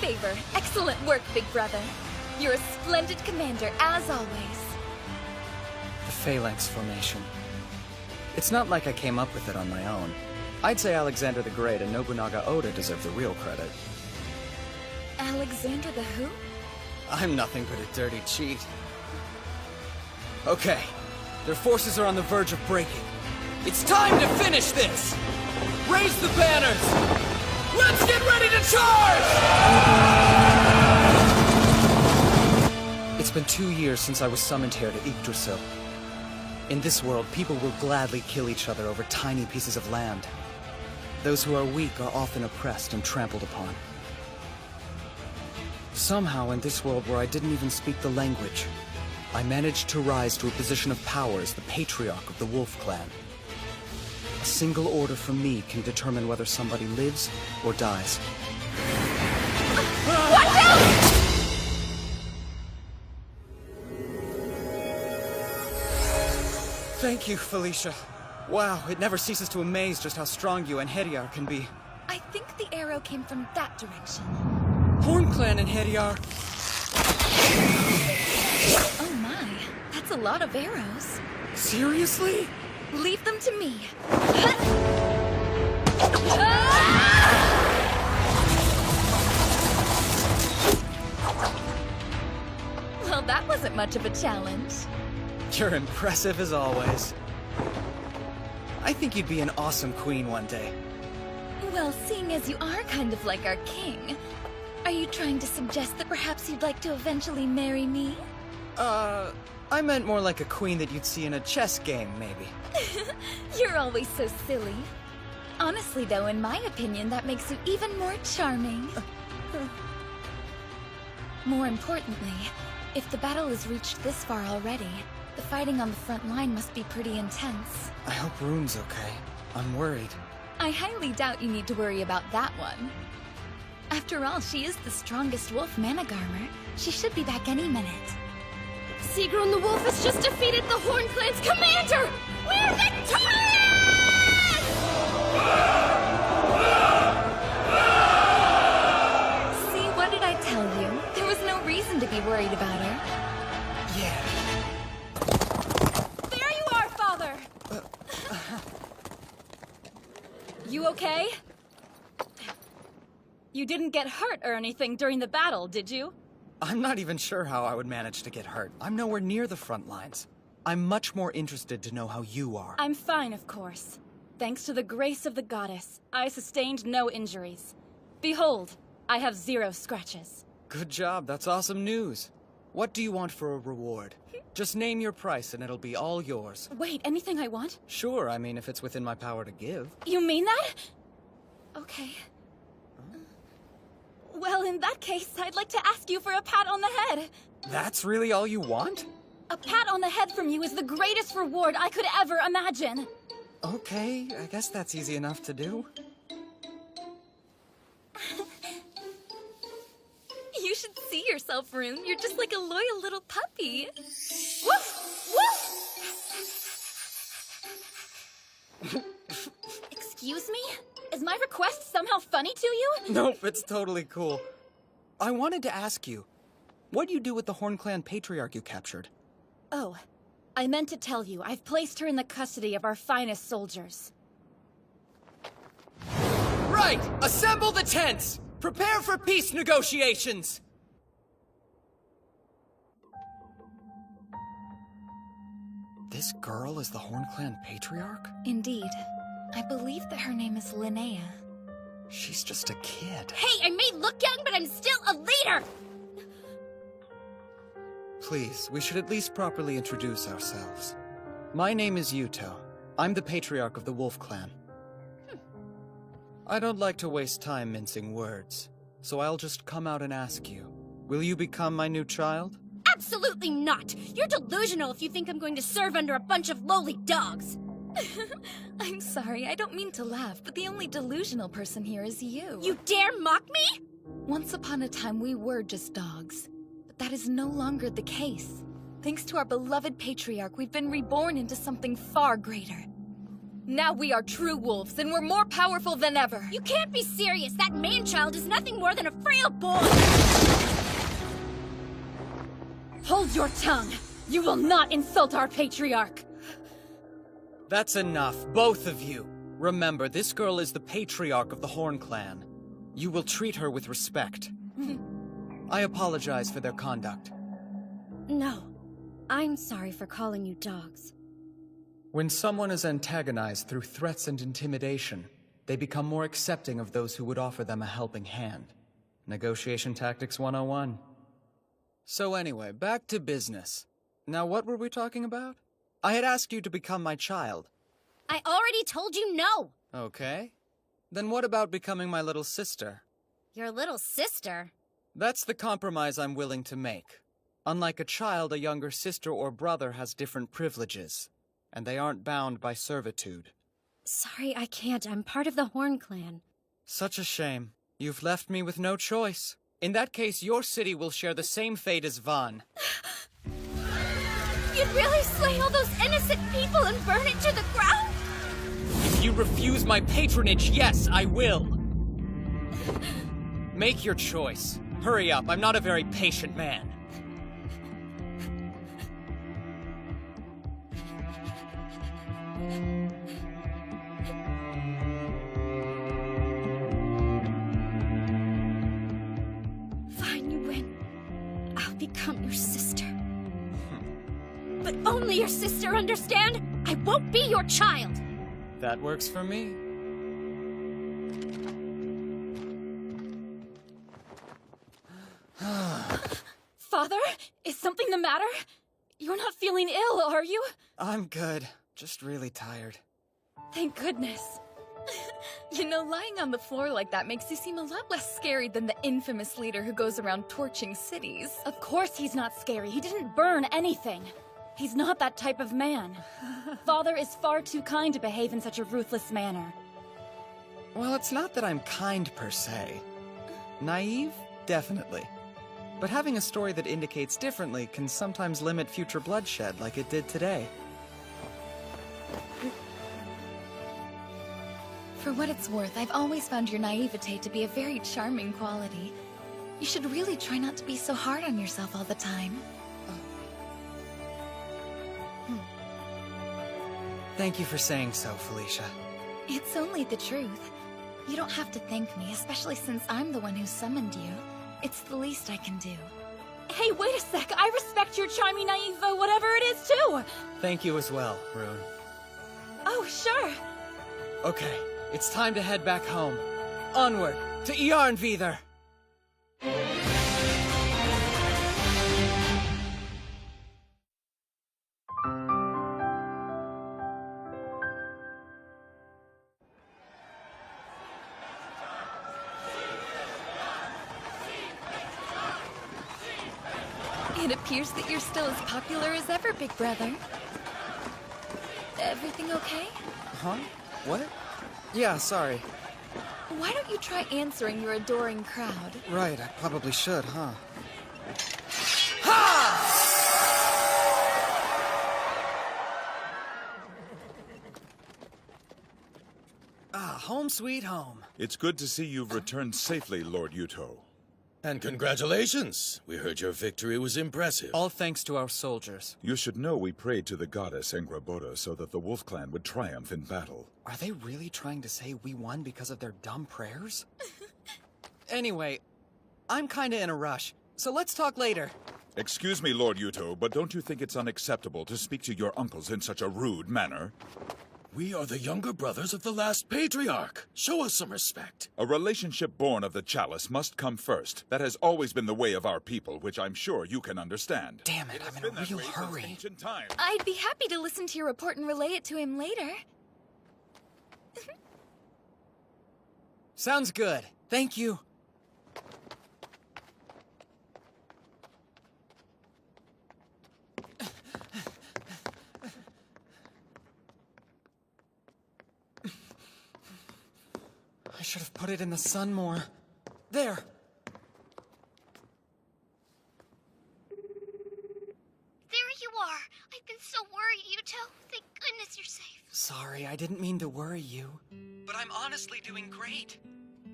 favor. Excellent work, big brother. You're a splendid commander, as always. The phalanx formation. It's not like I came up with it on my own. I'd say Alexander the Great and Nobunaga Oda deserve the real credit. Alexander the who? I'm nothing but a dirty cheat. Okay, their forces are on the verge of breaking. It's time to finish this! Raise the banners! Let's get ready to charge! It's been 2 years since I was summoned here to Yggdrasil. In this world, people will gladly kill each other over tiny pieces of land. Those who are weak are often oppressed and trampled upon. Somehow, in this world where I didn't even speak the language, I managed to rise to a position of power as the patriarch of the Wolf Clan. A single order from me can determine whether somebody lives or dies. Watch out! Thank you, Felicia. Wow, it never ceases to amaze just how strong you and Hediar can be. I think the arrow came from that direction. Horn Clan and Hediar. Oh my, that's a lot of arrows. Seriously? Leave them to me. Well, that wasn't much of a challenge. You're impressive as always. I think you'd be an awesome queen one day. Well, seeing as you are kind of like our king, are you trying to suggest that perhaps you'd like to eventually marry me? I meant more like a queen that you'd see in a chess game, maybe. You're always so silly. Honestly, though, in my opinion, that makes you even more charming. More importantly, if the battle has reached this far already, the fighting on the front line must be pretty intense. I hope Rune's okay. I'm worried. I highly doubt you need to worry about that one. After all, she is the strongest wolf Managarmer. She should be back any minute. Sigrun the Wolf has just defeated the Horn Clan's commander! We're victorious! See, what did I tell you? There was no reason to be worried about her. Yeah. There you are, Father! You okay? You didn't get hurt or anything during the battle, did you? I'm not even sure how I would manage to get hurt. I'm nowhere near the front lines. I'm much more interested to know how you are. I'm fine, of course. Thanks to the grace of the goddess, I sustained no injuries. Behold, I have 0 scratches. Good job, that's awesome news. What do you want for a reward? Just name your price and it'll be all yours. Wait, anything I want? Sure, I mean if it's within my power to give. You mean that? Okay. Well, in that case, I'd like to ask you for a pat on the head. That's really all you want? A pat on the head from you is the greatest reward I could ever imagine. Okay, I guess that's easy enough to do. You should see yourself, Rune. You're just like a loyal little puppy. Woof! Woof! Excuse me? Is my request somehow funny to you? Nope, it's totally cool. I wanted to ask you, what do you do with the Horn Clan patriarch you captured? Oh, I meant to tell you, I've placed her in the custody of our finest soldiers. Right! Assemble the tents! Prepare for peace negotiations! This girl is the Horn Clan patriarch? Indeed. I believe that her name is Linnea. She's just a kid. Hey, I may look young, but I'm still a leader! Please, we should at least properly introduce ourselves. My name is Yuto. I'm the patriarch of the Wolf Clan. I don't like to waste time mincing words, so I'll just come out and ask you. Will you become my new child? Absolutely not! You're delusional if you think I'm going to serve under a bunch of lowly dogs! I'm sorry, I don't mean to laugh, but the only delusional person here is you. You dare mock me? Once upon a time, we were just dogs. But that is no longer the case. Thanks to our beloved patriarch, we've been reborn into something far greater. Now we are true wolves, and we're more powerful than ever. You can't be serious! That man-child is nothing more than a frail boy! Hold your tongue! You will not insult our patriarch! That's enough, both of you. Remember, this girl is the patriarch of the Horn Clan. You will treat her with respect. I apologize for their conduct. No. I'm sorry for calling you dogs. When someone is antagonized through threats and intimidation, they become more accepting of those who would offer them a helping hand. Negotiation Tactics 101. So anyway, back to business. Now what were we talking about? I had asked you to become my child. I already told you no! Okay. Then what about becoming my little sister? Your little sister? That's the compromise I'm willing to make. Unlike a child, a younger sister or brother has different privileges, and they aren't bound by servitude. Sorry, I can't. I'm part of the Horn Clan. Such a shame. You've left me with no choice. In that case, your city will share the same fate as Van. You'd really slay all those innocent people and burn it to the ground? If you refuse my patronage, yes, I will! Make your choice. Hurry up, I'm not a very patient man. Fine, you win. I'll become your sister. But only your sister, understand? I won't be your child! That works for me. Father? Is something the matter? You're not feeling ill, are you? I'm good. Just really tired. Thank goodness. You know, lying on the floor like that makes you seem a lot less scary than the infamous leader who goes around torching cities. Of course he's not scary. He didn't burn anything. He's not that type of man. Father is far too kind to behave in such a ruthless manner. Well, it's not that I'm kind per se. Naive? Definitely. But having a story that indicates differently can sometimes limit future bloodshed like it did today. For what it's worth, I've always found your naivete to be a very charming quality. You should really try not to be so hard on yourself all the time. Thank you for saying so, Felicia. It's only the truth. You don't have to thank me, especially since I'm the one who summoned you. It's the least I can do. Hey, wait a sec! I respect your charming naive, whatever it is, too! Thank you as well, Rune. Oh, sure! Okay, it's time to head back home. Onward, to Yarnvidar! It appears that you're still as popular as ever, big brother. Everything okay? Huh? What? Yeah, sorry. Why don't you try answering your adoring crowd? Right, I probably should, huh? Home sweet home. It's good to see you've returned safely, Lord Yuto. And congratulations! We heard your victory was impressive. All thanks to our soldiers. You should know we prayed to the goddess Engraboda so that the Wolf Clan would triumph in battle. Are they really trying to say we won because of their dumb prayers? Anyway, I'm kinda in a rush, so let's talk later. Excuse me, Lord Yuto, but don't you think it's unacceptable to speak to your uncles in such a rude manner? We are the younger brothers of the last patriarch. Show us some respect. A relationship born of the Chalice must come first. That has always been the way of our people, which I'm sure you can understand. Damn it, I'm in a real hurry. I'd be happy to listen to your report and relay it to him later. Sounds good. Thank you. I should have put it in the sun more. There! There you are! I've been so worried, Yuto. Thank goodness you're safe. Sorry. sorry, I didn't mean to worry you. But I'm honestly doing great.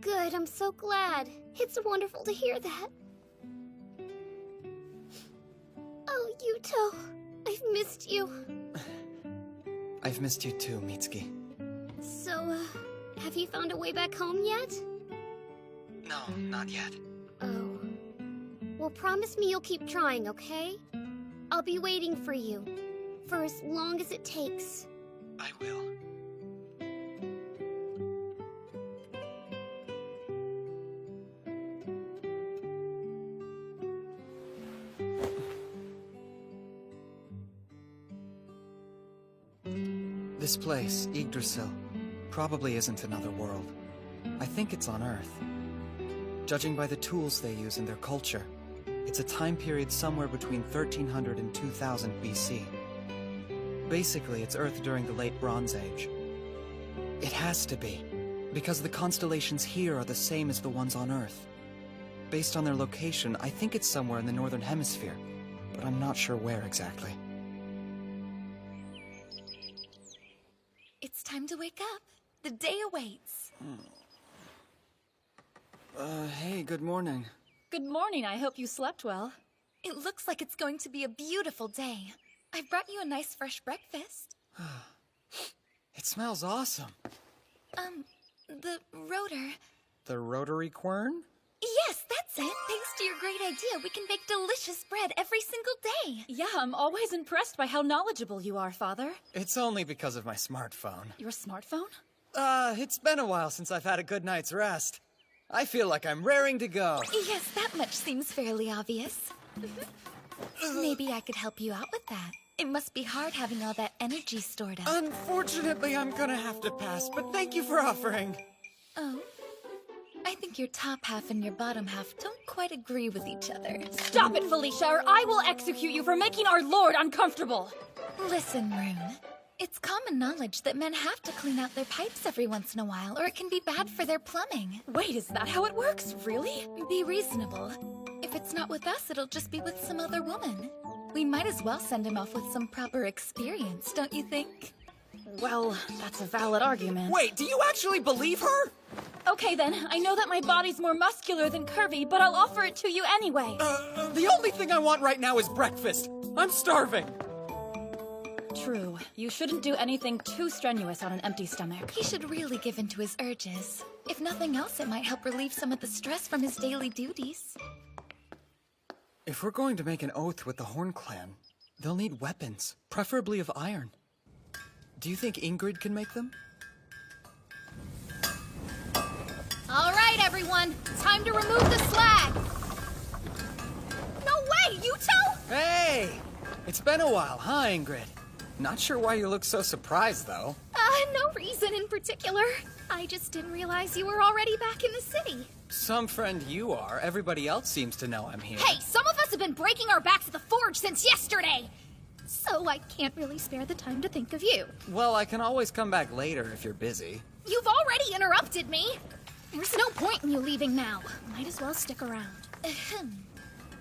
Good, I'm so glad. It's wonderful to hear that. Oh, Yuto, I've missed you. I've missed you too, Mitsuki. So, have you found a way back home yet? No, not yet. Oh. Well, promise me you'll keep trying, okay? I'll be waiting for you. For as long as it takes. I will. This place, Yggdrasil, probably isn't another world. I think it's on Earth. Judging by the tools they use in their culture, it's a time period somewhere between 1300 and 2000 BC. Basically, it's Earth during the Late Bronze Age. It has to be, because the constellations here are the same as the ones on Earth. Based on their location, I think it's somewhere in the Northern Hemisphere, but I'm not sure where exactly. It's time to wake up. The day awaits. Hey, good morning. Good morning, I hope you slept well. It looks like it's going to be a beautiful day. I brought you a nice fresh breakfast. It smells awesome. The rotor. The rotary quern? Yes, that's it. Thanks to your great idea, we can bake delicious bread every single day. Yeah, I'm always impressed by how knowledgeable you are, Father. It's only because of my smartphone. Your smartphone? It's been a while since I've had a good night's rest. I feel like I'm raring to go. Yes, that much seems fairly obvious. Maybe I could help you out with that. It must be hard having all that energy stored up. Unfortunately, I'm gonna have to pass, but thank you for offering. Oh. I think your top half and your bottom half don't quite agree with each other. Stop it, Felicia, or I will execute you for making our Lord uncomfortable! Listen, Rune. It's common knowledge that men have to clean out their pipes every once in a while, or it can be bad for their plumbing. Wait, is that how it works? Really? Be reasonable. If it's not with us, it'll just be with some other woman. We might as well send him off with some proper experience, don't you think? Well, that's a valid argument. Wait, do you actually believe her? Okay then, I know that my body's more muscular than curvy, but I'll offer it to you anyway. The only thing I want right now is breakfast. I'm starving. True. You shouldn't do anything too strenuous on an empty stomach. He should really give in to his urges. If nothing else, it might help relieve some of the stress from his daily duties. If we're going to make an oath with the Horn Clan, they'll need weapons, preferably of iron. Do you think Ingrid can make them? All right, everyone. Time to remove the slag. No way, Yuto! Hey! It's been a while, huh, Ingrid? Not sure why you look so surprised, though. No reason in particular. I just didn't realize you were already back in the city. Some friend you are. Everybody else seems to know I'm here. Hey, some of us have been breaking our backs at the forge since yesterday! So I can't really spare the time to think of you. Well, I can always come back later if you're busy. You've already interrupted me! There's no point in you leaving now. Might as well stick around. Ahem.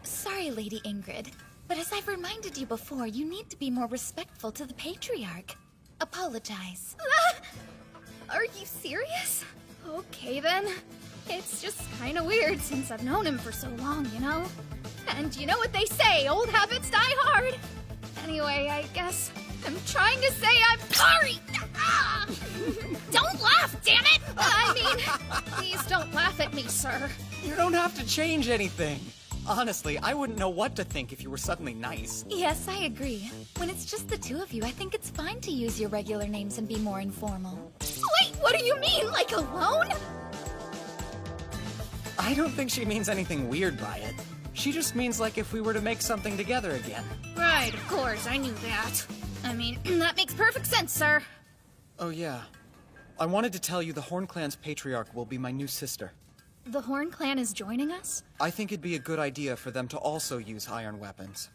Sorry, Lady Ingrid, but as I've reminded you before, you need to be more respectful to the Patriarch. Apologize. Are you serious? Okay then. It's just kinda weird since I've known him for so long, you know? And you know what they say, old habits die hard! Anyway, I guess I'm trying to say I'm sorry! Ah! Don't laugh, damn it! I mean, please don't laugh at me, sir. You don't have to change anything. Honestly, I wouldn't know what to think if you were suddenly nice. Yes, I agree. When it's just the two of you, I think it's fine to use your regular names and be more informal. Wait, what do you mean? Like alone? I don't think she means anything weird by it. She just means like if we were to make something together again. Right, of course, I knew that. I mean, that makes perfect sense, sir. Oh yeah. I wanted to tell you the Horn Clan's patriarch will be my new sister. The Horn Clan is joining us? I think it'd be a good idea for them to also use iron weapons.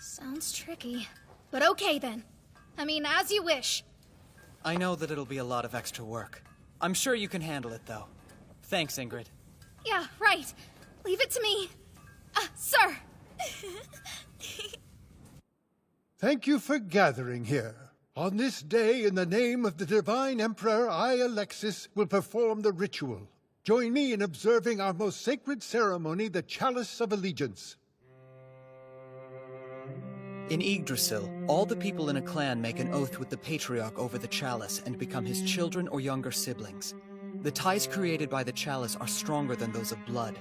Sounds tricky. But okay then. I mean, as you wish. I know that it'll be a lot of extra work. I'm sure you can handle it, though. Thanks, Ingrid. Yeah, right. Leave it to me. Sir! Thank you for gathering here. On this day, in the name of the Divine Emperor, I, Alexis, will perform the ritual. Join me in observing our most sacred ceremony, the Chalice of Allegiance. In Yggdrasil, all the people in a clan make an oath with the Patriarch over the Chalice and become his children or younger siblings. The ties created by the Chalice are stronger than those of blood.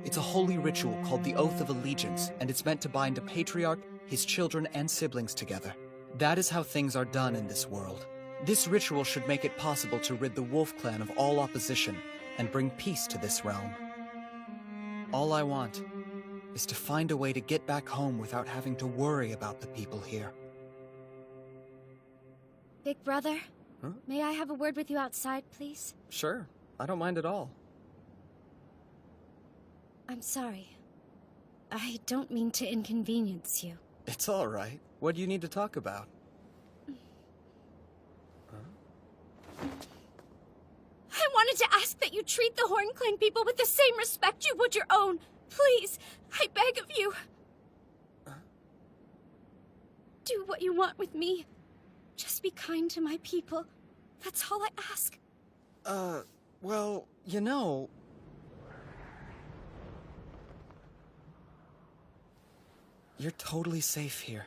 It's a holy ritual called the Oath of Allegiance, and it's meant to bind a Patriarch, his children, and siblings together. That is how things are done in this world. This ritual should make it possible to rid the Wolf Clan of all opposition and bring peace to this realm. All I want is to find a way to get back home without having to worry about the people here. Big brother, Huh? may I have a word with you outside, please? Sure, I don't mind at all. I'm sorry. I don't mean to inconvenience you. It's all right. What do you need to talk about? I wanted to ask that you treat the Horn Clan people with the same respect you would your own. Please, I beg of you. Do what you want with me. Just be kind to my people. That's all I ask. Well, you know... You're totally safe here.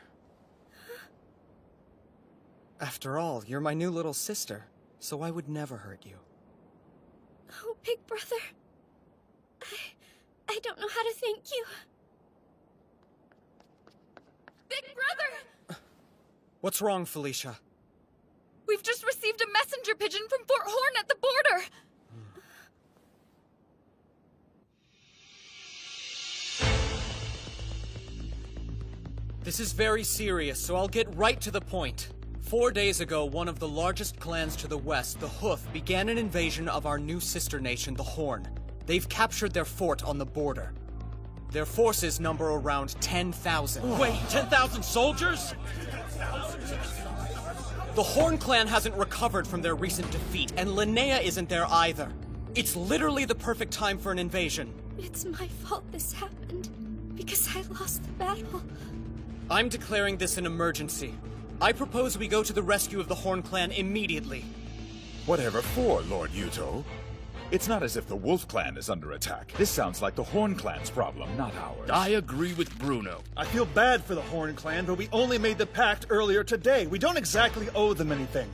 After all, you're my new little sister, so I would never hurt you. Oh, Big Brother. I don't know how to thank you. Big Brother! What's wrong, Felicia? We've just received a messenger pigeon from Fort Horn at the border! This is very serious, so I'll get right to the point. 4 days ago, one of the largest clans to the west, the Hoof, began an invasion of our new sister nation, the Horn. They've captured their fort on the border. Their forces number around 10,000. Wait, 10,000 soldiers? The Horn clan hasn't recovered from their recent defeat, and Linnea isn't there either. It's literally the perfect time for an invasion. It's my fault this happened, because I lost the battle. I'm declaring this an emergency. I propose we go to the rescue of the Horn clan immediately. Whatever for, Lord Yuto? It's not as if the Wolf Clan is under attack. This sounds like the Horn Clan's problem, not ours. I agree with Bruno. I feel bad for the Horn Clan, but we only made the pact earlier today. We don't exactly owe them anything.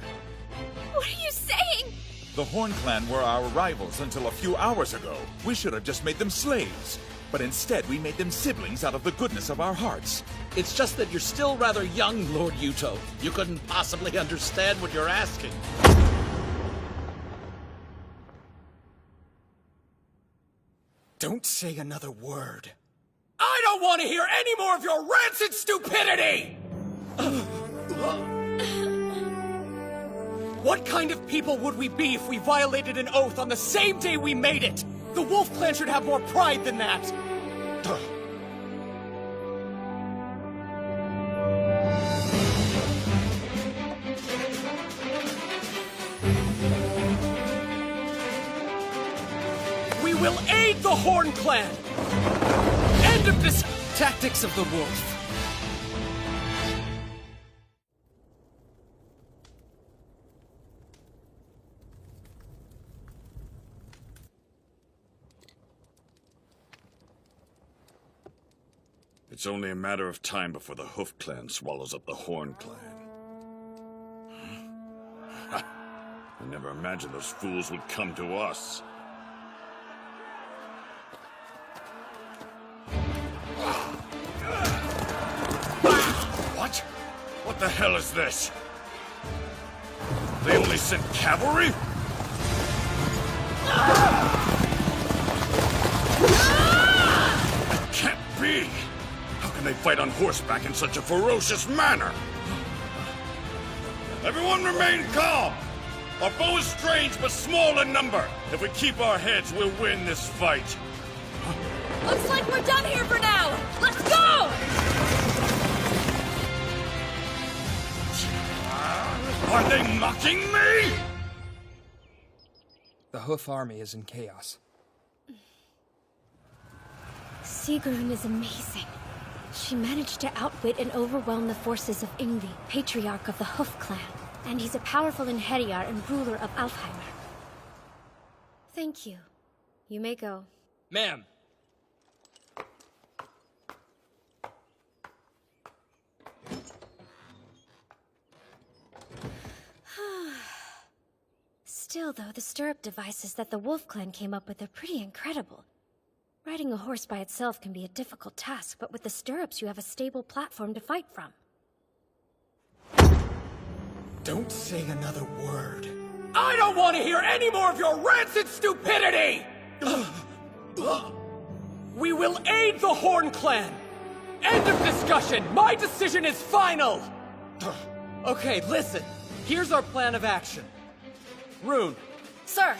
What are you saying? The Horn Clan were our rivals until a few hours ago. We should have just made them slaves. But instead, we made them siblings out of the goodness of our hearts. It's just that you're still rather young, Lord Yuto. You couldn't possibly understand what you're asking. Don't say another word. I don't want to hear any more of your rancid stupidity! What kind of people would we be if we violated an oath on the same day we made it? The Wolf Clan should have more pride than that! We will aid the Horn Clan! End of this tactics of the wolf. It's only a matter of time before the Hoof Clan swallows up the Horn Clan. I never imagined those fools would come to us. What? What the hell is this? They only sent cavalry? That can't be! How can they fight on horseback in such a ferocious manner? Everyone remain calm! Our foe is strange but small in number. If we keep our heads, we'll win this fight. Looks like we're done here for now! Let's go! Are they mocking me? The Hoof army is in chaos. Sigrun is amazing. She managed to outwit and overwhelm the forces of Ingvi, Patriarch of the Hoof Clan. and he's a powerful Inheriar and ruler of Alfheimer. Thank you. You may go. Ma'am! Still, though, the stirrup devices that the Wolf Clan came up with are pretty incredible. Riding a horse by itself can be a difficult task, but with the stirrups you have a stable platform to fight from. Don't say another word. I don't want to hear any more of your rancid stupidity! We will aid the Horn Clan! End of discussion! My decision is final! Okay, listen. Here's our plan of action. Rune, Sir!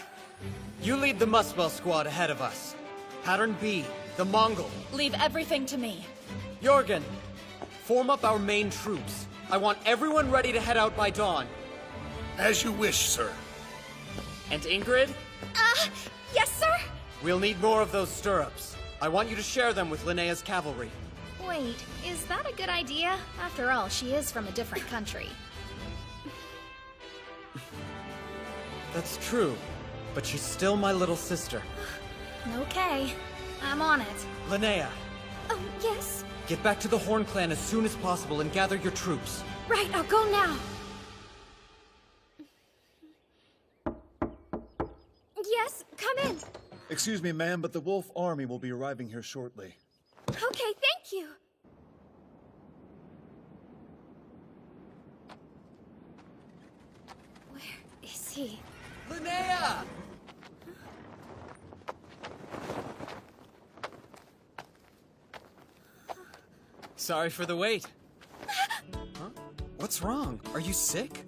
you lead the Muswell squad ahead of us. Pattern B, the Mongol. Leave everything to me. Jorgen, form up our main troops. I want everyone ready to head out by dawn. As you wish, sir. And Ingrid? Yes, sir? We'll need more of those stirrups. I want you to share them with Linnea's cavalry. Wait, is that a good idea? After all, she is from a different country. That's true, but she's still my little sister. Okay, I'm on it. Linnea, Oh, yes? get back to the Horn Clan as soon as possible and gather your troops. Right, I'll go now. Yes, come in. Excuse me, ma'am, but the Wolf Army will be arriving here shortly. Okay, thank you. Where is he? Linnea! Sorry for the wait. Huh? What's wrong? Are you sick?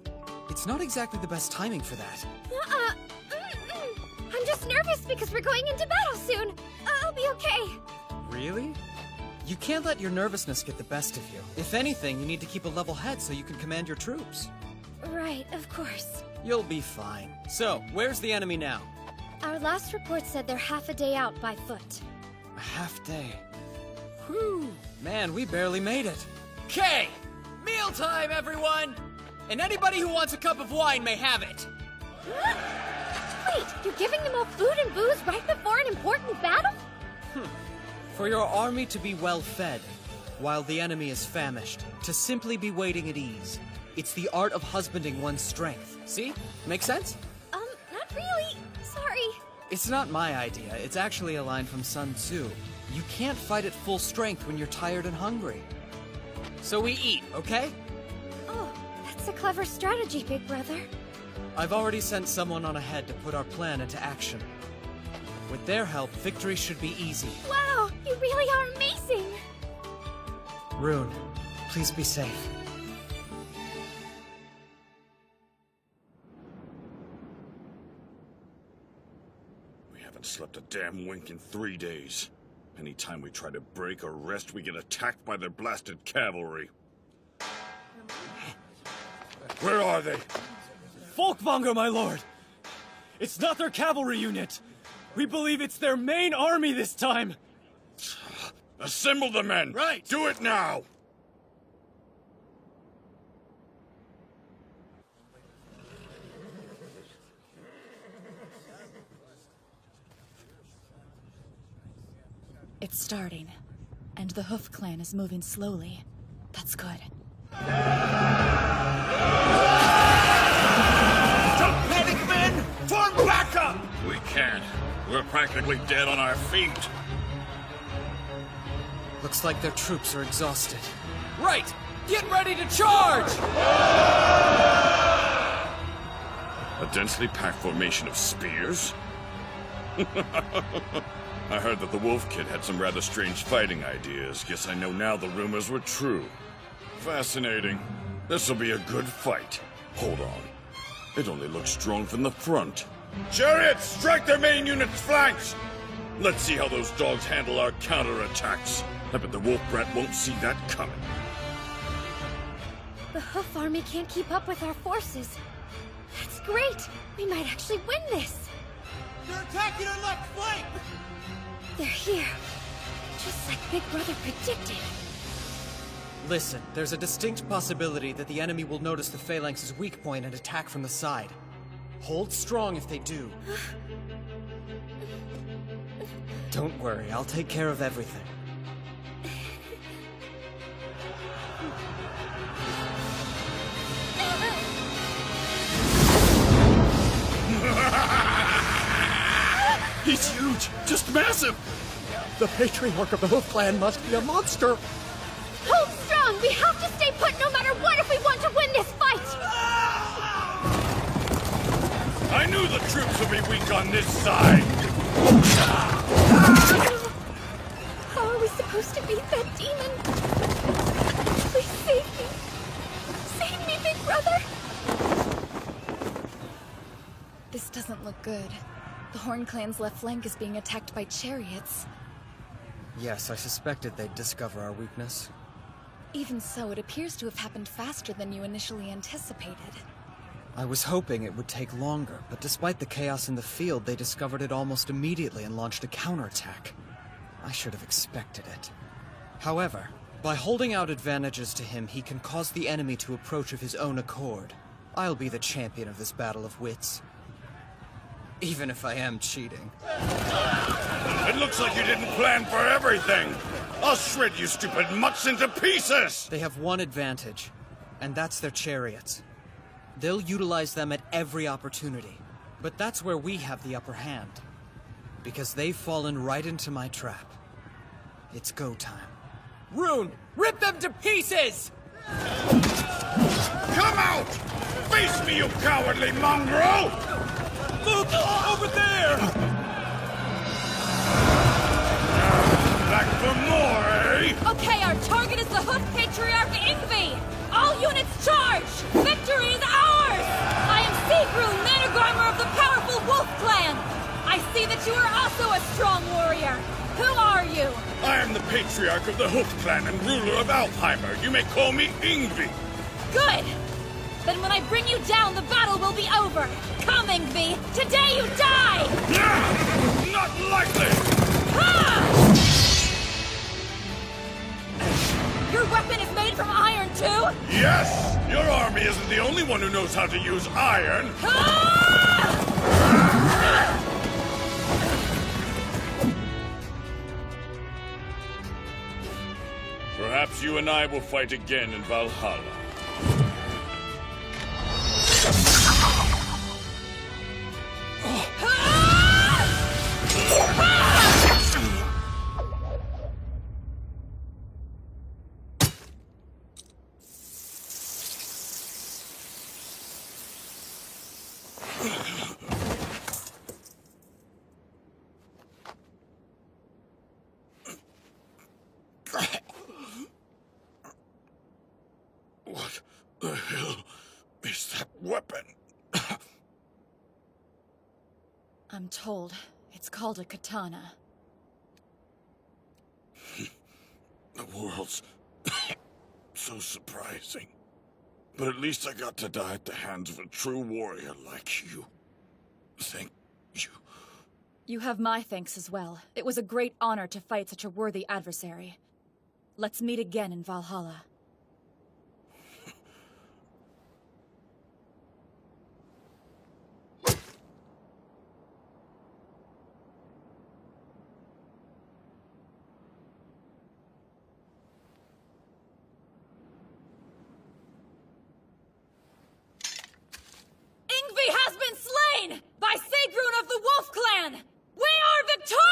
It's not exactly the best timing for that. I'm just nervous because we're going into battle soon. I'll be okay. Really? You can't let your nervousness get the best of you. If anything, you need to keep a level head so you can command your troops. Right, of course. You'll be fine. So, where's the enemy now? Our last report said they're half a day out by foot. A half day. Whew. Man, we barely made it. Okay! Mealtime, everyone! And anybody who wants a cup of wine may have it. Wait, you're giving them all food and booze right before an important battle? For your army to be well fed, while the enemy is famished, to simply be waiting at ease. It's the art of husbanding one's strength. See? Make sense? Not really. Sorry. It's not my idea. It's actually a line from Sun Tzu. You can't fight at full strength when you're tired and hungry. So we eat, okay? Oh, that's a clever strategy, big brother. I've already sent someone on ahead to put our plan into action. With their help, victory should be easy. Wow, you really are amazing! Rune, please be safe. We haven't slept a damn wink in 3 days. Anytime we try to break or rest, we get attacked by their blasted cavalry. Where are they? Folkvanger, my lord! It's not their cavalry unit! We believe it's their main army this time! Assemble the men! Right! Do it now! It's starting, and the Hoof Clan is moving slowly. That's good. Don't panic, men! Form back up! We can't. We're practically dead on our feet. Looks like their troops are exhausted. Right! Get ready to charge! A densely packed formation of spears? I heard that the Wolf Kid had some rather strange fighting ideas. Guess I know now the rumors were true. Fascinating. This'll be a good fight. Hold on. It only looks strong from the front. Chariots, strike their main unit's flanks! Let's see how those dogs handle our counterattacks. I bet the Wolf Brat won't see that coming. The Hoof Army can't keep up with our forces. That's great! We might actually win this! They're attacking our left flank! They're here. Just like Big Brother predicted. Listen, there's a distinct possibility that the enemy will notice the Phalanx's weak point and attack from the side. Hold strong if they do. Don't worry, I'll take care of everything. He's huge! Just massive! The Patriarch of the Wolf Clan must be a monster! Hold strong! We have to stay put no matter what if we want to win this fight! I knew the troops would be weak on this side! How are we supposed to beat that demon? Please save me. Save me, big brother! This doesn't look good. The Horn Clan's left flank is being attacked by chariots. Yes, I suspected they'd discover our weakness. Even so, it appears to have happened faster than you initially anticipated. I was hoping it would take longer, but despite the chaos in the field, they discovered it almost immediately and launched a counterattack. I should have expected it. However, by holding out advantages to him, he can cause the enemy to approach of his own accord. I'll be the champion of this battle of wits. Even if I am cheating. It looks like you didn't plan for everything! I'll shred you stupid mutts into pieces! They have one advantage, and that's their chariots. They'll utilize them at every opportunity. But that's where we have the upper hand. Because they've fallen right into my trap. It's go time. Rune, rip them to pieces! Come out! Face me, you cowardly mongrel! Look! Over there! Back for more, eh? Okay, our target is the Hoof Patriarch Ingvi! All units charge! Victory is ours! I am Sigrun, Managarmer of the powerful Wolf Clan! I see that you are also a strong warrior! Who are you? I am the Patriarch of the Hoof Clan and ruler of Alzheimer. You may call me Ingvi. Good! Then when I bring you down, the battle will be over! Come, Ingvi! Today you die! Not likely! Ha! Your weapon is made from iron, too? Yes! Your army isn't the only one who knows how to use iron! Perhaps you and I will fight again in Valhalla. What the hell is that weapon? I'm told it's called a katana. The world's so surprising. But at least I got to die at the hands of a true warrior like you. Thank you. You have my thanks as well. It was a great honor to fight such a worthy adversary. Let's meet again in Valhalla. Ingvi has been slain by Sigrun of the Wolf Clan! We are victorious!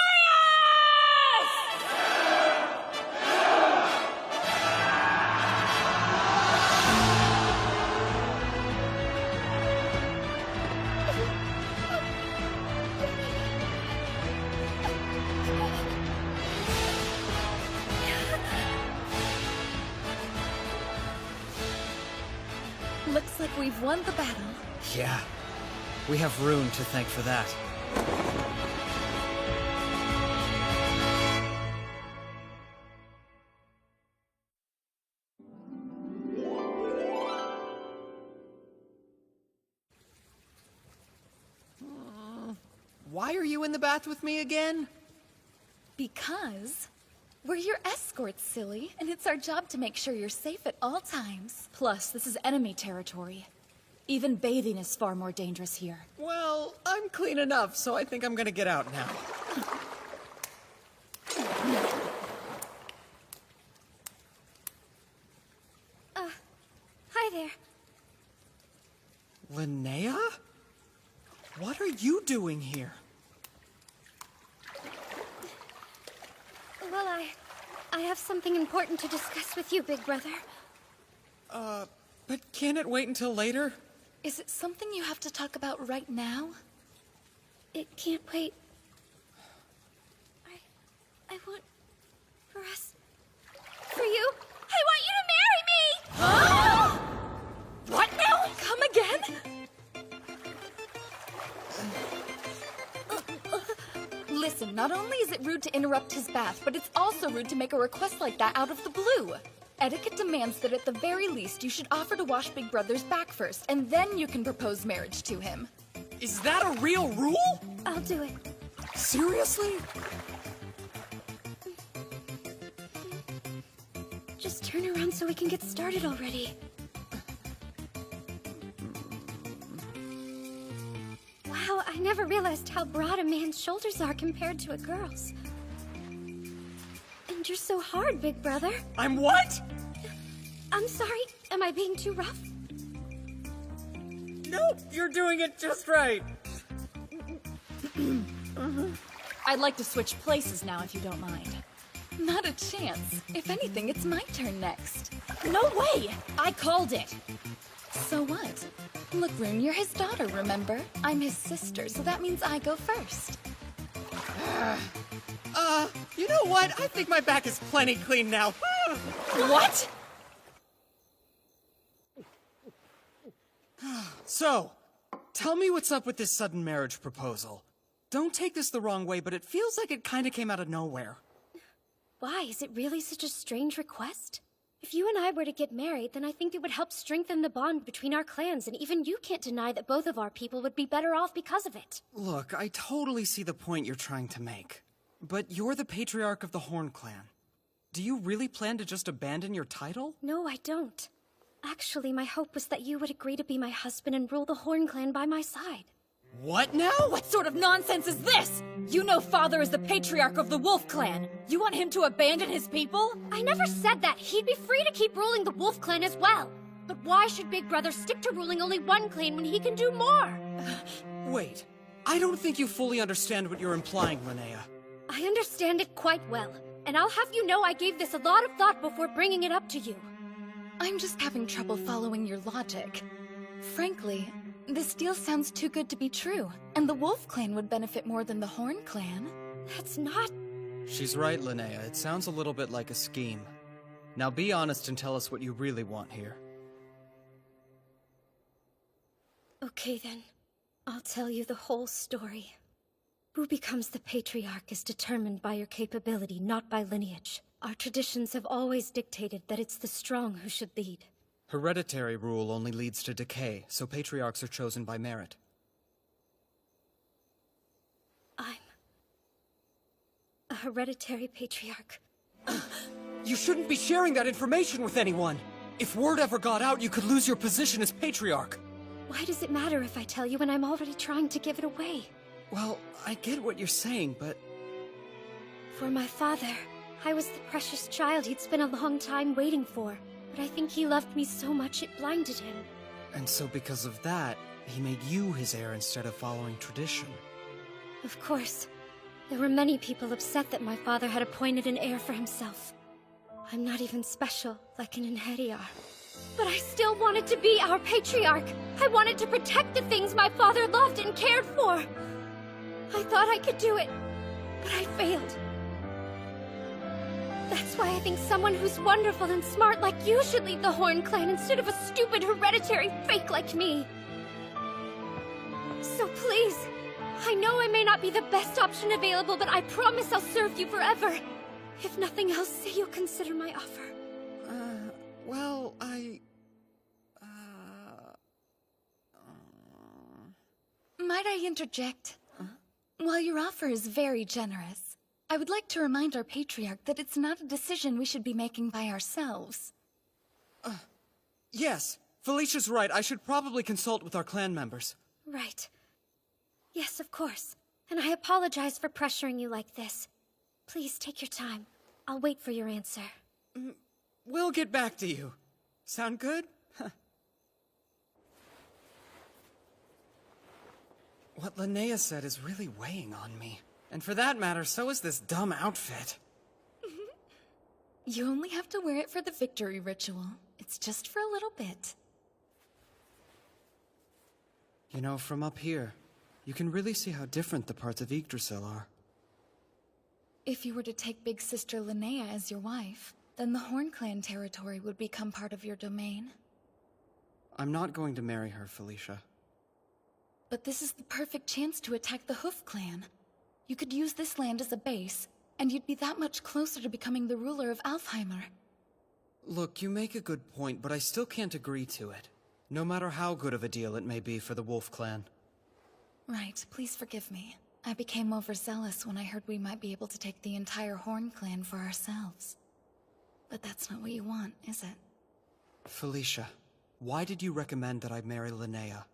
Looks like we've won the battle. Yeah. We have Rune to thank for that. Why are you in the bath with me again? Because We're your escorts, silly, and it's our job to make sure you're safe at all times. Plus, this is enemy territory. Even bathing is far more dangerous here. Well, I'm clean enough, so I think I'm gonna get out now. Hi there. Linnea? What are you doing here? Well, I have something important to discuss with you, big brother. But can't it wait until later? Is it something you have to talk about right now? It can't wait. I want for us, for you. I want you to marry me! Huh? What now? Come again? Listen, not only is it rude to interrupt his bath, but it's also rude to make a request like that out of the blue. Etiquette demands that at the very least you should offer to wash Big Brother's back first, and then you can propose marriage to him. Is that a real rule? I'll do it. Seriously? Just turn around so we can get started already. Wow, I never realized how broad a man's shoulders are compared to a girl's. And you're so hard, Big Brother. I'm what? I'm sorry, am I being too rough? Nope, you're doing it just right. I'd like to switch places now, if you don't mind. Not a chance. If anything, it's my turn next. No way! I called it! So what? Look, Rune, you're his daughter, remember? I'm his sister, so that means I go first. You know what? I think my back is plenty clean now. What? So, tell me what's up with this sudden marriage proposal. Don't take this the wrong way, but it feels like it kind of came out of nowhere. Why? Is it really such a strange request? If you and I were to get married, then I think it would help strengthen the bond between our clans, and even you can't deny that both of our people would be better off because of it. Look, I totally see the point you're trying to make. But you're the patriarch of the Horn Clan. Do you really plan to just abandon your title? No, I don't. Actually, my hope was that you would agree to be my husband and rule the Horn Clan by my side. What now? What sort of nonsense is this? You know Father is the patriarch of the Wolf Clan. You want him to abandon his people? I never said that. He'd be free to keep ruling the Wolf Clan as well. But why should Big Brother stick to ruling only one clan when he can do more? Wait, I don't think you fully understand what you're implying, Linnea. I understand it quite well. And I'll have you know I gave this a lot of thought before bringing it up to you. I'm just having trouble following your logic. Frankly, this deal sounds too good to be true, and the Wolf Clan would benefit more than the Horn Clan. That's not... She's right, Linnea. It sounds a little bit like a scheme. Now be honest and tell us what you really want here. Okay then. I'll tell you the whole story. Who becomes the patriarch is determined by your capability, not by lineage. Our traditions have always dictated that it's the strong who should lead. Hereditary rule only leads to decay, so patriarchs are chosen by merit. I'm a hereditary patriarch. You shouldn't be sharing that information with anyone! If word ever got out, you could lose your position as patriarch! Why does it matter if I tell you when I'm already trying to give it away? Well, I get what you're saying, but... For my father, I was the precious child he'd spent a long time waiting for. But I think he loved me so much it blinded him. And so because of that, he made you his heir instead of following tradition. Of course. There were many people upset that my father had appointed an heir for himself. I'm not even special, like an Inheriar. But I still wanted to be our patriarch! I wanted to protect the things my father loved and cared for! I thought I could do it, but I failed. That's why I think someone who's wonderful and smart like you should lead the Horn Clan instead of a stupid hereditary fake like me. So please, I know I may not be the best option available, but I promise I'll serve you forever. If nothing else, say you'll consider my offer. Well, Might I interject? While your offer is very generous, I would like to remind our Patriarch that it's not a decision we should be making by ourselves. Yes, Felicia's right. I should probably consult with our clan members. Right. Yes, of course. And I apologize for pressuring you like this. Please take your time. I'll wait for your answer. We'll get back to you. Sound good? What Linnea said is really weighing on me. And for that matter, so is this dumb outfit. You only have to wear it for the victory ritual. It's just for a little bit. You know, from up here, you can really see how different the parts of Yggdrasil are. If you were to take Big Sister Linnea as your wife, then the Horn Clan territory would become part of your domain. I'm not going to marry her, Felicia. But this is the perfect chance to attack the Hoof Clan. You could use this land as a base, and you'd be that much closer to becoming the ruler of Alfheimer. Look, you make a good point, but I still can't agree to it. No matter how good of a deal it may be for the Wolf Clan. Right, please forgive me. I became overzealous when I heard we might be able to take the entire Horn Clan for ourselves. But that's not what you want, is it? Felicia, why did you recommend that I marry Linnea?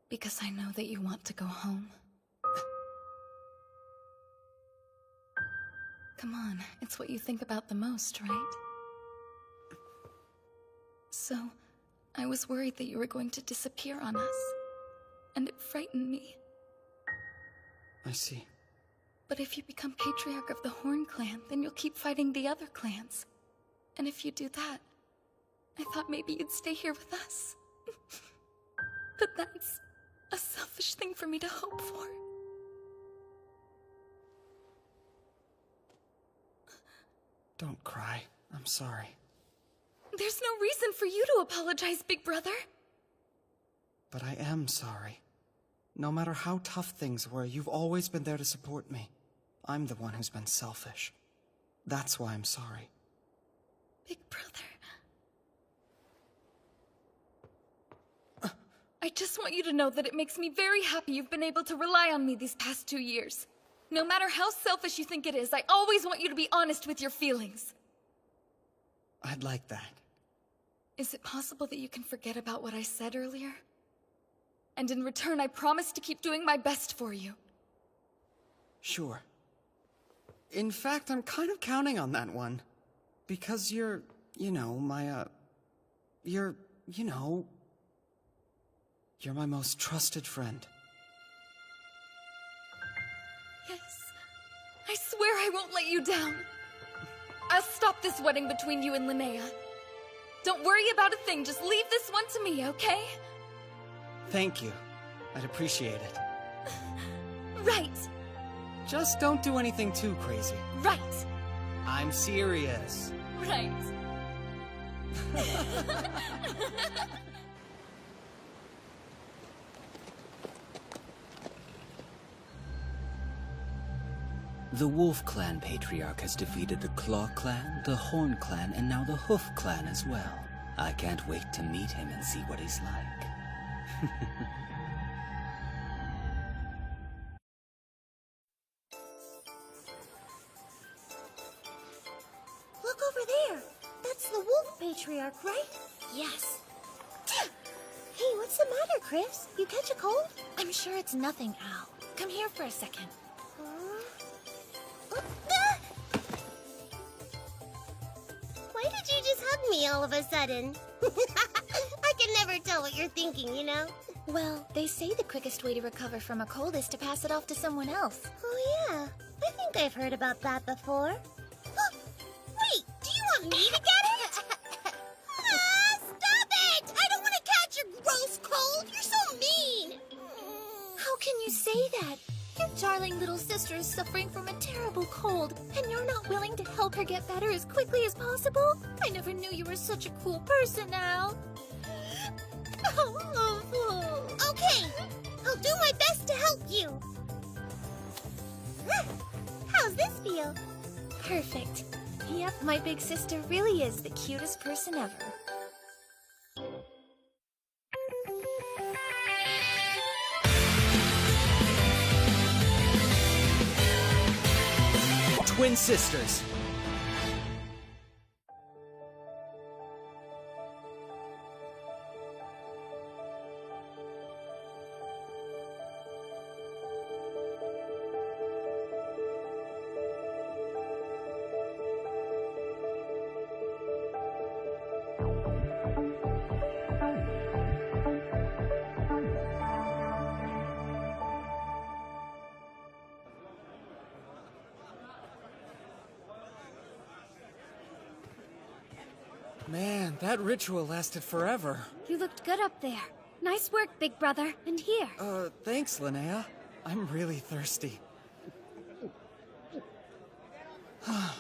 Because I know that you want to go home. Come on, it's what you think about the most, right? So, I was worried that you were going to disappear on us. And it frightened me. I see. But if you become Patriarch of the Horn Clan, then you'll keep fighting the other clans. And if you do that, I thought maybe you'd stay here with us. But that's a selfish thing for me to hope for. Don't cry. I'm sorry. There's no reason for you to apologize, big brother. But I am sorry. No matter how tough things were, you've always been there to support me. I'm the one who's been selfish. That's why I'm sorry. Big brother. I just want you to know that it makes me very happy you've been able to rely on me these past 2 years. No matter how selfish you think it is, I always want you to be honest with your feelings. I'd like that. Is it possible that you can forget about what I said earlier? And in return, I promise to keep doing my best for you. Sure. In fact, I'm kind of counting on that one. Because you're, you're my most trusted friend. Yes. I swear I won't let you down. I'll stop this wedding between you and Linnea. Don't worry about a thing, just leave this one to me, okay? Thank you. I'd appreciate it. Right. Just don't do anything too crazy. Right. I'm serious. Right. The Wolf Clan Patriarch has defeated the Claw Clan, the Horn Clan, and now the Hoof Clan as well. I can't wait to meet him and see what he's like. Look over there. That's the Wolf Patriarch, right? Yes. Hey, what's the matter, Chris? You catch a cold? I'm sure it's nothing, Al. Come here for a second. Why did you just hug me all of a sudden? I can never tell what you're thinking, you know? Well, they say the quickest way to recover from a cold is to pass it off to someone else. Oh, yeah. I think I've heard about that before. Wait, do you want me to get it? Stop it! I don't want to catch your gross cold. You're so mean. How can you say that? Your darling little sister is suffering from a terrible cold, and you're not willing to help her get better as quickly as possible? I never knew you were such a cool person, Al. Okay, I'll do my best to help you. How's this feel? Perfect. Yep, my big sister really is the cutest person ever. twin sisters. Man, that ritual lasted forever. You looked good up there. Nice work, big brother. And here. Thanks, Linnea. I'm really thirsty. I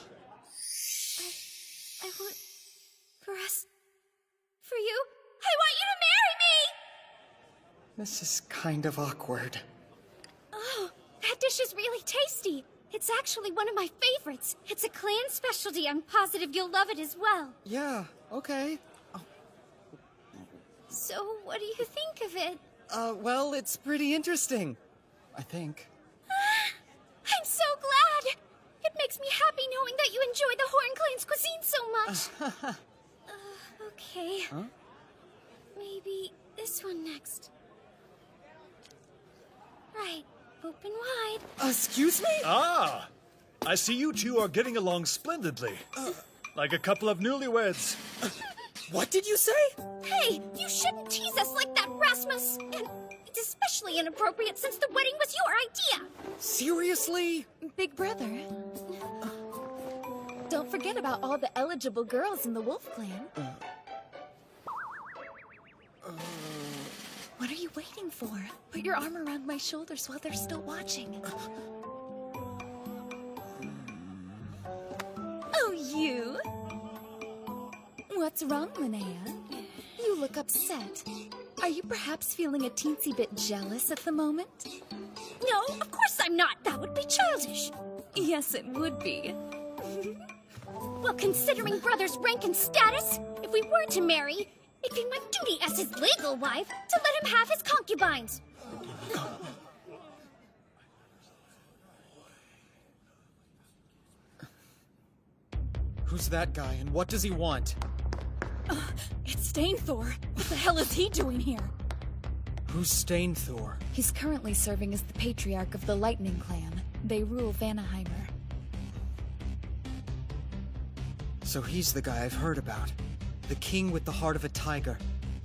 want... Grass... For you? I want you to marry me! This is kind of awkward. Oh, that dish is really tasty. It's actually one of my favorites. It's a clan specialty. I'm positive you'll love it as well. Yeah, okay. So, what do you think of it? Well, it's pretty interesting. I think. I'm so glad! It makes me happy knowing that you enjoy the Horn Clan's cuisine so much. Okay. Huh? Maybe this one next. Right. Open wide. Excuse me? Ah! I see you two are getting along splendidly. Like a couple of newlyweds. What did you say? Hey, you shouldn't tease us like that, Rasmus! And it's especially inappropriate since the wedding was your idea! Seriously? Big brother. Don't forget about all the eligible girls in the Wolf Clan. What are you waiting for? Put your arm around my shoulders while they're still watching. Oh, you? What's wrong, Linnea? You look upset. Are you perhaps feeling a teensy bit jealous at the moment? No, of course I'm not! That would be childish! Yes, it would be. Well, considering brother's rank and status, if we were to marry, it'd be my duty as his legal wife to let him have his concubines. Who's that guy, and what does he want? It's Stainthor. What the hell is he doing here? Who's Stainthor? He's currently serving as the patriarch of the Lightning Clan. They rule Vanaheimer. So he's the guy I've heard about. The king with the heart of a tiger.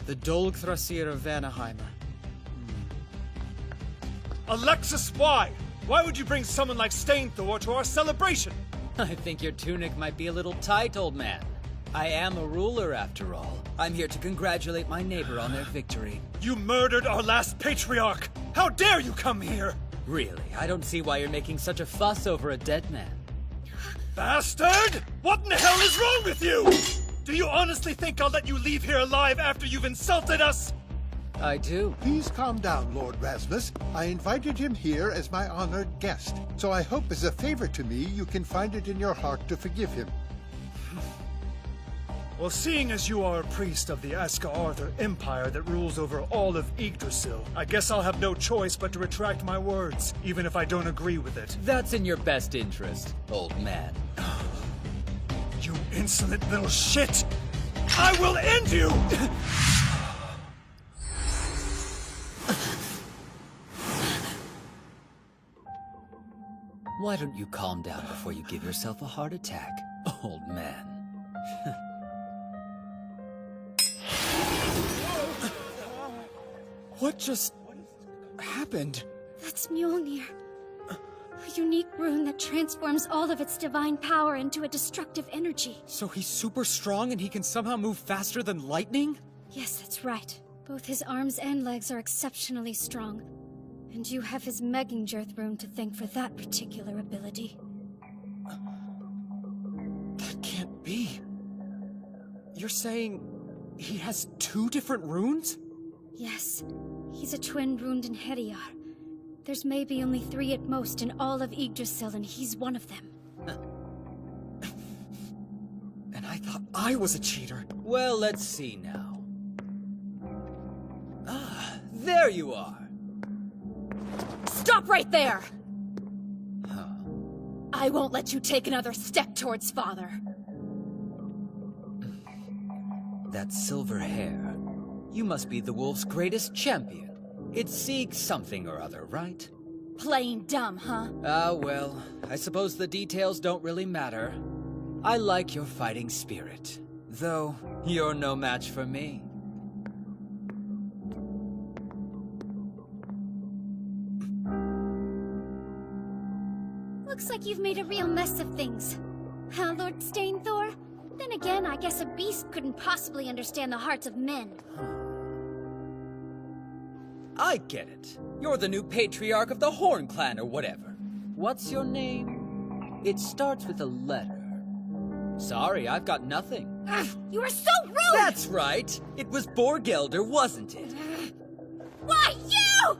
The Dolgthrasir of Vanaheimer. Alexis, why? Why would you bring someone like Stainthor to our celebration? I think your tunic might be a little tight, old man. I am a ruler, after all. I'm here to congratulate my neighbor on their victory. You murdered our last patriarch! How dare you come here? Really, I don't see why you're making such a fuss over a dead man. Bastard! What in the hell is wrong with you? Do you honestly think I'll let you leave here alive after you've insulted us? I do. Please calm down, Lord Rasmus. I invited him here as my honored guest, so I hope as a favor to me you can find it in your heart to forgive him. Well, seeing as you are a priest of the Aska-Arthur Empire that rules over all of Yggdrasil, I guess I'll have no choice but to retract my words, even if I don't agree with it. That's in your best interest, old man. You insolent little shit! I will end you! Why don't you calm down before you give yourself a heart attack, old man? What just happened? That's Mjolnir. A unique rune that transforms all of its divine power into a destructive energy. So he's super strong and he can somehow move faster than lightning? Yes, that's right. Both his arms and legs are exceptionally strong. And you have his Megingjerth rune to thank for that particular ability. That can't be. You're saying he has two different runes? Yes. He's a twin runed in Heriar. There's maybe only 3 at most in all of Yggdrasil, and he's one of them. And I thought I was a cheater. Well, let's see now. Ah, there you are. Stop right there! Huh. I won't let you take another step towards father. That silver hair. You must be the wolf's greatest champion. It's Sieg something or other, right? Plain dumb, huh? Ah, well, I suppose the details don't really matter. I like your fighting spirit, though you're no match for me. Looks like you've made a real mess of things. Huh, Lord Stainthor? Then again, I guess a beast couldn't possibly understand the hearts of men. I get it. You're the new patriarch of the Horn Clan or whatever. What's your name? It starts with a letter. Sorry, I've got nothing. Ugh, you are so rude! That's right! It was Borgelder, wasn't it? Why, you?!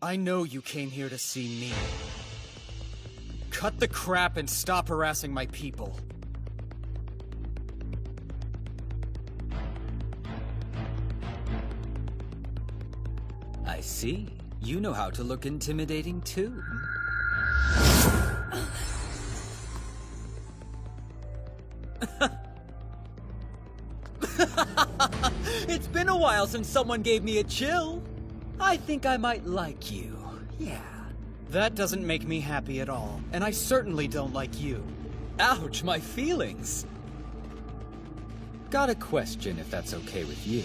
I know you came here to see me. Cut the crap and stop harassing my people. I see. You know how to look intimidating, too. It's been a while since someone gave me a chill. I think I might like you. Yeah. That doesn't make me happy at all, and I certainly don't like you. Ouch, my feelings. Got a question, if that's okay with you.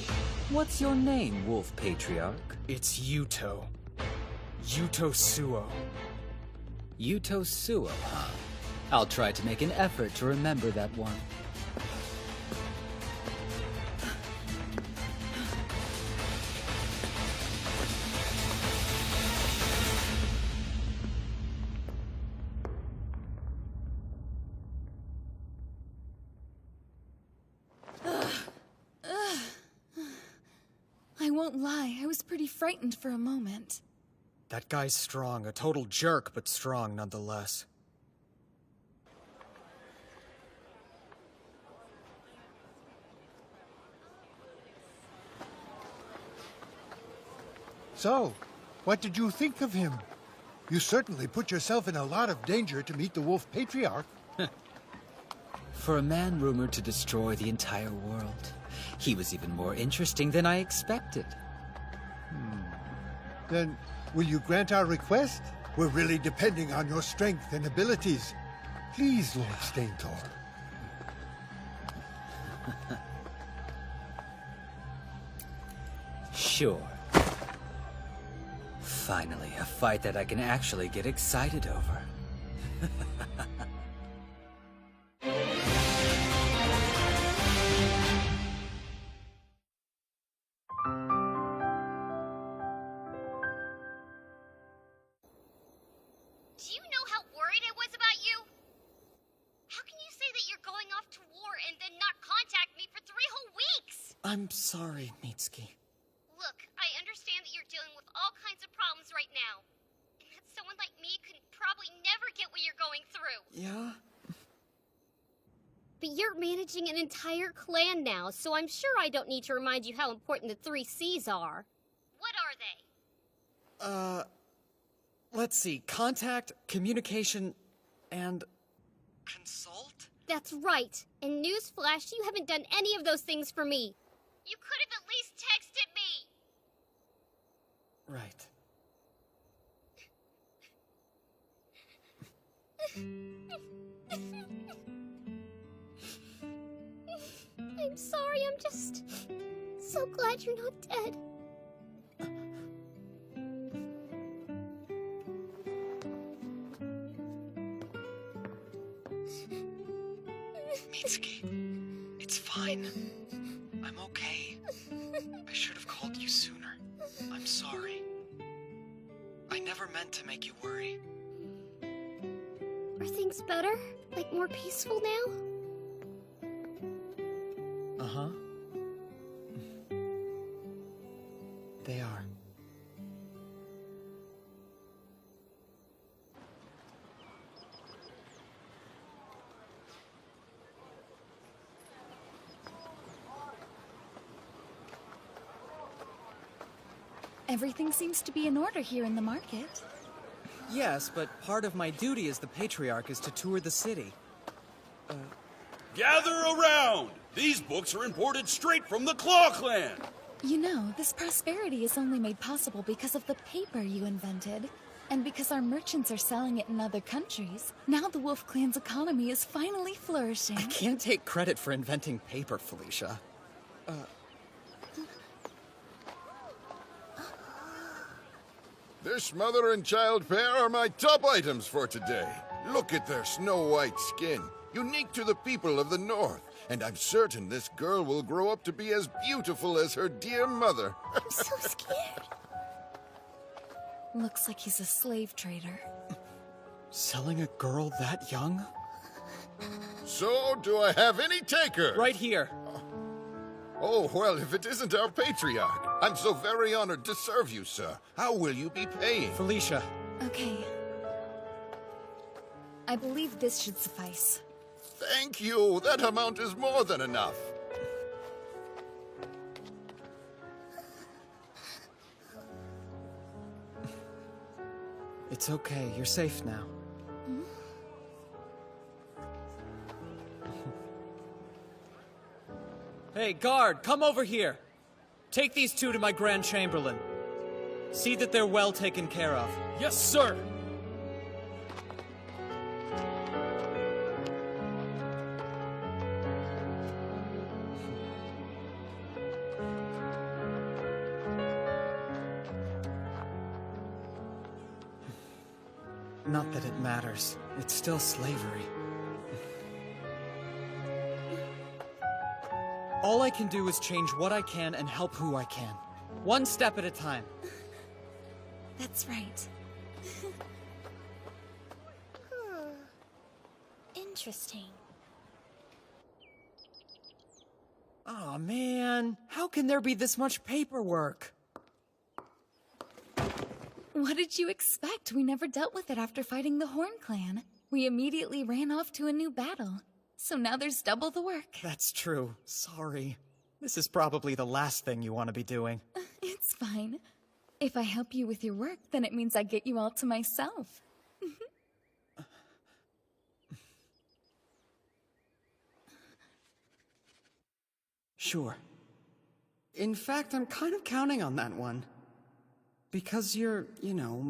What's your name, Wolf Patriarch? It's Yuto. Yuto Suo. Yuto Suo, huh? I'll try to make an effort to remember that one. I won't lie, I was pretty frightened for a moment. That guy's strong, a total jerk, but strong nonetheless. So, what did you think of him? You certainly put yourself in a lot of danger to meet the Wolf Patriarch. For a man rumored to destroy the entire world, he was even more interesting than I expected. Then, will you grant our request? We're really depending on your strength and abilities. Please, Lord Stainthor. Sure. Finally, a fight that I can actually get excited over. Do you know how worried I was about you? How can you say that you're going off to war and then not contact me for 3 whole weeks? I'm sorry, Mitsuki. Look, I understand that you're dealing with all kinds of problems right now. And that someone like me could probably never get what you're going through. Yeah? But you're managing an entire clan now, so I'm sure I don't need to remind you how important the 3 C's are. What are they? Let's see. Contact, communication, and... consult? That's right. And newsflash, you haven't done any of those things for me. You could have at least texted me! Right. I'm sorry, I'm just so glad you're not dead. Mitsuki, it's fine. I'm okay. I should have called you sooner. I'm sorry. I never meant to make you worry. Are things better? Like more peaceful now? Uh-huh. They are. Everything seems to be in order here in the market. Yes, but part of my duty as the Patriarch is to tour the city. Gather around! These books are imported straight from the Claw Clan! You know, this prosperity is only made possible because of the paper you invented. And because our merchants are selling it in other countries. Now the Wolf Clan's economy is finally flourishing. I can't take credit for inventing paper, Felicia. This mother and child pair are my top items for today. Look at their snow-white skin, unique to the people of the North. And I'm certain this girl will grow up to be as beautiful as her dear mother. I'm so scared. Looks like he's a slave trader. Selling a girl that young? So, do I have any taker? Right here. Oh, well, if it isn't our Patriarch. I'm so very honored to serve you, sir. How will you be paying? Felicia. Okay. I believe this should suffice. Thank you. That amount is more than enough. It's okay. You're safe now. Hey, guard, come over here. Take these two to my Grand Chamberlain. See that they're well taken care of. Yes, sir! Not that it matters. It's still slavery. All I can do is change what I can and help who I can. One step at a time. That's right. Interesting. Aw, man. How can there be this much paperwork? What did you expect? We never dealt with it after fighting the Horn Clan. We immediately ran off to a new battle. So now there's double the work. That's true. Sorry. This is probably the last thing you want to be doing. It's fine. If I help you with your work, then it means I get you all to myself. Sure. In fact, I'm kind of counting on that one. Because you're, you're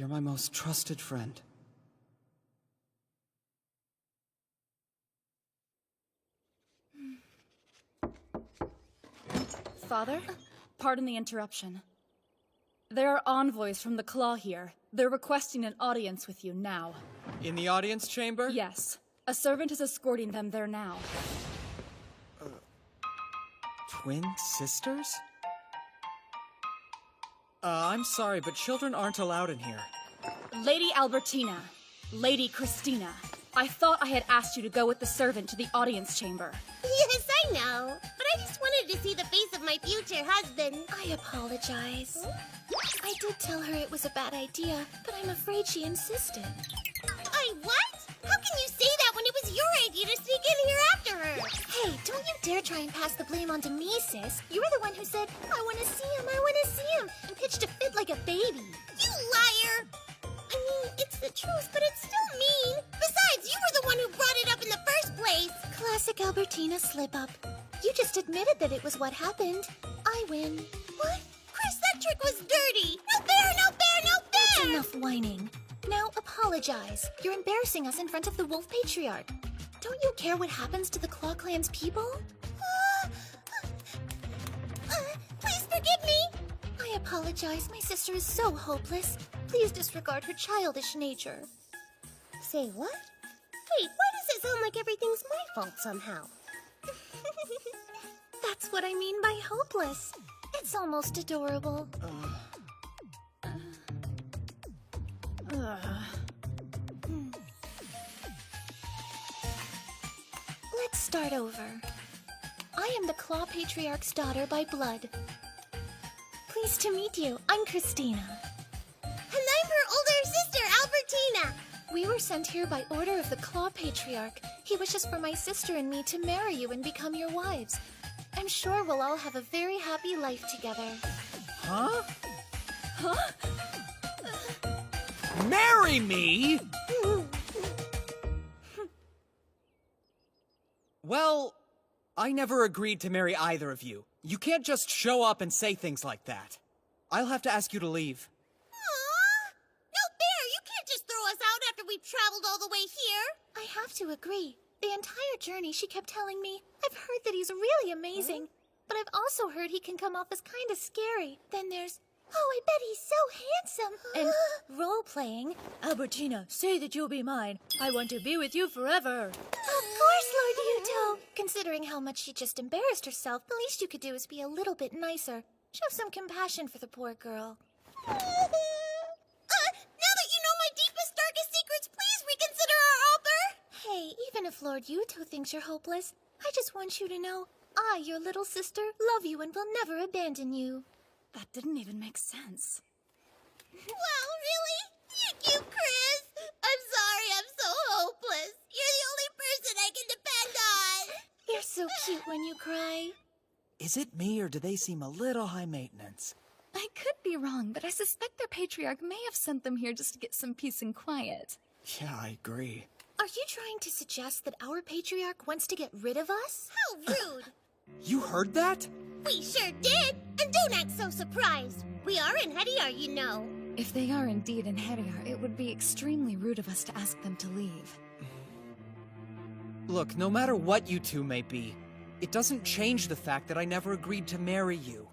my most trusted friend. Father, pardon the interruption. There are envoys from the Claw here. They're requesting an audience with you now. In the audience chamber? Yes. A servant is escorting them there now. Twin sisters? I'm sorry, but children aren't allowed in here. Lady Albertina, Lady Christina, I thought I had asked you to go with the servant to the audience chamber. Yes, I know. But I just wanted to see the face of my future husband. I apologize. I did tell her it was a bad idea, but I'm afraid she insisted. What? How can you say that when it was your idea to sneak in here after her? Hey, don't you dare try and pass the blame onto me, sis. You were the one who said, I want to see him, and pitched a fit like a baby. You liar! I mean, it's the truth, but it's still mean. Besides, you were the one who brought it up in the first place. Classic Albertina slip-up. You just admitted that it was what happened. I win. What? Chris, that trick was dirty. No fair, no fair, no fair! That's enough whining. Now apologize. You're embarrassing us in front of the Wolf Patriarch. Don't you care what happens to the Claw Clan's people? Please forgive me! I apologize. My sister is so hopeless. Please disregard her childish nature. Say what? Wait, why does it sound like everything's my fault somehow? That's what I mean by hopeless. It's almost adorable. Let's start over. I am the Claw Patriarch's daughter by blood. Pleased to meet you. I'm Christina. And I'm her older sister, Albertina. We were sent here by order of the Claw Patriarch. He wishes for my sister and me to marry you and become your wives. I'm sure we'll all have a very happy life together. Huh? Huh? Marry me? Well, I never agreed to marry either of you. You can't just show up and say things like that. I'll have to ask you to leave. Aww! No fair! You can't just throw us out after we've traveled all the way here! I have to agree. The entire journey she kept telling me, I've heard that he's really amazing, but I've also heard he can come off as kind of scary. Then there's, oh, I bet he's so handsome! And role-playing. Albertina, say that you'll be mine. I want to be with you forever. Of course, Lord Yuto! Considering how much she just embarrassed herself, the least you could do is be a little bit nicer. Show some compassion for the poor girl. Now that you know my deepest, darkest secrets, please reconsider our offer! Hey, even if Lord Yuto thinks you're hopeless, I just want you to know, I, your little sister, love you and will never abandon you. That didn't even make sense. Wow, really? Thank you, Chris! I'm sorry I'm so hopeless. You're the only person I can depend on! You're so cute when you cry. Is it me, or do they seem a little high maintenance? I could be wrong, but I suspect their patriarch may have sent them here just to get some peace and quiet. Yeah, I agree. Are you trying to suggest that our patriarch wants to get rid of us? How rude! You heard that? We sure did! And don't act so surprised! We are in Hediar, you know. If they are indeed in Hediar, it would be extremely rude of us to ask them to leave. Look, no matter what you two may be, it doesn't change the fact that I never agreed to marry you.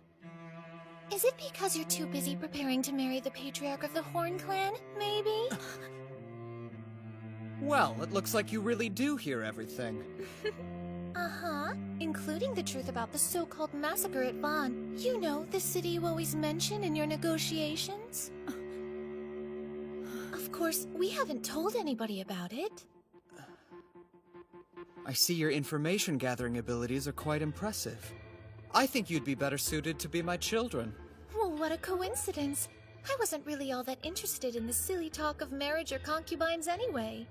Is it because you're too busy preparing to marry the patriarch of the Horn Clan, maybe? Well, it looks like you really do hear everything. Uh-huh. Including the truth about the so-called massacre at Vaughn. You know, the city you always mention in your negotiations. Of course, we haven't told anybody about it. I see your information-gathering abilities are quite impressive. I think you'd be better suited to be my children. Well, what a coincidence. I wasn't really all that interested in the silly talk of marriage or concubines anyway.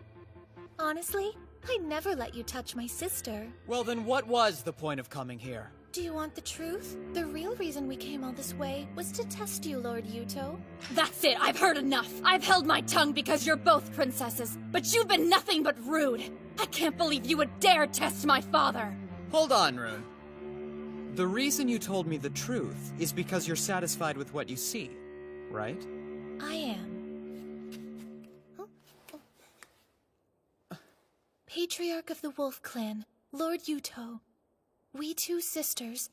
Honestly, I'd never let you touch my sister. Well, then what was the point of coming here? Do you want the truth? The real reason we came all this way was to test you, Lord Yuto. That's it! I've heard enough! I've held my tongue because you're both princesses, but you've been nothing but rude! I can't believe you would dare test my father! Hold on, Rune. The reason you told me the truth is because you're satisfied with what you see, right? I am. Patriarch of the Wolf Clan, Lord Yuto. We two sisters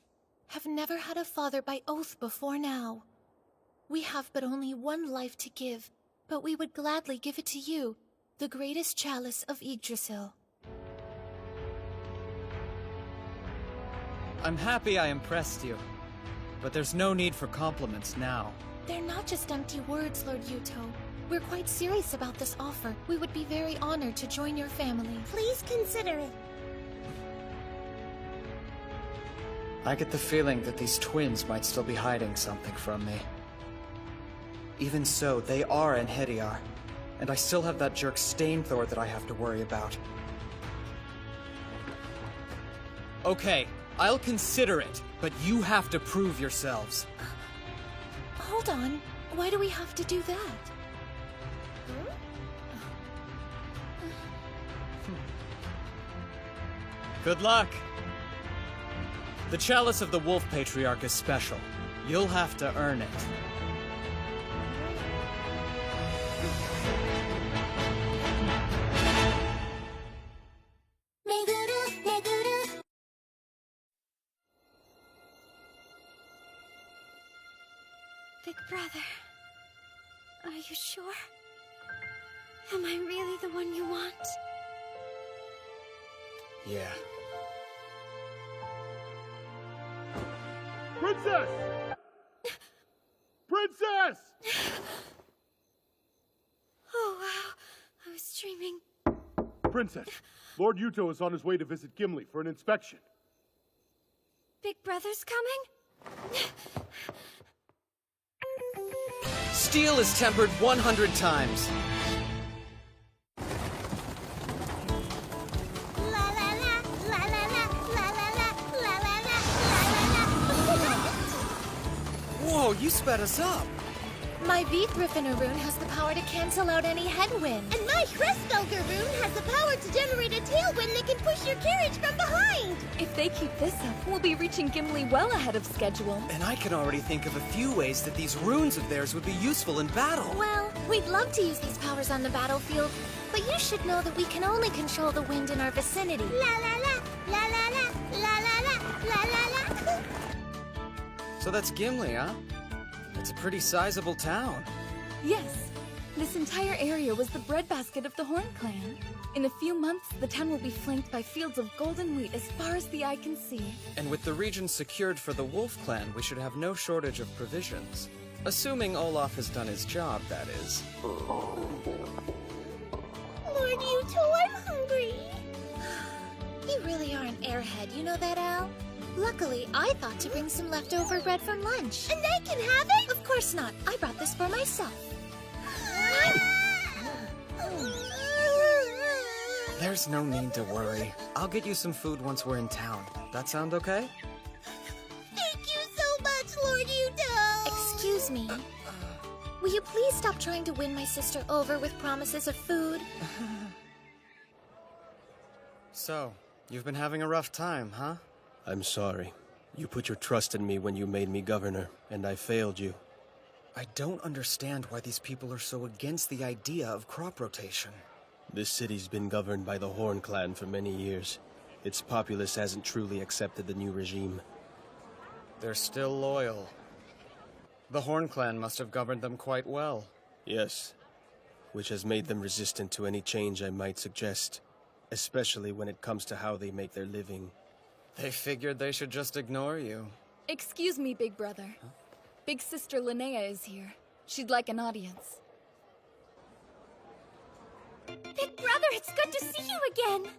have never had a father by oath before now. We have but only one life to give, but we would gladly give it to you, the greatest Chalice of Yggdrasil. I'm happy I impressed you, but there's no need for compliments now. They're not just empty words, Lord Yuto. We're quite serious about this offer. We would be very honored to join your family. Please consider it. I get the feeling that these twins might still be hiding something from me. Even so, they are in Hediar, and I still have that jerk Stainthor that I have to worry about. Okay, I'll consider it, but you have to prove yourselves. Hold on. Why do we have to do that? Good luck! The Chalice of the Wolf Patriarch is special. You'll have to earn it. Big brother, are you sure? Am I really the one you want? Yeah. Princess! Princess! Oh, wow. I was dreaming. Princess, Lord Yuto is on his way to visit Gimli for an inspection. Big brother's coming? Steel is tempered 100 times. sped us up! My Beathrifiner rune has the power to cancel out any headwind. And my Crestbelger rune has the power to generate a tailwind that can push your carriage from behind! If they keep this up, we'll be reaching Gimli well ahead of schedule. And I can already think of a few ways that these runes of theirs would be useful in battle. Well, we'd love to use these powers on the battlefield, but you should know that we can only control the wind in our vicinity. La la la, la la la, la la la, la la la. So that's Gimli, huh? It's a pretty sizable town. Yes. This entire area was the breadbasket of the Horn Clan. In a few months, the town will be flanked by fields of golden wheat as far as the eye can see. And with the region secured for the Wolf Clan, we should have no shortage of provisions. Assuming Olaf has done his job, that is. Lord Yuto, I'm hungry. You really are an airhead, you know that, Al? Luckily, I thought to bring some leftover bread from lunch. And I can have it? Of course not. I brought this for myself. There's no need to worry. I'll get you some food once we're in town. That sound okay? Thank you so much, Lord Yuto! Excuse me. Will you please stop trying to win my sister over with promises of food? So, you've been having a rough time, huh? I'm sorry. You put your trust in me when you made me governor, and I failed you. I don't understand why these people are so against the idea of crop rotation. This city's been governed by the Horn Clan for many years. Its populace hasn't truly accepted the new regime. They're still loyal. The Horn Clan must have governed them quite well. Yes, which has made them resistant to any change I might suggest, especially when it comes to how they make their living. They figured they should just ignore you. Excuse me, Big Brother. Huh? Big Sister Linnea is here. She'd like an audience. Big Brother, it's good to see you again!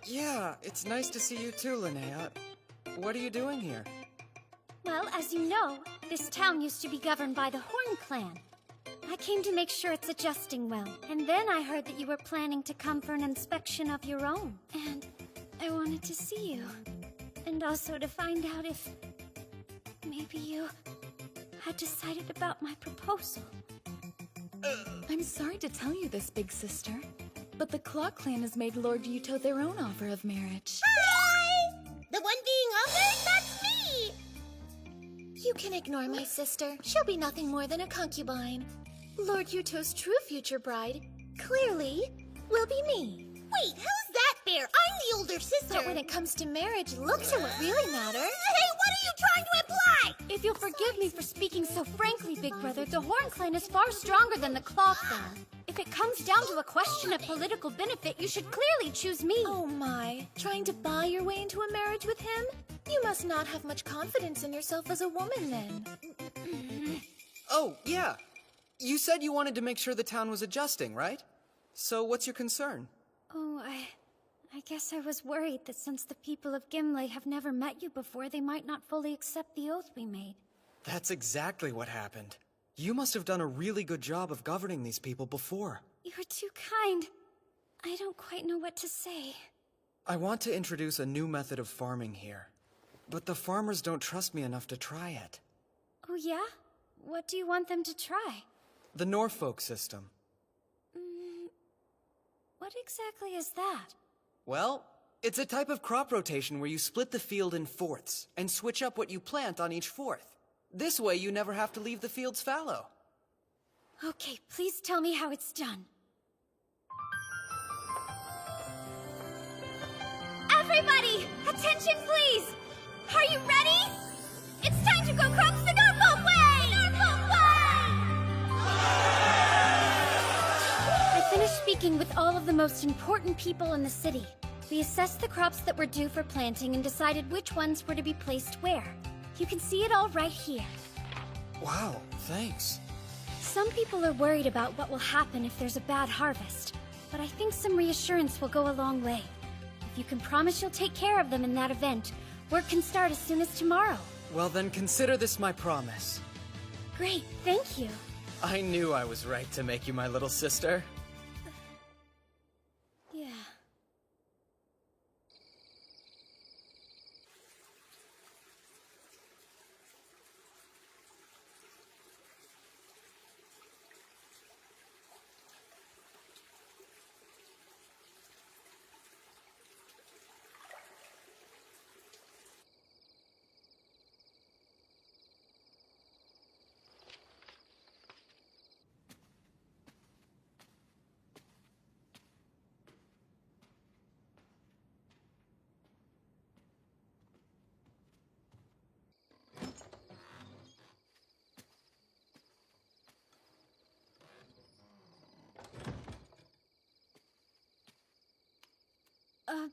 Yeah, it's nice to see you too, Linnea. What are you doing here? Well, as you know, this town used to be governed by the Horn Clan. I came to make sure it's adjusting well. And then I heard that you were planning to come for an inspection of your own. And I wanted to see you. And also to find out if maybe you had decided about my proposal. I'm sorry to tell you this, Big Sister, but the Claw Clan has made Lord Yuto their own offer of marriage. Hi! The one being offered? That's me! You can ignore my sister. She'll be nothing more than a concubine. Lord Yuto's true future bride, clearly, will be me. Wait, how's that fair? I'm the older sister. But when it comes to marriage, looks are what really matter. Hey, what are you trying to imply? If you'll forgive me for speaking so frankly, Big Brother, the Horn Clan is far stronger than the Claw Clan. If it comes down to a question of political benefit, you should clearly choose me. Oh my, trying to buy your way into a marriage with him? You must not have much confidence in yourself as a woman, then. Oh, yeah. You said you wanted to make sure the town was adjusting, right? So what's your concern? Oh, I guess I was worried that since the people of Gimli have never met you before, they might not fully accept the oath we made. That's exactly what happened. You must have done a really good job of governing these people before. You're too kind. I don't quite know what to say. I want to introduce a new method of farming here. But the farmers don't trust me enough to try it. Oh yeah? What do you want them to try? The Norfolk system. What exactly is that? Well, it's a type of crop rotation where you split the field in fourths and switch up what you plant on each fourth. This way you never have to leave the fields fallow. Okay, please tell me how it's done. Everybody, attention please! Are you ready? It's time to go cross the Norfolk Way! Norfolk Way! I finished speaking with all of the most important people in the city. We assessed the crops that were due for planting and decided which ones were to be placed where. You can see it all right here. Wow, thanks. Some people are worried about what will happen if there's a bad harvest, but I think some reassurance will go a long way. If you can promise you'll take care of them in that event, work can start as soon as tomorrow. Well then, consider this my promise. Great, thank you. I knew I was right to make you my little sister. Yeah.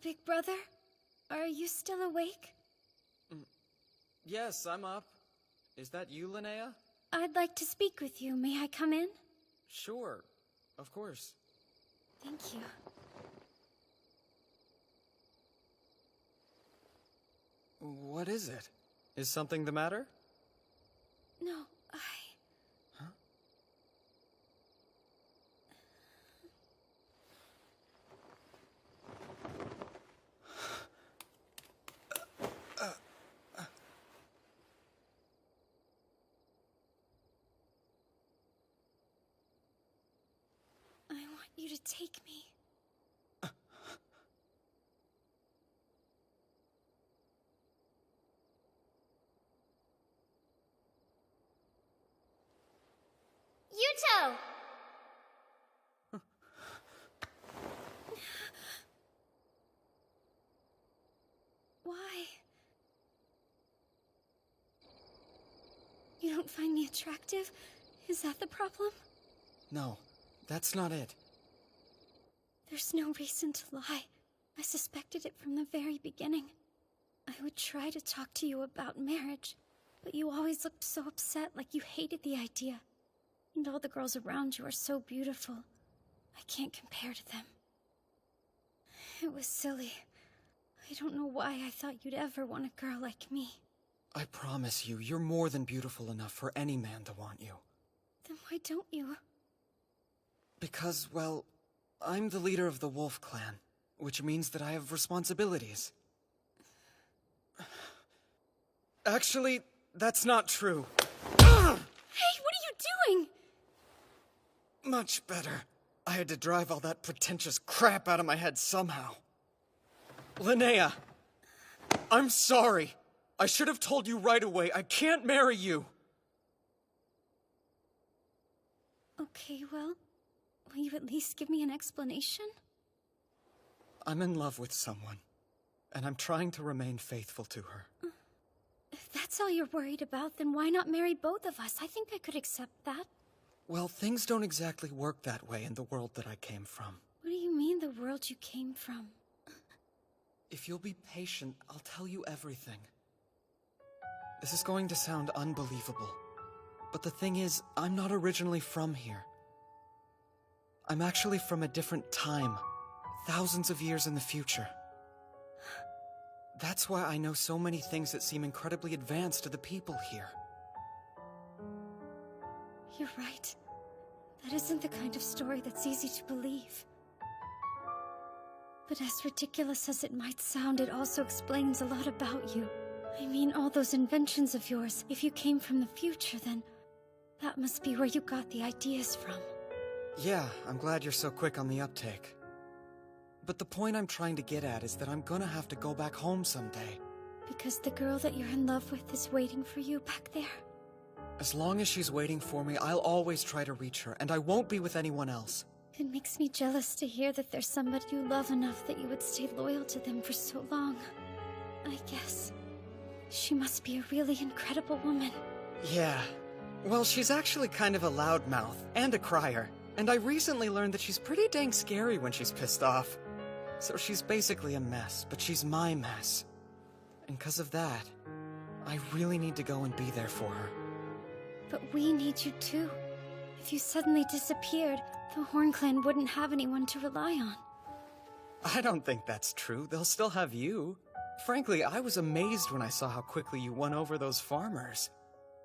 Big brother? Are you still awake? Yes, I'm up. Is that you, Linnea? I'd like to speak with you. May I come in? Sure, of course. Thank you. What is it? Is something the matter? No, Huh? I want you to take me. Yuto! Why? You don't find me attractive? Is that the problem? No, that's not it. There's no reason to lie. I suspected it from the very beginning. I would try to talk to you about marriage, but you always looked so upset, like you hated the idea. And all the girls around you are so beautiful. I can't compare to them. It was silly. I don't know why I thought you'd ever want a girl like me. I promise you, you're more than beautiful enough for any man to want you. Then why don't you? Because, well, I'm the leader of the Wolf Clan, which means that I have responsibilities. Actually, that's not true. Hey, what are you doing? Much better. I had to drive all that pretentious crap out of my head somehow. Linnea, I'm sorry. I should have told you right away. I can't marry you. Okay, well, will you at least give me an explanation? I'm in love with someone, and I'm trying to remain faithful to her. If that's all you're worried about, then why not marry both of us? I think I could accept that. Well, things don't exactly work that way in the world that I came from. What do you mean, the world you came from? If you'll be patient, I'll tell you everything. This is going to sound unbelievable, but the thing is, I'm not originally from here. I'm actually from a different time, thousands of years in the future. That's why I know so many things that seem incredibly advanced to the people here. You're right. That isn't the kind of story that's easy to believe. But as ridiculous as it might sound, it also explains a lot about you. I mean, all those inventions of yours. If you came from the future, then that must be where you got the ideas from. Yeah, I'm glad you're so quick on the uptake. But the point I'm trying to get at is that I'm gonna have to go back home someday. Because the girl that you're in love with is waiting for you back there? As long as she's waiting for me, I'll always try to reach her, and I won't be with anyone else. It makes me jealous to hear that there's somebody you love enough that you would stay loyal to them for so long. I guess she must be a really incredible woman. Yeah. Well, she's actually kind of a loudmouth and a crier, and I recently learned that she's pretty dang scary when she's pissed off. So she's basically a mess, but she's my mess. And because of that, I really need to go and be there for her. But we need you too. If you suddenly disappeared, the Horn Clan wouldn't have anyone to rely on. I don't think that's true. They'll still have you. Frankly, I was amazed when I saw how quickly you won over those farmers.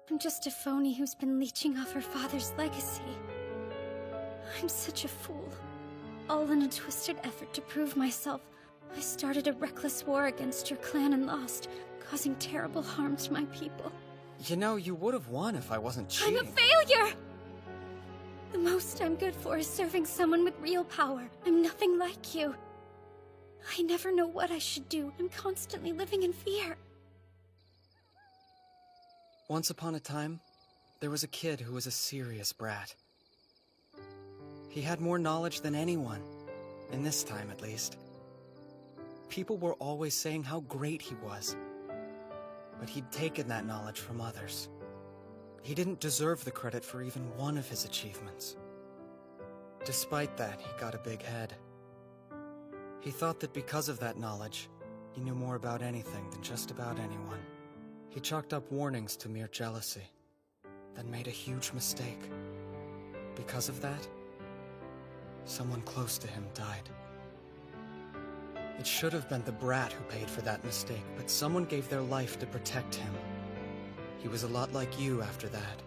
I'm just a phony who's been leeching off her father's legacy. I'm such a fool. All in a twisted effort to prove myself, I started a reckless war against your clan and lost, causing terrible harm to my people. You know, you would have won if I wasn't cheating. I'm a failure! The most I'm good for is serving someone with real power. I'm nothing like you. I never know what I should do. I'm constantly living in fear. Once upon a time, there was a kid who was a serious brat. He had more knowledge than anyone, in this time at least. People were always saying how great he was, but he'd taken that knowledge from others. He didn't deserve the credit for even one of his achievements. Despite that, he got a big head. He thought that because of that knowledge, he knew more about anything than just about anyone. He chalked up warnings to mere jealousy, then made a huge mistake. Because of that, someone close to him died. It should have been the brat who paid for that mistake, but someone gave their life to protect him. He was a lot like you after that,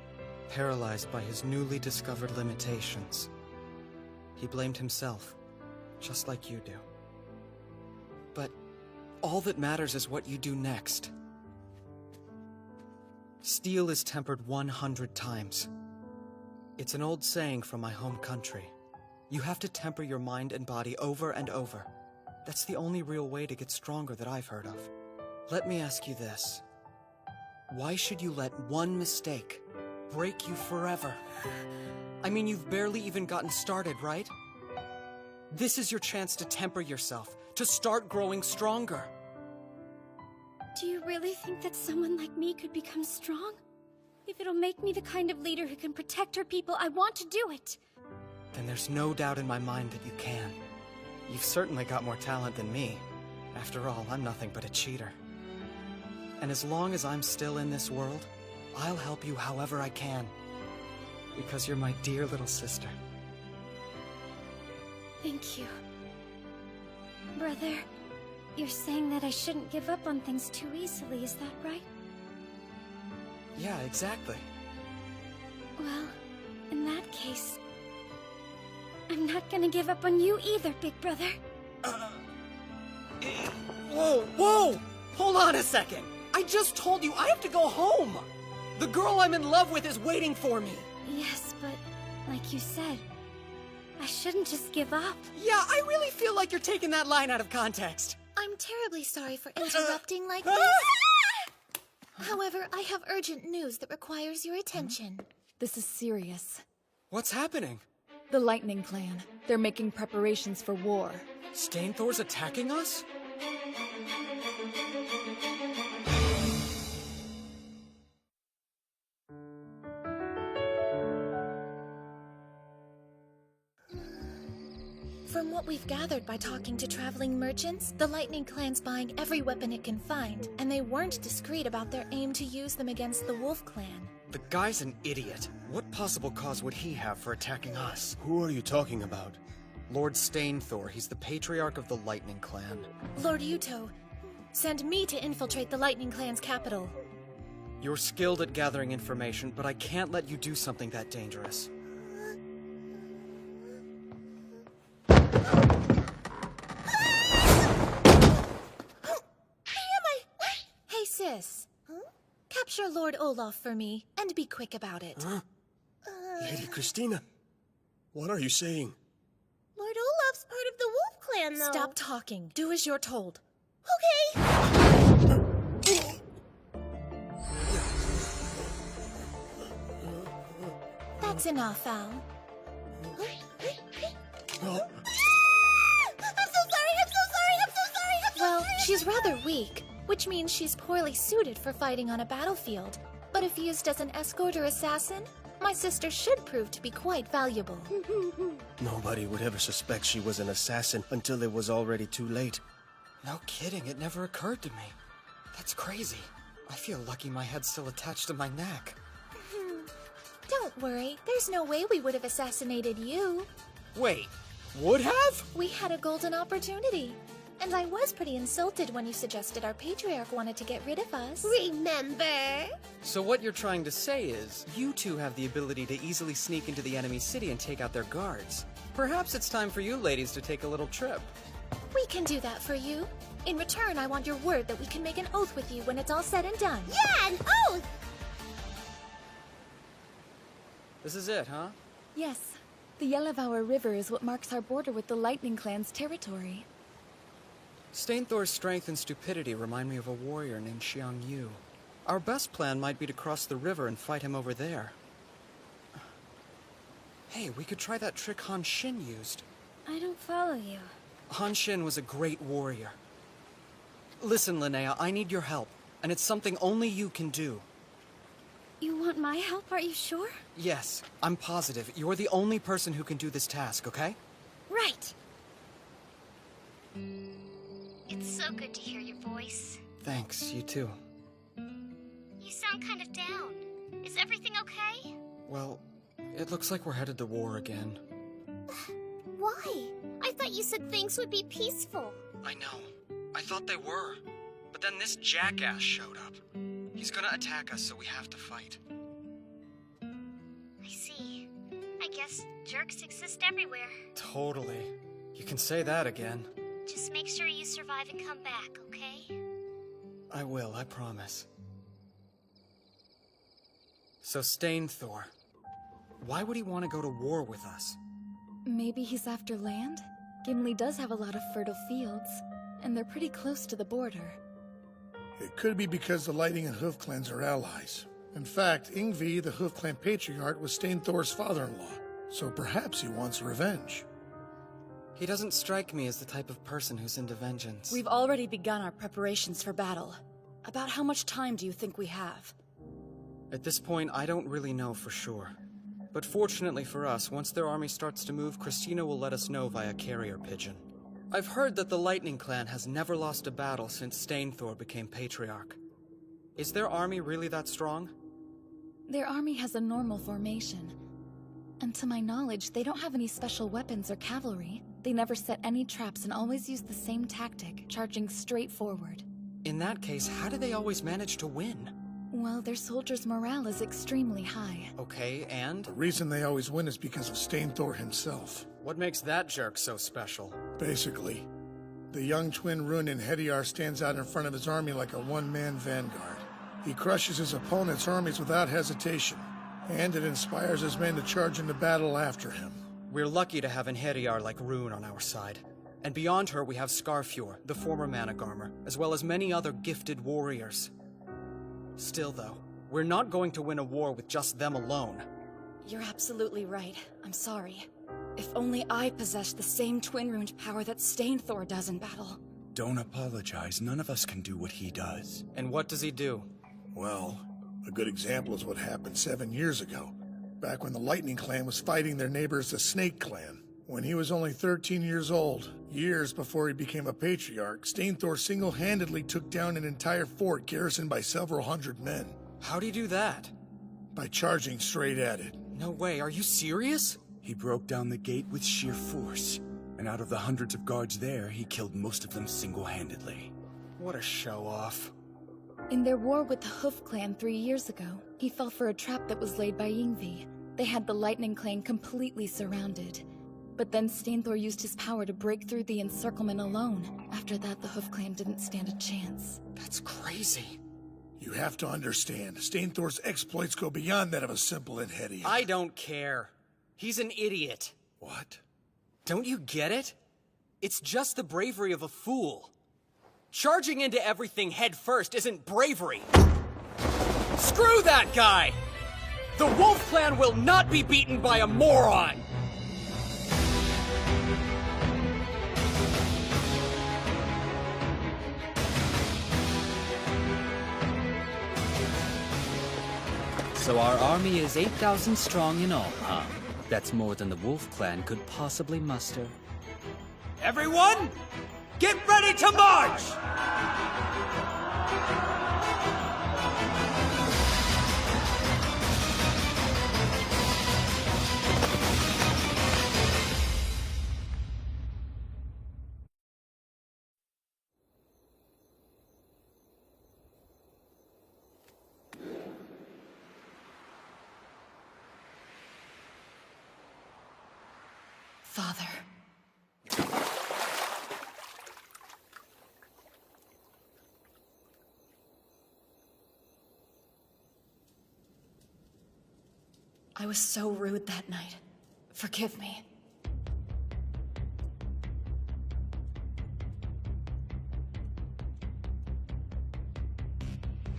paralyzed by his newly discovered limitations. He blamed himself, just like you do. But all that matters is what you do next. Steel is tempered 100 times. It's an old saying from my home country. You have to temper your mind and body over and over. That's the only real way to get stronger that I've heard of. Let me ask you this. Why should you let one mistake break you forever? I mean, you've barely even gotten started, right? This is your chance to temper yourself, to start growing stronger. Do you really think that someone like me could become strong? If it'll make me the kind of leader who can protect her people, I want to do it. Then there's no doubt in my mind that you can. You've certainly got more talent than me. After all, I'm nothing but a cheater. And as long as I'm still in this world, I'll help you however I can. Because you're my dear little sister. Thank you. Brother, you're saying that I shouldn't give up on things too easily, is that right? Yeah, exactly. Well, in that case, I'm not gonna give up on you either, big brother. Whoa, whoa! Hold on a second! I just told you I have to go home! The girl I'm in love with is waiting for me! Yes, but like you said, I shouldn't just give up. Yeah, I really feel like you're taking that line out of context. I'm terribly sorry for interrupting like this. However, I have urgent news that requires your attention. This is serious. What's happening? The Lightning Clan. They're making preparations for war. Stainthor's attacking us? From what we've gathered by talking to traveling merchants, the Lightning Clan's buying every weapon it can find, and they weren't discreet about their aim to use them against the Wolf Clan. The guy's an idiot. What possible cause would he have for attacking us? Who are you talking about? Lord Stainthor. He's the patriarch of the Lightning Clan. Lord Yuto, send me to infiltrate the Lightning Clan's capital. You're skilled at gathering information, but I can't let you do something that dangerous. Hey, sis. Capture Lord Olaf for me, and be quick about it. Huh? Lady Christina, what are you saying? Lord Olaf's part of the Wolf Clan, though. Stop talking. Do as you're told. Okay. That's enough, Al. Well, she's rather weak, which means she's poorly suited for fighting on a battlefield. But if used as an escort or assassin, my sister should prove to be quite valuable. Nobody would ever suspect she was an assassin until it was already too late. No kidding, it never occurred to me. That's crazy. I feel lucky my head's still attached to my neck. Don't worry, there's no way we would have assassinated you. Wait, would have? We had a golden opportunity. And I was pretty insulted when you suggested our patriarch wanted to get rid of us. Remember? So what you're trying to say is, you two have the ability to easily sneak into the enemy city and take out their guards. Perhaps it's time for you ladies to take a little trip. We can do that for you. In return, I want your word that we can make an oath with you when it's all said and done. Yeah, an oath! This is it, huh? Yes. The Yellowvour River is what marks our border with the Lightning Clan's territory. Stainthor's strength and stupidity remind me of a warrior named Xiang Yu. Our best plan might be to cross the river and fight him over there. Hey, we could try that trick Han Xin used. I don't follow you. Han Xin was a great warrior. Listen, Linnea, I need your help, and it's something only you can do. You want my help, are you sure? Yes, I'm positive. You're the only person who can do this task, okay? Right. so good to hear your voice. Thanks, you too. You sound kind of down. Is everything okay? Well, it looks like we're headed to war again. Why? I thought you said things would be peaceful. I know. I thought they were. But then this jackass showed up. He's gonna attack us, so we have to fight. I see. I guess jerks exist everywhere. Totally. You can say that again. Just make sure you survive and come back, okay? I will, I promise. So Stainthor, why would he want to go to war with us? Maybe he's after land? Gimli does have a lot of fertile fields, and they're pretty close to the border. It could be because the Lightning and Hoof clans are allies. In fact, Yngvi, the Hoof clan patriarch, was Stainthor's father-in-law, so perhaps he wants revenge. He doesn't strike me as the type of person who's into vengeance. We've already begun our preparations for battle. About how much time do you think we have? At this point, I don't really know for sure. But fortunately for us, once their army starts to move, Christina will let us know via carrier pigeon. I've heard that the Lightning Clan has never lost a battle since Stainthor became Patriarch. Is their army really that strong? Their army has a normal formation. And to my knowledge, they don't have any special weapons or cavalry. They never set any traps and always use the same tactic, charging straight forward. In that case, how do they always manage to win? Well, their soldiers' morale is extremely high. Okay, and? The reason they always win is because of Stainthor himself. What makes that jerk so special? Basically, the young twin rune in Hediar stands out in front of his army like a one-man vanguard. He crushes his opponent's armies without hesitation, and it inspires his men to charge into battle after him. We're lucky to have an Hediar like Rune on our side. And beyond her, we have Scarfjord, the former Managarmer, as well as many other gifted warriors. Still, though, we're not going to win a war with just them alone. You're absolutely right. I'm sorry. If only I possessed the same twin-runed power that Stainthor does in battle. Don't apologize. None of us can do what he does. And what does he do? Well, a good example is what happened 7 years ago, back when the Lightning Clan was fighting their neighbors, the Snake Clan. When he was only 13 years old, years before he became a patriarch, Stainthor single-handedly took down an entire fort garrisoned by several hundred men. How'd he do that? By charging straight at it. No way, are you serious? He broke down the gate with sheer force, and out of the hundreds of guards there, he killed most of them single-handedly. What a show-off. In their war with the Hoof Clan 3 years ago, he fell for a trap that was laid by Yngvi. They had the Lightning Clan completely surrounded. But then Stainthor used his power to break through the encirclement alone. After that, the Hoof Clan didn't stand a chance. That's crazy. You have to understand, Stainthor's exploits go beyond that of a simple Enhedian. I don't care. He's an idiot. What? Don't you get it? It's just the bravery of a fool. Charging into everything head first isn't bravery. Screw that guy! The Wolf Clan will not be beaten by a moron! So our army is 8,000 strong in all, huh? That's more than the Wolf Clan could possibly muster. Everyone, get ready to march! Father. I was so rude that night. Forgive me.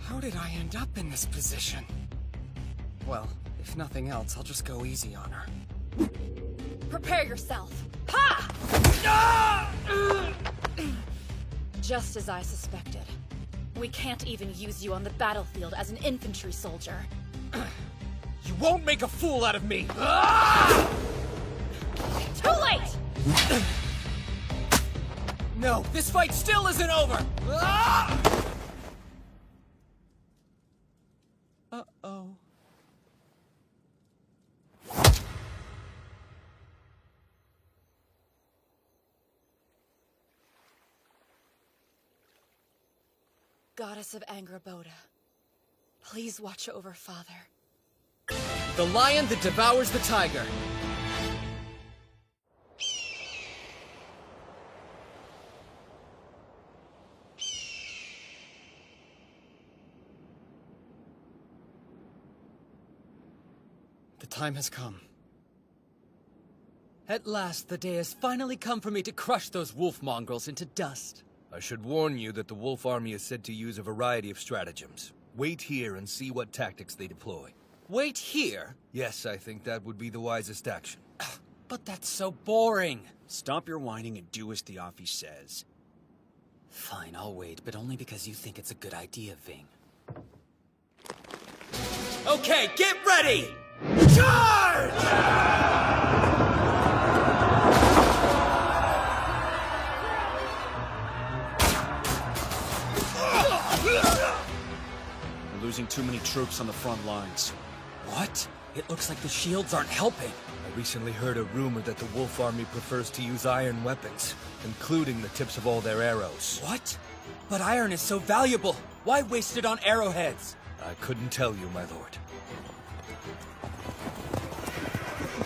How did I end up in this position? Well, if nothing else, I'll just go easy on her. Prepare yourself. Ha! Just as I suspected. We can't even use you on the battlefield as an infantry soldier. You won't make a fool out of me! Too late! No, this fight still isn't over! Ah! Uh-oh. Goddess of Angraboda, please watch over Father. The lion that devours the tiger. The time has come. At last, the day has finally come for me to crush those wolf mongrels into dust. I should warn you that the wolf army is said to use a variety of stratagems. Wait here and see what tactics they deploy. Wait here? Yes, I think that would be the wisest action. But that's so boring. Stop your whining and do as Theophis says. Fine, I'll wait, but only because you think it's a good idea, Ving. Okay, get ready! Charge! We're losing too many troops on the front lines. What? It looks like the shields aren't helping. I recently heard a rumor that the wolf army prefers to use iron weapons, including the tips of all their arrows. What? But iron is so valuable. Why waste it on arrowheads? I couldn't tell you, my lord.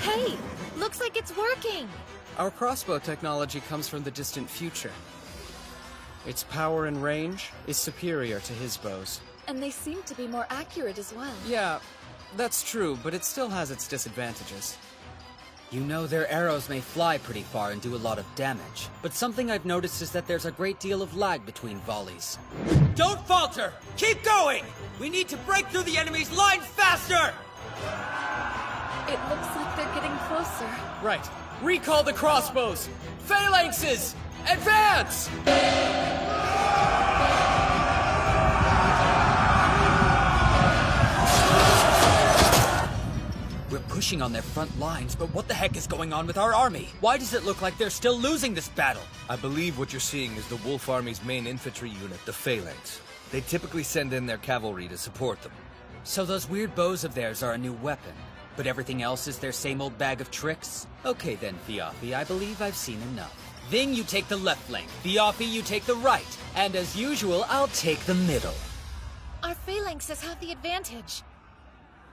Hey, looks like it's working. Our crossbow technology comes from the distant future. Its power and range is superior to his bows. And they seem to be more accurate as well. Yeah, that's true, but it still has its disadvantages. You know, their arrows may fly pretty far and do a lot of damage, but something I've noticed is that there's a great deal of lag between volleys. Don't falter! Keep going! We need to break through the enemy's line faster! It looks like they're getting closer. Right. Recall the crossbows! Phalanxes! Advance! We're pushing on their front lines, but what the heck is going on with our army? Why does it look like they're still losing this battle? I believe what you're seeing is the wolf army's main infantry unit, the Phalanx. They typically send in their cavalry to support them. So those weird bows of theirs are a new weapon, but everything else is their same old bag of tricks? Okay then, Theophis, I believe I've seen enough. Ving, you take the left flank. Theophis, you take the right. And as usual, I'll take the middle. Our phalanxes have the advantage.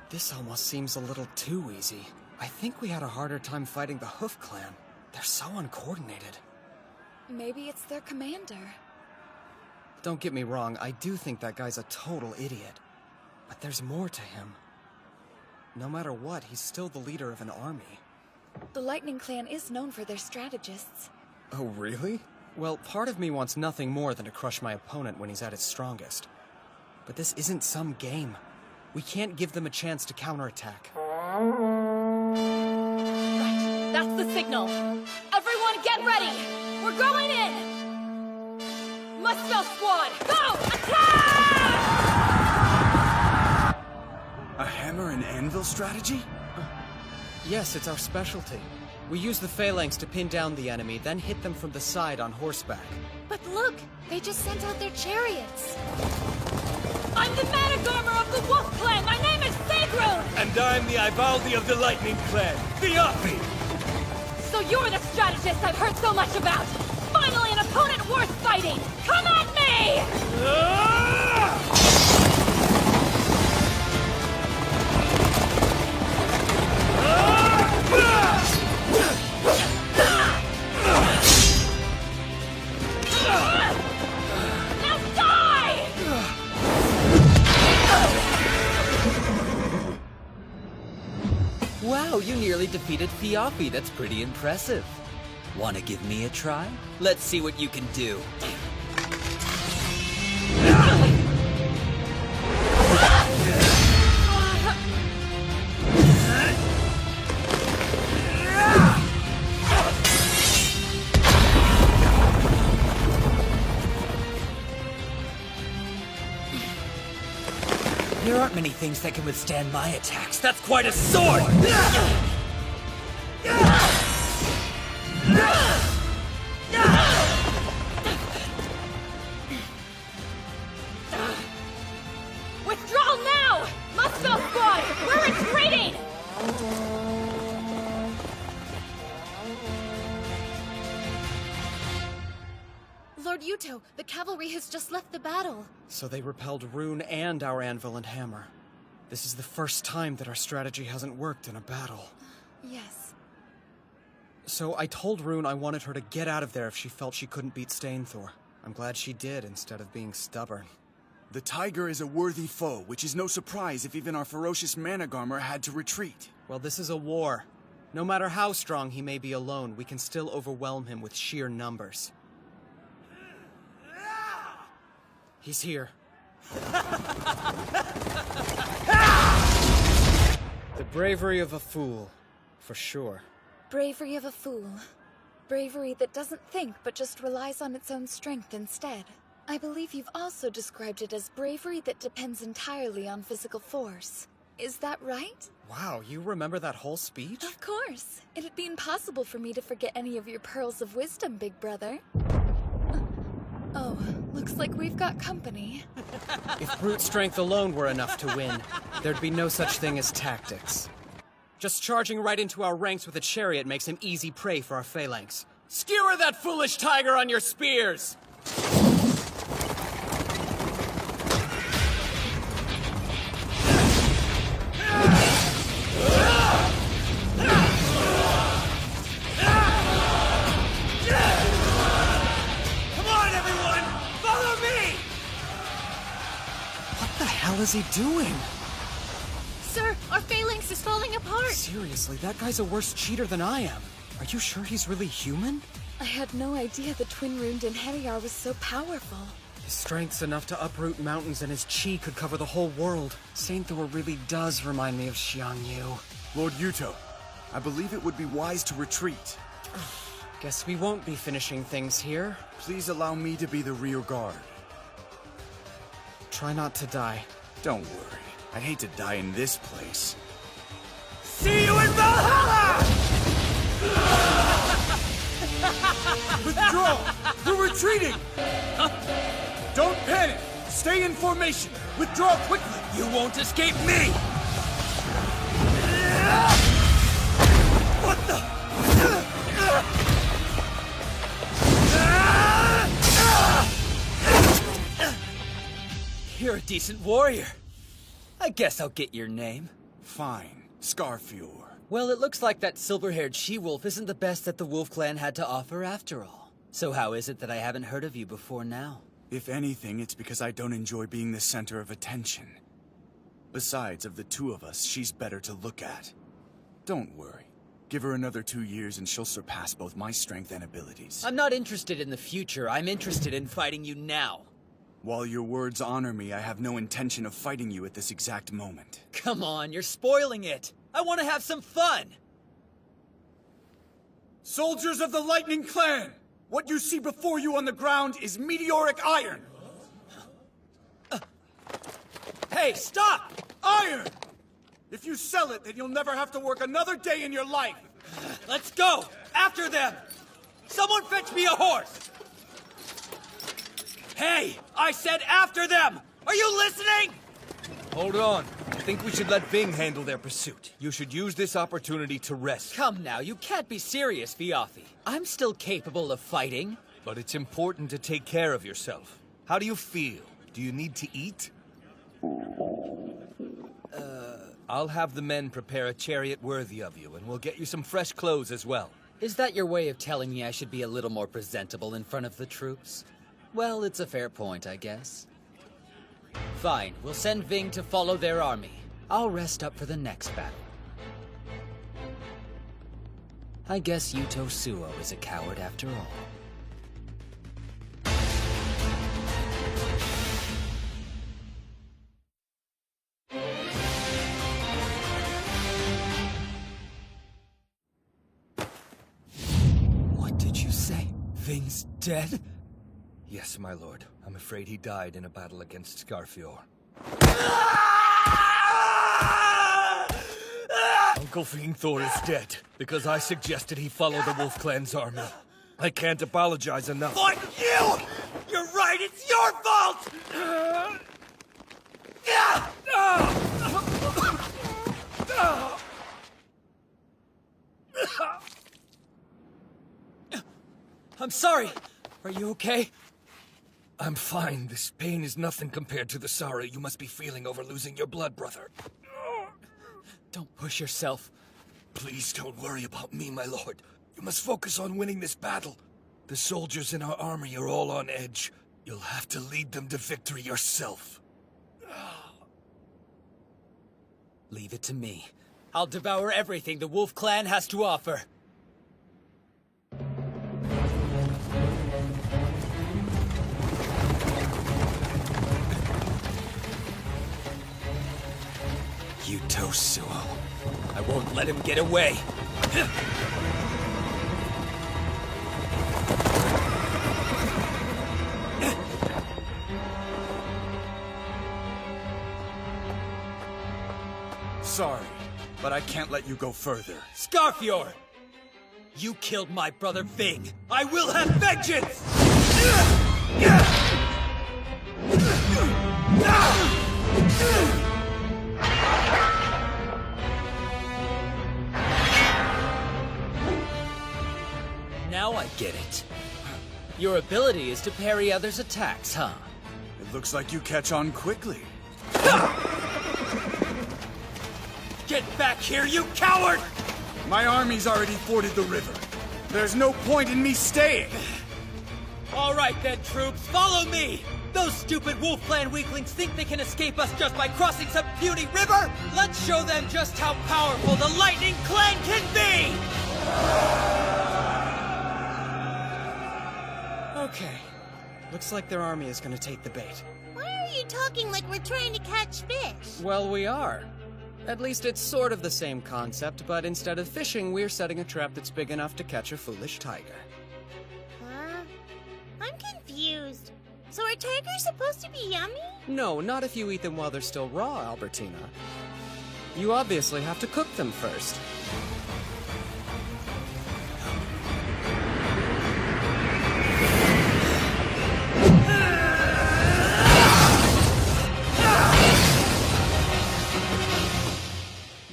This almost seems a little too easy. I think we had a harder time fighting the Hoof Clan. They're so uncoordinated. Maybe it's their commander. Don't get me wrong, I do think that guy's a total idiot. But there's more to him. No matter what, he's still the leader of an army. The Lightning Clan is known for their strategists. Oh, really? Well, part of me wants nothing more than to crush my opponent when he's at his strongest. But this isn't some game. We can't give them a chance to counterattack. Right, that's the signal. Everyone get ready! We're going in! Muspel Squad, go! Attack! A hammer and anvil strategy? Yes, it's our specialty. We use the phalanx to pin down the enemy, then hit them from the side on horseback. But look, they just sent out their chariots. I'm the Manic Armor of the Wolf Clan! My name is Sigrun! And I'm the Ivaldi of the Lightning Clan, Theophis! So you're the strategist I've heard so much about! Finally an opponent worth fighting! Come at me! Now die! Wow, you nearly defeated Theophis. That's pretty impressive. Wanna give me a try? Let's see what you can do. There aren't many things that can withstand my attacks. That's quite a sword! Lord Yuto, the cavalry has just left the battle. So they repelled Rune and our anvil and hammer. This is the first time that our strategy hasn't worked in a battle. Yes. So I told Rune I wanted her to get out of there if she felt she couldn't beat Stainthor. I'm glad she did, instead of being stubborn. The tiger is a worthy foe, which is no surprise if even our ferocious Managarmer had to retreat. Well, this is a war. No matter how strong he may be alone, we can still overwhelm him with sheer numbers. He's here. The bravery of a fool, for sure. Bravery of a fool. Bravery that doesn't think but just relies on its own strength instead. I believe you've also described it as bravery that depends entirely on physical force. Is that right? Wow, you remember that whole speech? Of course. It'd be impossible for me to forget any of your pearls of wisdom, big brother. Oh, looks like we've got company. If brute strength alone were enough to win, there'd be no such thing as tactics. Just charging right into our ranks with a chariot makes him easy prey for our phalanx. Skewer that foolish tiger on your spears! What the hell is he doing? Sir, our phalanx is falling apart! Seriously, that guy's a worse cheater than I am. Are you sure he's really human? I had no idea the twin-runed Enheriar was so powerful. His strength's enough to uproot mountains and his chi could cover the whole world. Stainthor really does remind me of Xiangyu. Lord Yuto, I believe it would be wise to retreat. Guess we won't be finishing things here. Please allow me to be the rear guard. Try not to die. Don't worry. I'd hate to die in this place. See you in Valhalla! Withdraw! We're retreating! Don't panic! Stay in formation! Withdraw quickly! You won't escape me! What the? You're a decent warrior. I guess I'll get your name. Fine. Scarfior. Well, it looks like that silver-haired she-wolf isn't the best that the Wolf Clan had to offer after all. So how is it that I haven't heard of you before now? If anything, it's because I don't enjoy being the center of attention. Besides, of the two of us, she's better to look at. Don't worry. Give her another 2 years and she'll surpass both my strength and abilities. I'm not interested in the future. I'm interested in fighting you now. While your words honor me, I have no intention of fighting you at this exact moment. Come on, you're spoiling it. I want to have some fun. Soldiers of the Lightning Clan! What you see before you on the ground is meteoric iron! Hey, stop! Iron! If you sell it, then you'll never have to work another day in your life! Let's go! After them! Someone fetch me a horse! Hey! I said after them! Are you listening? Hold on. I think we should let Ving handle their pursuit. You should use this opportunity to rest. Come now, you can't be serious, Viafi. I'm still capable of fighting. But it's important to take care of yourself. How do you feel? Do you need to eat? I'll have the men prepare a chariot worthy of you, and we'll get you some fresh clothes as well. Is that your way of telling me I should be a little more presentable in front of the troops? Well, it's a fair point, I guess. Fine, we'll send Ving to follow their army. I'll rest up for the next battle. I guess Yuto Suo is a coward after all. What did you say? Ving's dead? Yes, my lord. I'm afraid he died in a battle against Scarfior. Uncle Fiendthor is dead, because I suggested he follow the Wolf Clan's army. I can't apologize enough. Fuck you! You're right, it's your fault! I'm sorry. Are you okay? I'm fine. This pain is nothing compared to the sorrow you must be feeling over losing your blood brother. Don't push yourself. Please don't worry about me, my lord. You must focus on winning this battle. The soldiers in our army are all on edge. You'll have to lead them to victory yourself. Leave it to me. I'll devour everything the Wolf Clan has to offer. Yuto Suo. I won't let him get away. Sorry, but I can't let you go further. Scarfjord! You killed my brother Ving. I will have vengeance! Now I get it. Your ability is to parry others' attacks, huh? It looks like you catch on quickly. Get back here, you coward! My army's already forded the river. There's no point in me staying. All right then, troops, follow me! Those stupid Wolf Clan weaklings think they can escape us just by crossing some puny river? Let's show them just how powerful the Lightning Clan can be! Okay. Looks like their army is gonna take the bait. Why are you talking like we're trying to catch fish? Well, we are. At least it's sort of the same concept, but instead of fishing, we're setting a trap that's big enough to catch a foolish tiger. Huh? I'm confused. So are tigers supposed to be yummy? No, not if you eat them while they're still raw, Albertina. You obviously have to cook them first.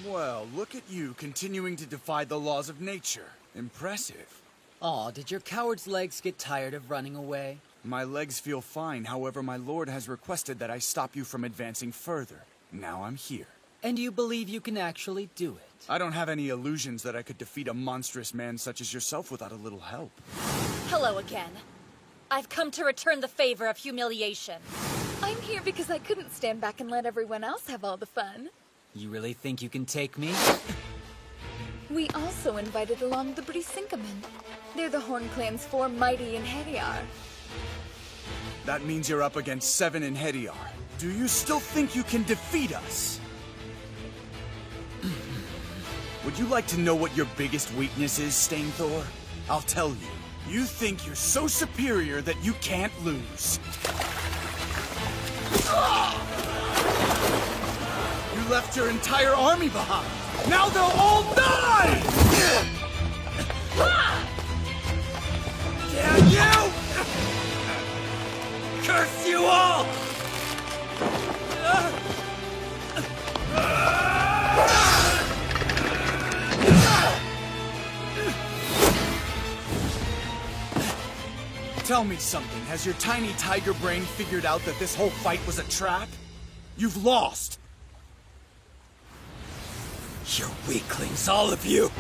Well, look at you continuing to defy the laws of nature. Impressive. Aw, did your coward's legs get tired of running away? My legs feel fine, however my lord has requested that I stop you from advancing further. Now I'm here. And you believe you can actually do it? I don't have any illusions that I could defeat a monstrous man such as yourself without a little help. Hello again. I've come to return the favor of humiliation. I'm here because I couldn't stand back and let everyone else have all the fun. You really think you can take me? We also invited along the Brisinkamen. They're the Horn Clan's 4 mighty in Heriar. That means you're up against 7 in Hediar. Do you still think you can defeat us? Would you like to know what your biggest weakness is, Stainthor? I'll tell you. You think you're so superior that you can't lose. You left your entire army behind. Now they'll all die! Damn you! Curse you all! Tell me something. Has your tiny tiger brain figured out that this whole fight was a trap? You've lost! You're weaklings, all of you!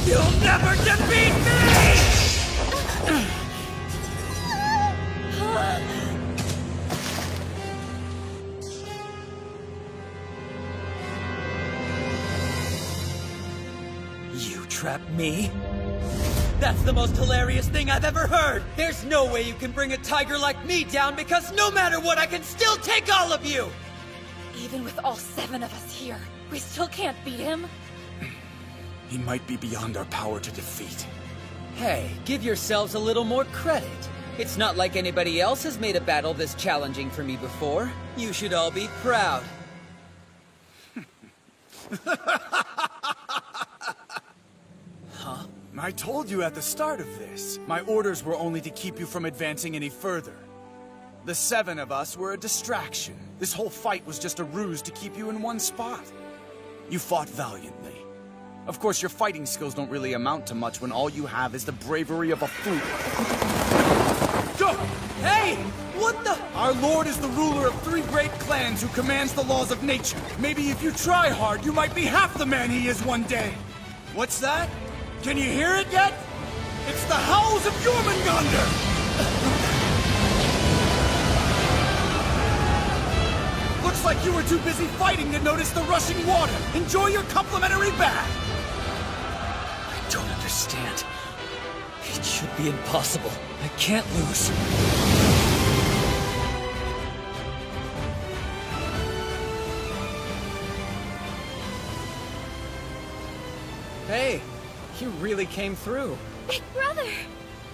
You'll never defeat me! You trapped me? That's the most hilarious thing I've ever heard! There's no way you can bring a tiger like me down because no matter what, I can still take all of you! Even with all 7 of us here, we still can't beat him. He might be beyond our power to defeat. Hey, give yourselves a little more credit. It's not like anybody else has made a battle this challenging for me before. You should all be proud. Huh? I told you at the start of this. My orders were only to keep you from advancing any further. The 7 of us were a distraction. This whole fight was just a ruse to keep you in one spot. You fought valiantly. Of course, your fighting skills don't really amount to much when all you have is the bravery of a fluke. Go! Hey! What the? Our lord is the ruler of 3 great clans who commands the laws of nature. Maybe if you try hard, you might be half the man he is one day. What's that? Can you hear it yet? It's the howls of Jormungandr! Looks like you were too busy fighting to notice the rushing water. Enjoy your complimentary bath! I don't understand. It should be impossible. I can't lose. Hey, you really came through. Big brother!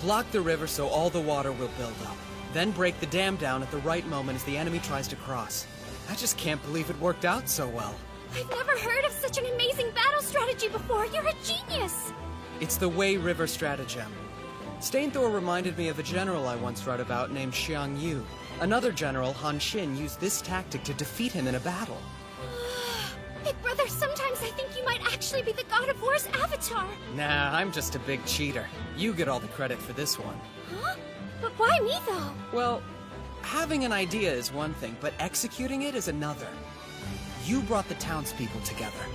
Block the river so all the water will build up. Then break the dam down at the right moment as the enemy tries to cross. I just can't believe it worked out so well. I've never heard of such an amazing battle strategy before. You're a genius! It's the Wei River stratagem. Stainthor reminded me of a general I once read about named Xiang Yu. Another general, Han Xin, used this tactic to defeat him in a battle. Big brother, sometimes I think you might actually be the God of War's avatar. Nah, I'm just a big cheater. You get all the credit for this one. Huh? But why me, though? Well, having an idea is one thing, but executing it is another. You brought the townspeople together,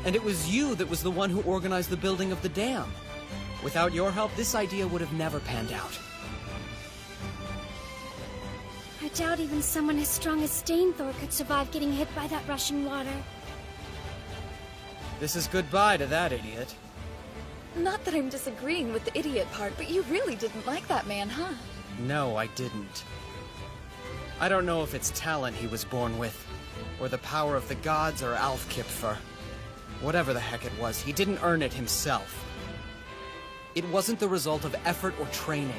and it was you that was the one who organized the building of the dam. Without your help, this idea would have never panned out. I doubt even someone as strong as Stainthor could survive getting hit by that rushing water. This is goodbye to that idiot. Not that I'm disagreeing with the idiot part, but you really didn't like that man, huh? No, I didn't. I don't know if it's talent he was born with, or the power of the gods, or Alfkipfer. Whatever the heck it was, he didn't earn it himself. It wasn't the result of effort or training.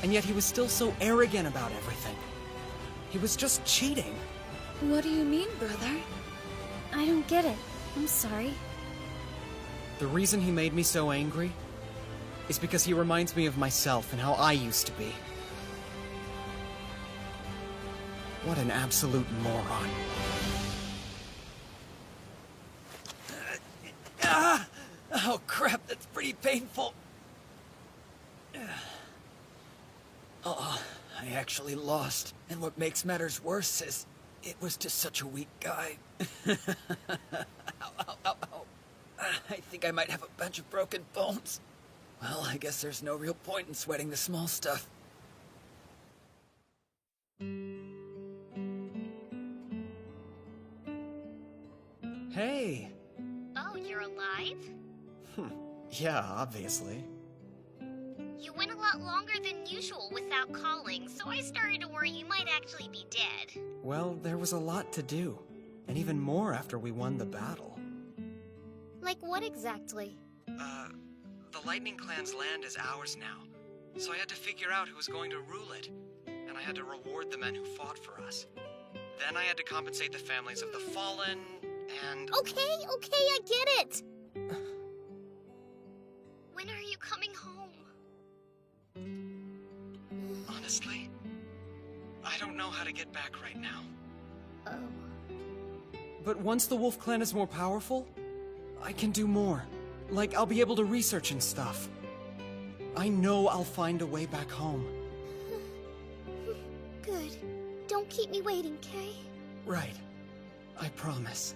And yet he was still so arrogant about everything. He was just cheating. What do you mean, brother? I don't get it. I'm sorry. The reason he made me so angry is because he reminds me of myself and how I used to be. What an absolute moron. Oh crap, that's pretty painful. Oh, I actually lost. And what makes matters worse is, it was to such a weak guy. Ow, ow, ow, ow. I think I might have a bunch of broken bones. Well, I guess there's no real point in sweating the small stuff. Hey! Oh, you're alive? Yeah, obviously. You went a lot longer than usual without calling, so I started to worry you might actually be dead. Well, there was a lot to do. And even more after we won the battle. Like what exactly? The Lightning Clan's land is ours now. So I had to figure out who was going to rule it. And I had to reward the men who fought for us. Then I had to compensate the families of the fallen, and... Okay, I get it! When are you coming home? Honestly, I don't know how to get back right now. Oh. But once the Wolf Clan is more powerful, I can do more. Like, I'll be able to research and stuff. I know I'll find a way back home. Good. Don't keep me waiting, Kay? Right. I promise.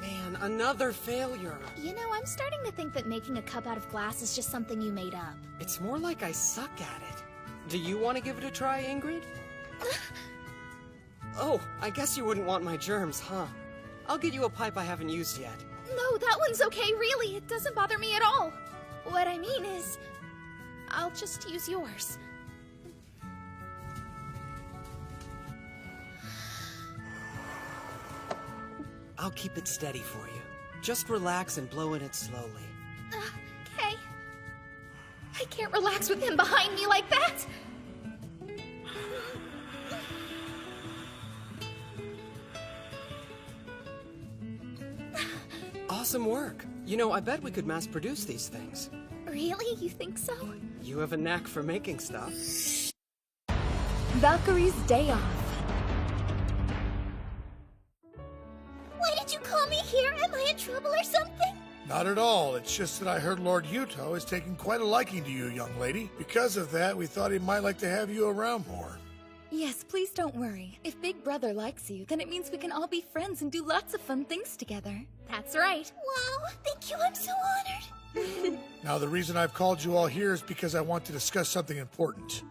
Man, another failure. You know, I'm starting to think that making a cup out of glass is just something you made up. It's more like I suck at it. Do you want to give it a try, Ingrid? Oh, I guess you wouldn't want my germs, huh? I'll get you a pipe I haven't used yet. No, that one's okay, really. It doesn't bother me at all. What I mean is, I'll just use yours. I'll keep it steady for you. Just relax and blow in it slowly. Okay. I can't relax with him behind me like that. Awesome work. You know, I bet we could mass produce these things. Really? You think so? You have a knack for making stuff. Valkyrie's day off. Why did you call me here? Am I in trouble or something? Not at all. It's just that I heard Lord Yuto is taking quite a liking to you, young lady. Because of that, we thought he might like to have you around more. Yes, please don't worry. If Big Brother likes you, then it means we can all be friends and do lots of fun things together. That's right. Wow, thank you. I'm so honored. Now, the reason I've called you all here is because I want to discuss something important.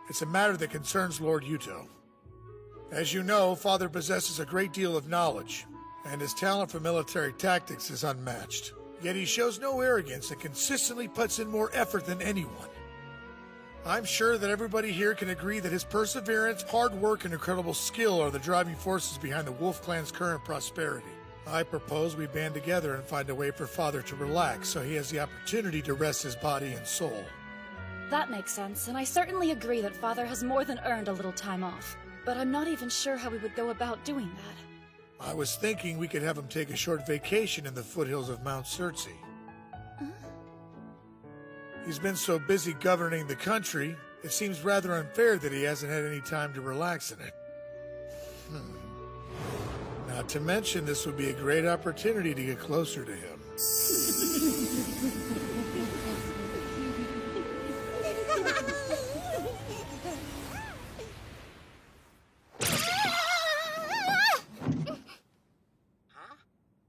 It's a matter that concerns Lord Yuto. As you know, Father possesses a great deal of knowledge, and his talent for military tactics is unmatched. Yet he shows no arrogance and consistently puts in more effort than anyone. I'm sure that everybody here can agree that his perseverance, hard work, and incredible skill are the driving forces behind the Wolf Clan's current prosperity. I propose we band together and find a way for Father to relax so he has the opportunity to rest his body and soul. That makes sense, and I certainly agree that Father has more than earned a little time off. But I'm not even sure how we would go about doing that. I was thinking we could have him take a short vacation in the foothills of Mount Circe. He's been so busy governing the country, it seems rather unfair that he hasn't had any time to relax in it. Not to mention, this would be a great opportunity to get closer to him.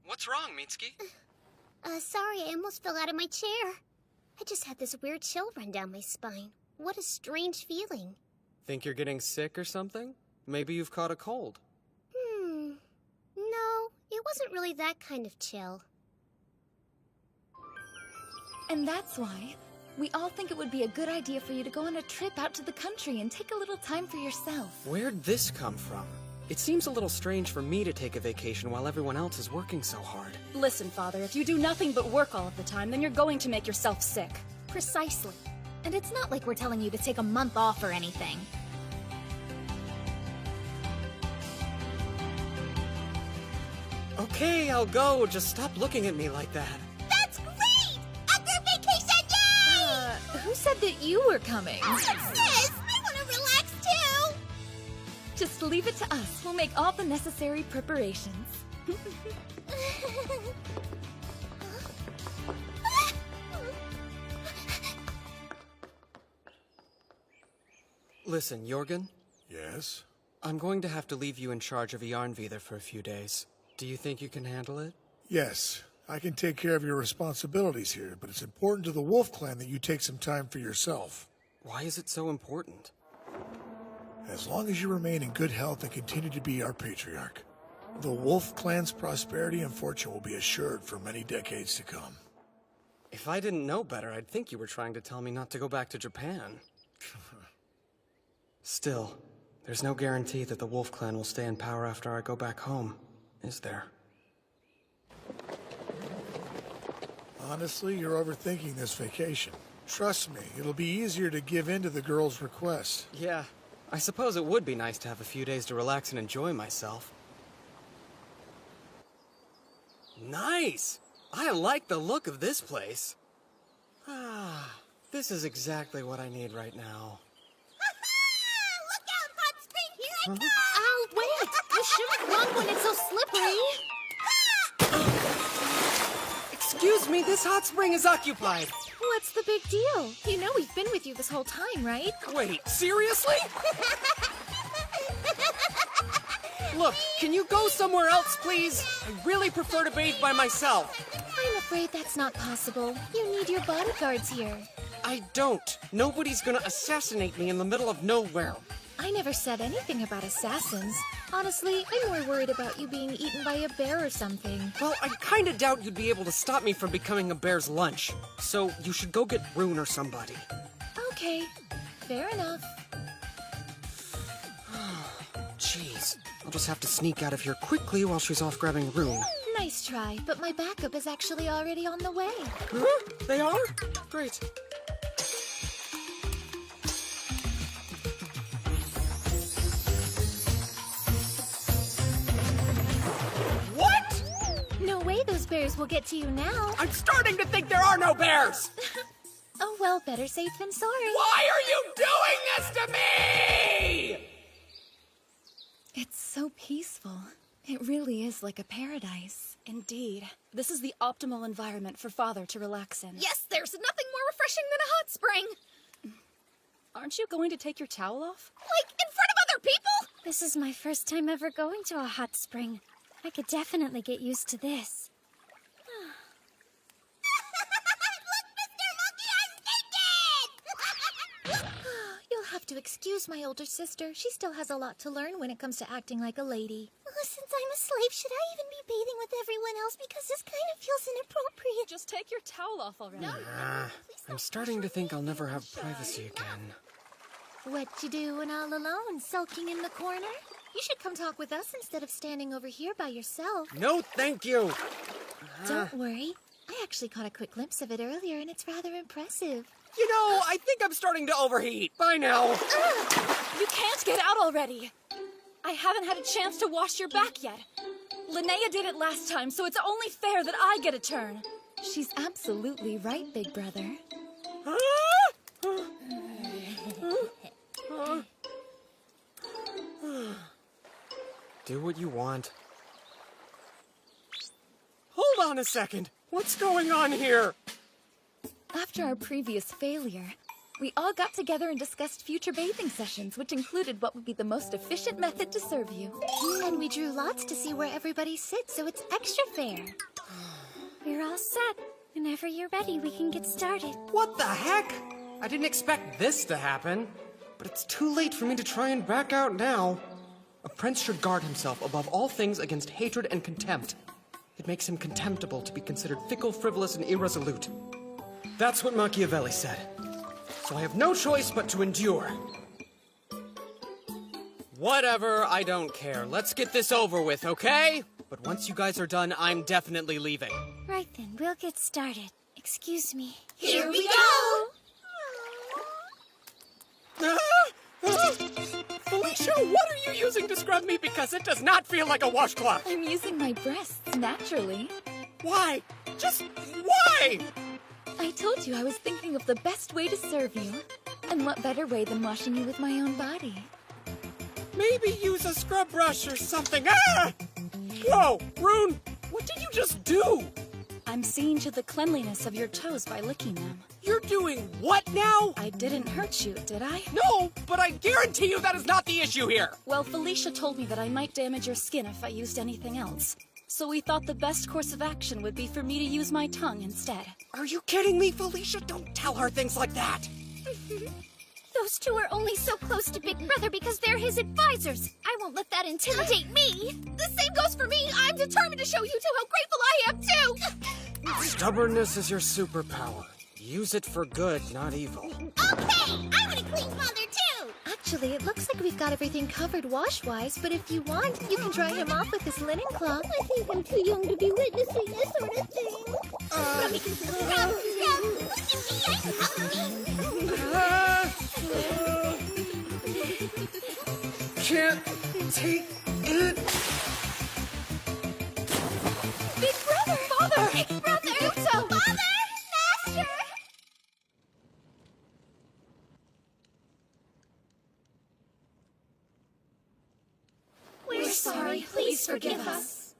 What's wrong, Mitsuki? Sorry, I almost fell out of my chair. I just had this weird chill run down my spine. What a strange feeling. Think you're getting sick or something? Maybe you've caught a cold. No, it wasn't really that kind of chill. And that's why we all think it would be a good idea for you to go on a trip out to the country and take a little time for yourself. Where'd this come from? It seems a little strange for me to take a vacation while everyone else is working so hard. Listen, Father, if you do nothing but work all of the time, then you're going to make yourself sick. Precisely. And it's not like we're telling you to take a month off or anything. Okay, I'll go. Just stop looking at me like that. That's great! A group vacation, yay! Who said that you were coming? Sis, I want to relax too! Just leave it to us. We'll make all the necessary preparations. Listen, Jorgen? Yes? I'm going to have to leave you in charge of Yarnvidar for a few days. Do you think you can handle it? Yes. I can take care of your responsibilities here, but it's important to the Wolf Clan that you take some time for yourself. Why is it so important? As long as you remain in good health and continue to be our patriarch, the Wolf Clan's prosperity and fortune will be assured for many decades to come. If I didn't know better, I'd think you were trying to tell me not to go back to Japan. Still, there's no guarantee that the Wolf Clan will stay in power after I go back home, is there? Honestly, you're overthinking this vacation. Trust me, it'll be easier to give in to the girl's request. Yeah, I suppose it would be nice to have a few days to relax and enjoy myself. Nice! I like the look of this place. Ah, this is exactly what I need right now. Look out, Hot Spring, here I come! Oh, wait! You shouldn't run when it's so slippery! Excuse me, this hot spring is occupied! What's the big deal? You know we've been with you this whole time, right? Wait, seriously? Look, can you go somewhere else, please? I really prefer to bathe by myself. I'm afraid that's not possible. You need your bodyguards here. I don't. Nobody's gonna assassinate me in the middle of nowhere. I never said anything about assassins. Honestly, I'm more worried about you being eaten by a bear or something. Well, I kinda doubt you'd be able to stop me from becoming a bear's lunch. So you should go get Rune or somebody. Okay, fair enough. Jeez, I'll just have to sneak out of here quickly while she's off grabbing Rune. Nice try, but my backup is actually already on the way. Huh? They are? Great. No way those bears will get to you now. I'm starting to think there are no bears! Oh well, better safe than sorry. Why are you doing this to me? It's so peaceful. It really is like a paradise. Indeed. This is the optimal environment for Father to relax in. Yes, there's nothing more refreshing than a hot spring. Aren't you going to take your towel off? Like, in front of other people? This is my first time ever going to a hot spring. I could definitely get used to this. You'll have to excuse my older sister. She still has a lot to learn when it comes to acting like a lady. Since I'm a slave, should I even be bathing with everyone else? Because this kind of feels inappropriate. Just take your towel off already. I'm starting to think I'll never have privacy again. What you doing all alone, sulking in the corner? You should come talk with us instead of standing over here by yourself. No, thank you! Don't worry. I actually caught a quick glimpse of it earlier, and it's rather impressive. You know, I think I'm starting to overheat. Bye now. You can't get out already. I haven't had a chance to wash your back yet. Linnea did it last time, so it's only fair that I get a turn. She's absolutely right, big brother. Do what you want. Hold on a second. What's going on here? After our previous failure, we all got together and discussed future bathing sessions, which included what would be the most efficient method to serve you. And we drew lots to see where everybody sits, so it's extra fair. We're all set. Whenever you're ready, we can get started. What the heck? I didn't expect this to happen. But it's too late for me to try and back out now. A prince should guard himself above all things against hatred and contempt. It makes him contemptible to be considered fickle, frivolous, and irresolute. That's what Machiavelli said. So I have no choice but to endure. Whatever, I don't care. Let's get this over with, okay? But once you guys are done, I'm definitely leaving. Right then, we'll get started. Excuse me. Here we go! Felicia, what are you using to scrub me? Because it does not feel like a washcloth. I'm using my breasts naturally. Why? Just why? I told you I was thinking of the best way to serve you. And what better way than washing you with my own body? Maybe use a scrub brush or something. Ah! Whoa, Rune, what did you just do? I'm seeing to the cleanliness of your toes by licking them. You're doing what now? I didn't hurt you, did I? No, but I guarantee you that is not the issue here. Well, Felicia told me that I might damage your skin if I used anything else. So we thought the best course of action would be for me to use my tongue instead. Are you kidding me, Felicia? Don't tell her things like that. Those two are only so close to Big Brother because they're his advisors. I won't let that intimidate me. The same goes for me. I'm determined to show you two how grateful I am, too. Stubbornness is your superpower. Use it for good, not evil. Okay, I want a clean father, too. Actually, it looks like we've got everything covered wash-wise, but if you want, you can dry him off with this linen cloth. I think I'm too young to be witnessing this sort of thing. Can't take it. Big Brother! Father! Big Brother! Yuto! Father! Master! We're sorry. Please forgive us.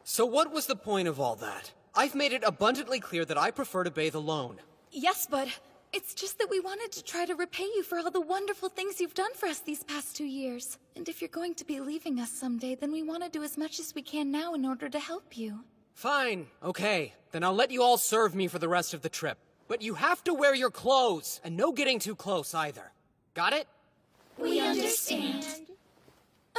So what was the point of all that? I've made it abundantly clear that I prefer to bathe alone. Yes, but it's just that we wanted to try to repay you for all the wonderful things you've done for us these past 2 years. And if you're going to be leaving us someday, then we want to do as much as we can now in order to help you. Fine, okay. Then I'll let you all serve me for the rest of the trip. But you have to wear your clothes, and no getting too close either. Got it? We understand.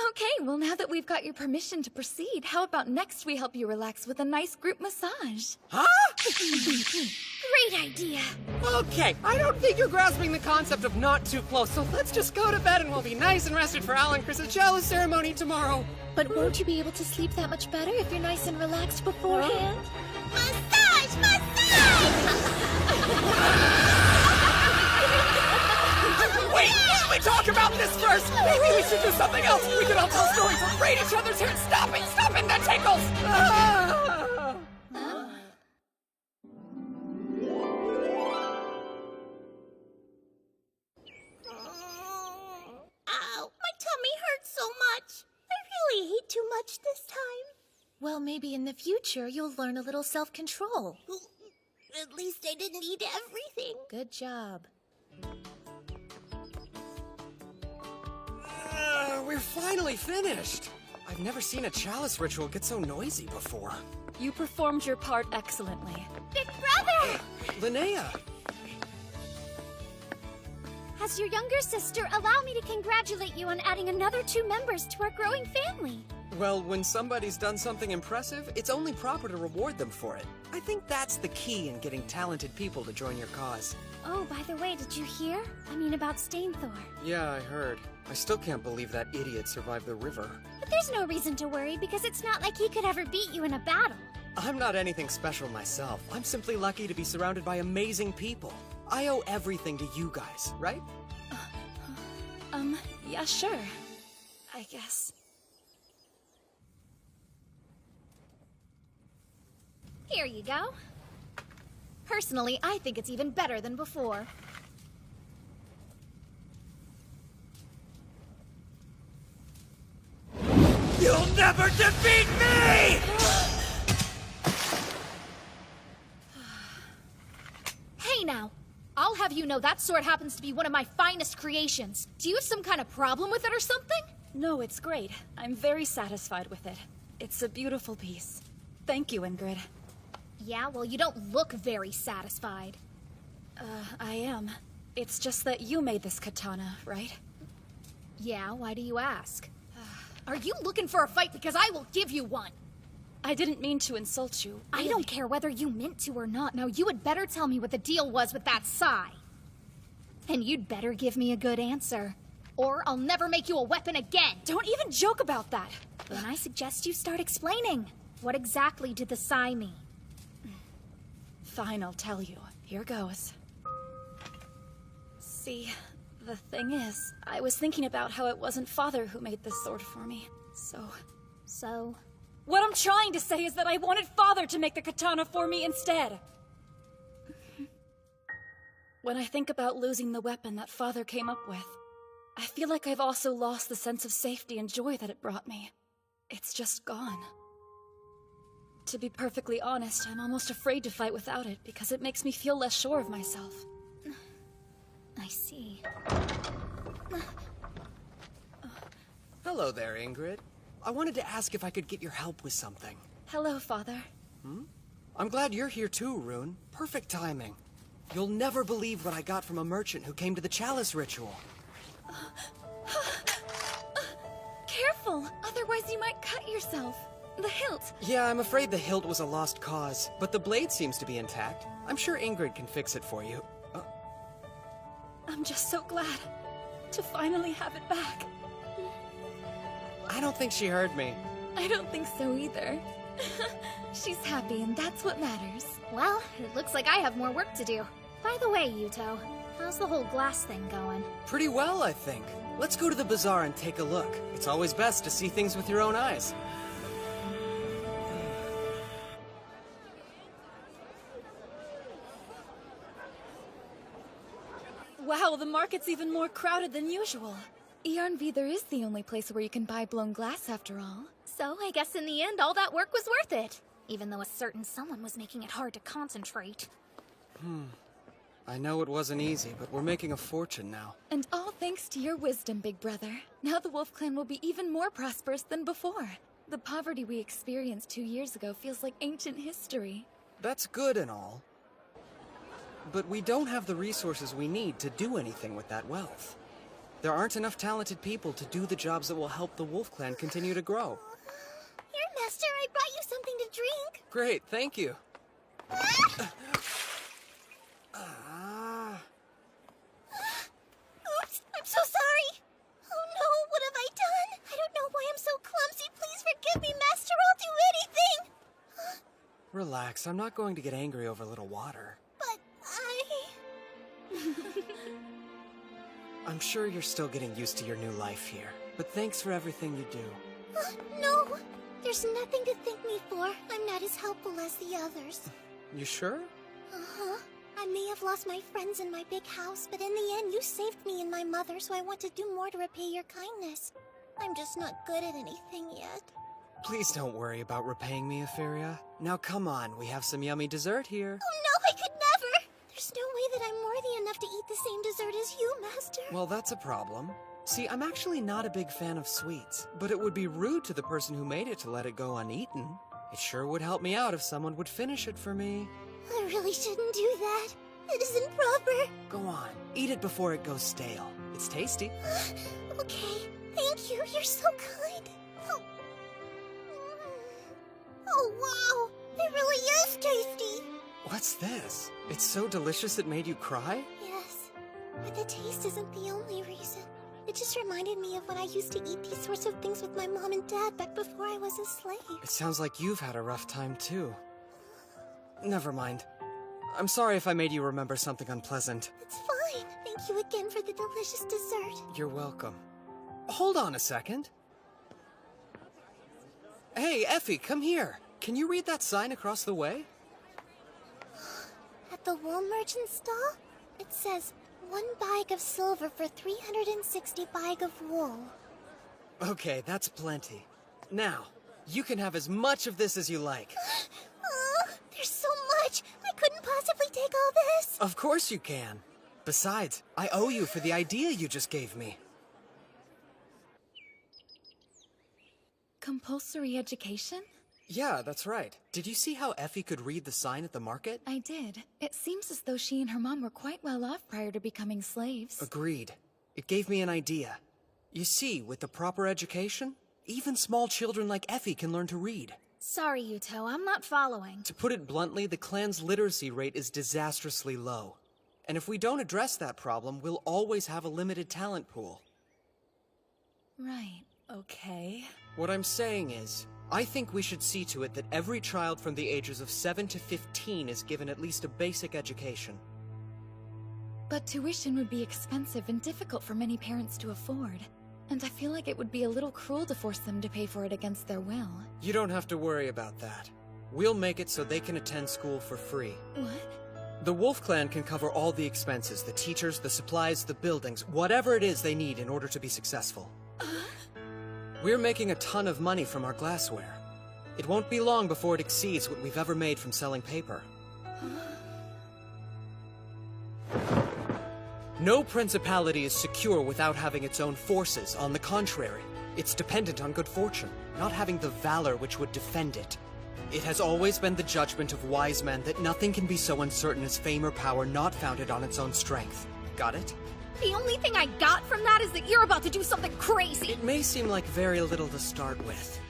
Okay, well now that we've got your permission to proceed, how about next we help you relax with a nice group massage? Huh? Great idea. Okay, I don't think you're grasping the concept of not too close, so let's just go to bed and we'll be nice and rested for Al and Chris's Chalice ceremony tomorrow. But won't you be able to sleep that much better if you're nice and relaxed beforehand? Massage! Massage! Wait, should we talk about this first? Maybe we should do something else. We could all tell stories or braid each other's hair. Stop it, that tickles! much this time. Well, maybe in the future you'll learn a little self-control. At least I didn't eat everything. Good job. We're finally finished! I've never seen a chalice ritual get so noisy before. You performed your part excellently. Big brother! Linnea! As your younger sister, allow me to congratulate you on adding another 2 members to our growing family. Well, when somebody's done something impressive, it's only proper to reward them for it. I think that's the key in getting talented people to join your cause. Oh, by the way, did you hear? I mean about Stainthor. Yeah, I heard. I still can't believe that idiot survived the river. But there's no reason to worry because it's not like he could ever beat you in a battle. I'm not anything special myself. I'm simply lucky to be surrounded by amazing people. I owe everything to you guys, right? Yeah, sure. I guess. Here you go. Personally, I think it's even better than before. You'll never defeat me! Hey now! I'll have you know that sword happens to be one of my finest creations. Do you have some kind of problem with it or something? No, it's great. I'm very satisfied with it. It's a beautiful piece. Thank you, Ingrid. Yeah, well, you don't look very satisfied. I am. It's just that you made this katana, right? Yeah, why do you ask? Are you looking for a fight? Because I will give you one! I didn't mean to insult you. I don't care whether you meant to or not. Now, you had better tell me what the deal was with that sai. And you'd better give me a good answer. Or I'll never make you a weapon again! Don't even joke about that! Then I suggest you start explaining. What exactly did the sai mean? Fine, I'll tell you. Here goes. See, the thing is, I was thinking about how it wasn't Father who made this sword for me. So? What I'm trying to say is that I wanted Father to make the katana for me instead. When I think about losing the weapon that Father came up with, I feel like I've also lost the sense of safety and joy that it brought me. It's just gone. To be perfectly honest, I'm almost afraid to fight without it because it makes me feel less sure of myself. I see. Hello there, Ingrid. I wanted to ask if I could get your help with something. Hello, Father. I'm glad you're here too, Rune. Perfect timing. You'll never believe what I got from a merchant who came to the Chalice ritual. Careful, otherwise you might cut yourself. The hilt. Yeah, I'm afraid the hilt was a lost cause, but the blade seems to be intact. I'm sure Ingrid can fix it for you. I'm just so glad to finally have it back. I don't think she heard me. I don't think so either. She's happy, and that's what matters. Well, it looks like I have more work to do. By the way, Yuto, how's the whole glass thing going? Pretty well, I think. Let's go to the bazaar and take a look. It's always best to see things with your own eyes. Wow, the market's even more crowded than usual. Yarnvidar is the only place where you can buy blown glass, after all. So I guess in the end, all that work was worth it. Even though a certain someone was making it hard to concentrate. I know it wasn't easy, but we're making a fortune now. And all thanks to your wisdom, big brother. Now the Wolf Clan will be even more prosperous than before. The poverty we experienced 2 years ago feels like ancient history. That's good and all. But we don't have the resources we need to do anything with that wealth. There aren't enough talented people to do the jobs that will help the Wolf Clan continue to grow. Here, Master, I brought you something to drink. Great, thank you. Oops, I'm so sorry. Oh no, what have I done? I don't know why I'm so clumsy. Please forgive me, Master. I'll do anything. Relax, I'm not going to get angry over a little water. But I'm sure you're still getting used to your new life here, but thanks for everything you do. No, there's nothing to thank me for. I'm not as helpful as the others. You sure? Uh-huh. I may have lost my friends in my big house, but in the end you saved me and my mother, so I want to do more to repay your kindness. I'm just not good at anything yet. Please don't worry about repaying me, Etheria. Now come on, we have some yummy dessert here. Oh no, I could never! There's no way that I'm worthy enough to eat the same dessert as you, Master. Well, that's a problem. See, I'm actually not a big fan of sweets, but it would be rude to the person who made it to let it go uneaten. It sure would help me out if someone would finish it for me. I really shouldn't do that. It isn't proper. Go on, eat it before it goes stale. It's tasty. Okay, thank you. You're so kind. Oh, wow. It really is tasty. What's this? It's so delicious it made you cry? Yes, but the taste isn't the only reason. It just reminded me of when I used to eat these sorts of things with my mom and dad back before I was a slave. It sounds like you've had a rough time, too. Never mind. I'm sorry if I made you remember something unpleasant. It's fine. Thank you again for the delicious dessert. You're welcome. Hold on a second. Hey, Effie, come here. Can you read that sign across the way? At the wool merchant's stall, it says, 1 bag of silver for 360 bag of wool. Okay, that's plenty. Now, you can have as much of this as you like. Oh, there's so much! I couldn't possibly take all this! Of course you can. Besides, I owe you for the idea you just gave me. Compulsory education? Yeah, that's right. Did you see how Effie could read the sign at the market? I did. It seems as though she and her mom were quite well off prior to becoming slaves. Agreed. It gave me an idea. You see, with the proper education, even small children like Effie can learn to read. Sorry, Yuto, I'm not following. To put it bluntly, the clan's literacy rate is disastrously low. And if we don't address that problem, we'll always have a limited talent pool. Right, okay. What I'm saying is, I think we should see to it that every child from the ages of 7 to 15 is given at least a basic education. But tuition would be expensive and difficult for many parents to afford. And I feel like it would be a little cruel to force them to pay for it against their will. You don't have to worry about that. We'll make it so they can attend school for free. What? The Wolf Clan can cover all the expenses, the teachers, the supplies, the buildings, whatever it is they need in order to be successful. We're making a ton of money from our glassware. It won't be long before it exceeds what we've ever made from selling paper. No principality is secure without having its own forces. On the contrary, it's dependent on good fortune, not having the valor which would defend it. It has always been the judgment of wise men that nothing can be so uncertain as fame or power not founded on its own strength. Got it? The only thing I got from that is that you're about to do something crazy! It may seem like very little to start with.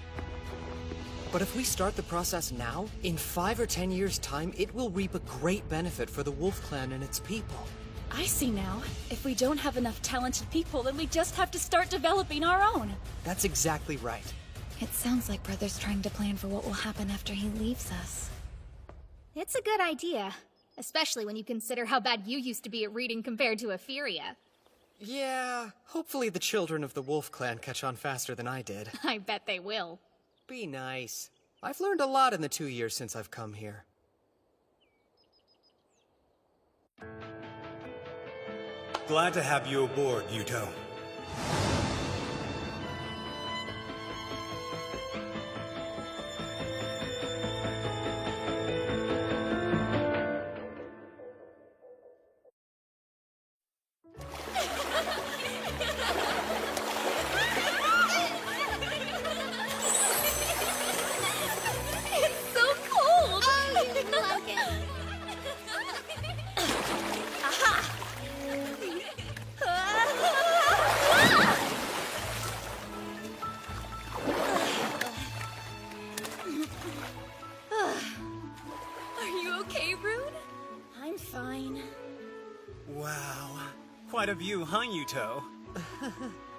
But if we start the process now, in 5 or 10 years' time, it will reap a great benefit for the Wolf Clan and its people. I see now. If we don't have enough talented people, then we just have to start developing our own. That's exactly right. It sounds like Brother's trying to plan for what will happen after he leaves us. It's a good idea. Especially when you consider how bad you used to be at reading compared to Etheria. Yeah, hopefully the children of the Wolf Clan catch on faster than I did. I bet they will. Be nice. I've learned a lot in the 2 years since I've come here. Glad to have you aboard, Yuto. It's so cold! Oh, you didn't like it. Aha! Are you okay, Rune? I'm fine. Wow. Quite a view, huh, Yuto?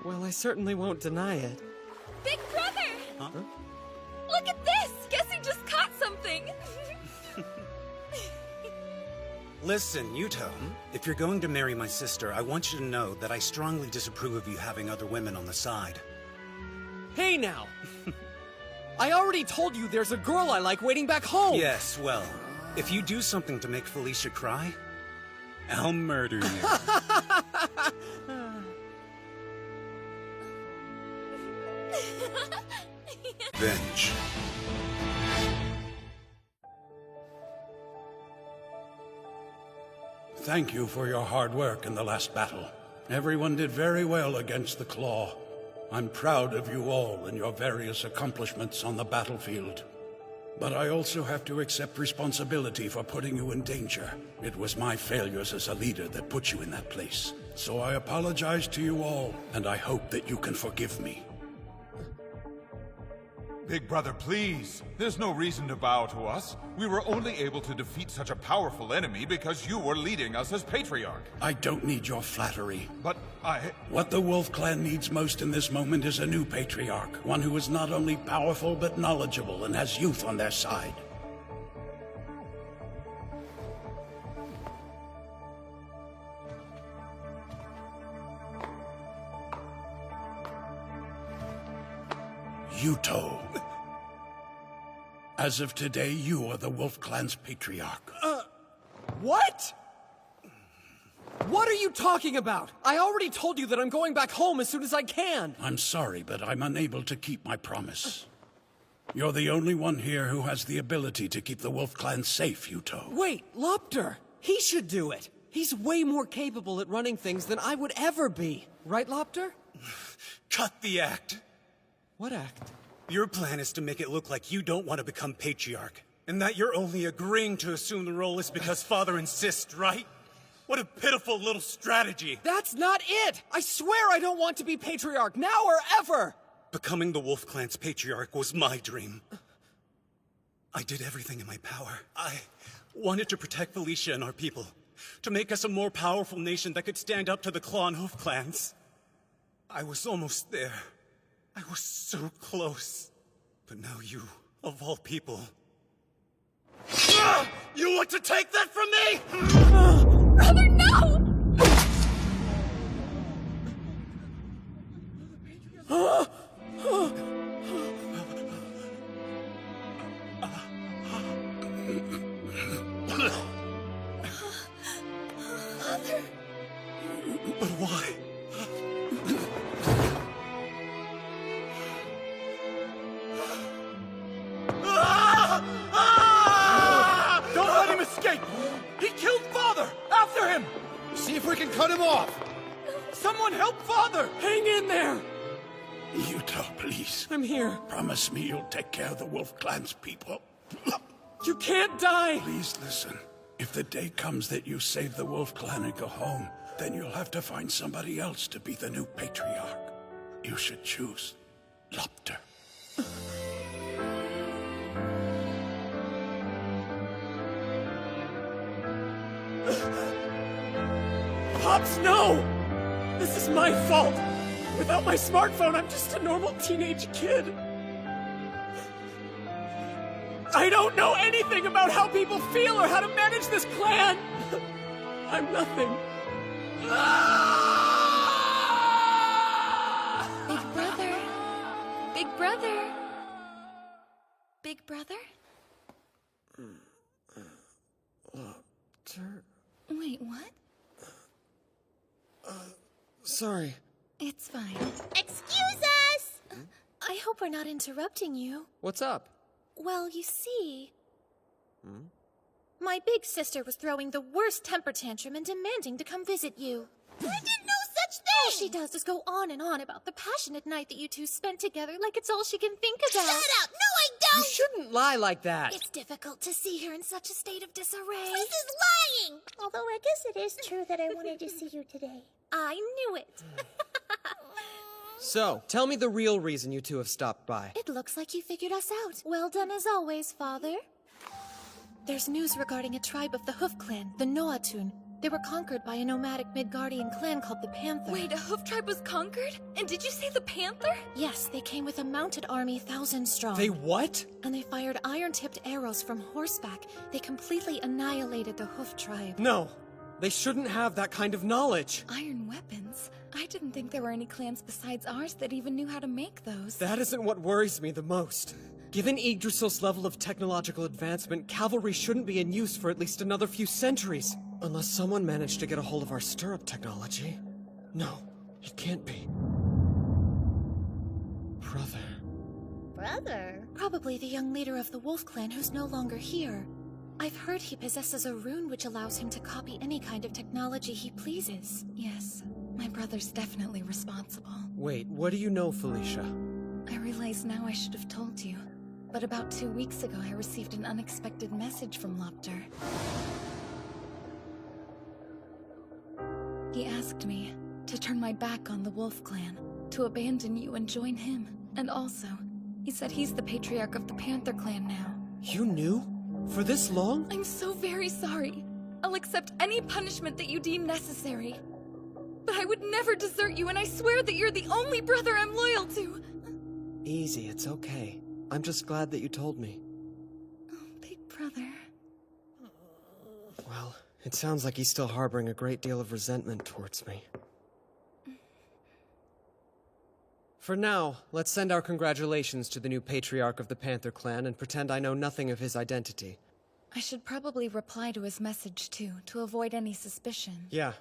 Well, I certainly won't deny it. Big brother! Huh? Look at this! Guess he just caught something! Listen, Yuto, if you're going to marry my sister, I want you to know that I strongly disapprove of you having other women on the side. Hey now! I already told you there's a girl I like waiting back home! Yes, well, if you do something to make Felicia cry, I'll murder you. Venge. Thank you for your hard work in the last battle. Everyone did very well against the Claw. I'm proud of you all and your various accomplishments on the battlefield. But I also have to accept responsibility for putting you in danger. It was my failures as a leader that put you in that place. So I apologize to you all, and I hope that you can forgive me. Big brother, please. There's no reason to bow to us. We were only able to defeat such a powerful enemy because you were leading us as Patriarch. I don't need your flattery. But What the Wolf Clan needs most in this moment is a new Patriarch. One who is not only powerful, but knowledgeable and has youth on their side. Yuto. As of today, you are the Wolf Clan's Patriarch. What? What are you talking about? I already told you that I'm going back home as soon as I can. I'm sorry, but I'm unable to keep my promise. You're the only one here who has the ability to keep the Wolf Clan safe, Yuto. Wait, Lopter! He should do it! He's way more capable at running things than I would ever be. Right, Lopter? Cut the act. What act? Your plan is to make it look like you don't want to become Patriarch, and that you're only agreeing to assume the role is because Father insists, right? What a pitiful little strategy. That's not it! I swear I don't want to be Patriarch, now or ever! Becoming the Wolf Clan's Patriarch was my dream. I did everything in my power. I wanted to protect Felicia and our people, to make us a more powerful nation that could stand up to the Claw and Hoof clans. I was almost there. I was so close. But now you, of all people... You want to take that from me?! Brother, no! But why? don't let him escape! He killed Father! After him! See if we can cut him off! Someone help Father! Hang in there! Yuto, please. I'm here. Promise me you'll take care of the Wolf Clan's people. You can't die! Please listen. If the day comes that you save the Wolf Clan and go home, then you'll have to find somebody else to be the new Patriarch. You should choose Lopter. Pops, no! This is my fault! Without my smartphone, I'm just a normal teenage kid. I don't know anything about how people feel or how to manage this clan! I'm nothing. Big brother. Big brother. Big brother? Wait, what? Sorry. It's fine. Excuse us! I hope we're not interrupting you. What's up? Well, you see... My big sister was throwing the worst temper tantrum and demanding to come visit you. I did no such thing! All she does is go on and on about the passionate night that you two spent together like it's all she can think about. Shut up! No, I don't! You shouldn't lie like that! It's difficult to see her in such a state of disarray. This is lying! Although I guess it is true that I wanted to see you today. I knew it. So, tell me the real reason you two have stopped by. It looks like you figured us out. Well done as always, Father. There's news regarding a tribe of the Hoof Clan, the Noatun. They were conquered by a nomadic Midgardian clan called the Panther. Wait, a Hoof tribe was conquered? And did you say the Panther? Yes, they came with a mounted army 1,000 strong. They what? And they fired iron-tipped arrows from horseback. They completely annihilated the Hoof tribe. No, they shouldn't have that kind of knowledge. Iron weapons? I didn't think there were any clans besides ours that even knew how to make those. That isn't what worries me the most. Given Yggdrasil's level of technological advancement, cavalry shouldn't be in use for at least another few centuries. Unless someone managed to get a hold of our stirrup technology. No, it can't be. Brother. brother? Probably the young leader of the Wolf Clan who's no longer here. I've heard he possesses a rune which allows him to copy any kind of technology he pleases. Yes, my brother's definitely responsible. Wait, what do you know, Felicia? I realize now I should have told you. But about 2 weeks ago, I received an unexpected message from Lopter. He asked me to turn my back on the Wolf Clan, to abandon you and join him. And also, he said he's the Patriarch of the Panther Clan now. You knew? For this long? I'm so very sorry. I'll accept any punishment that you deem necessary. But I would never desert you, and I swear that you're the only brother I'm loyal to. Easy, it's okay. I'm just glad that you told me. Oh, big brother. Well, it sounds like he's still harboring a great deal of resentment towards me. For now, let's send our congratulations to the new Patriarch of the Panther Clan and pretend I know nothing of his identity. I should probably reply to his message, too, to avoid any suspicion. Yeah.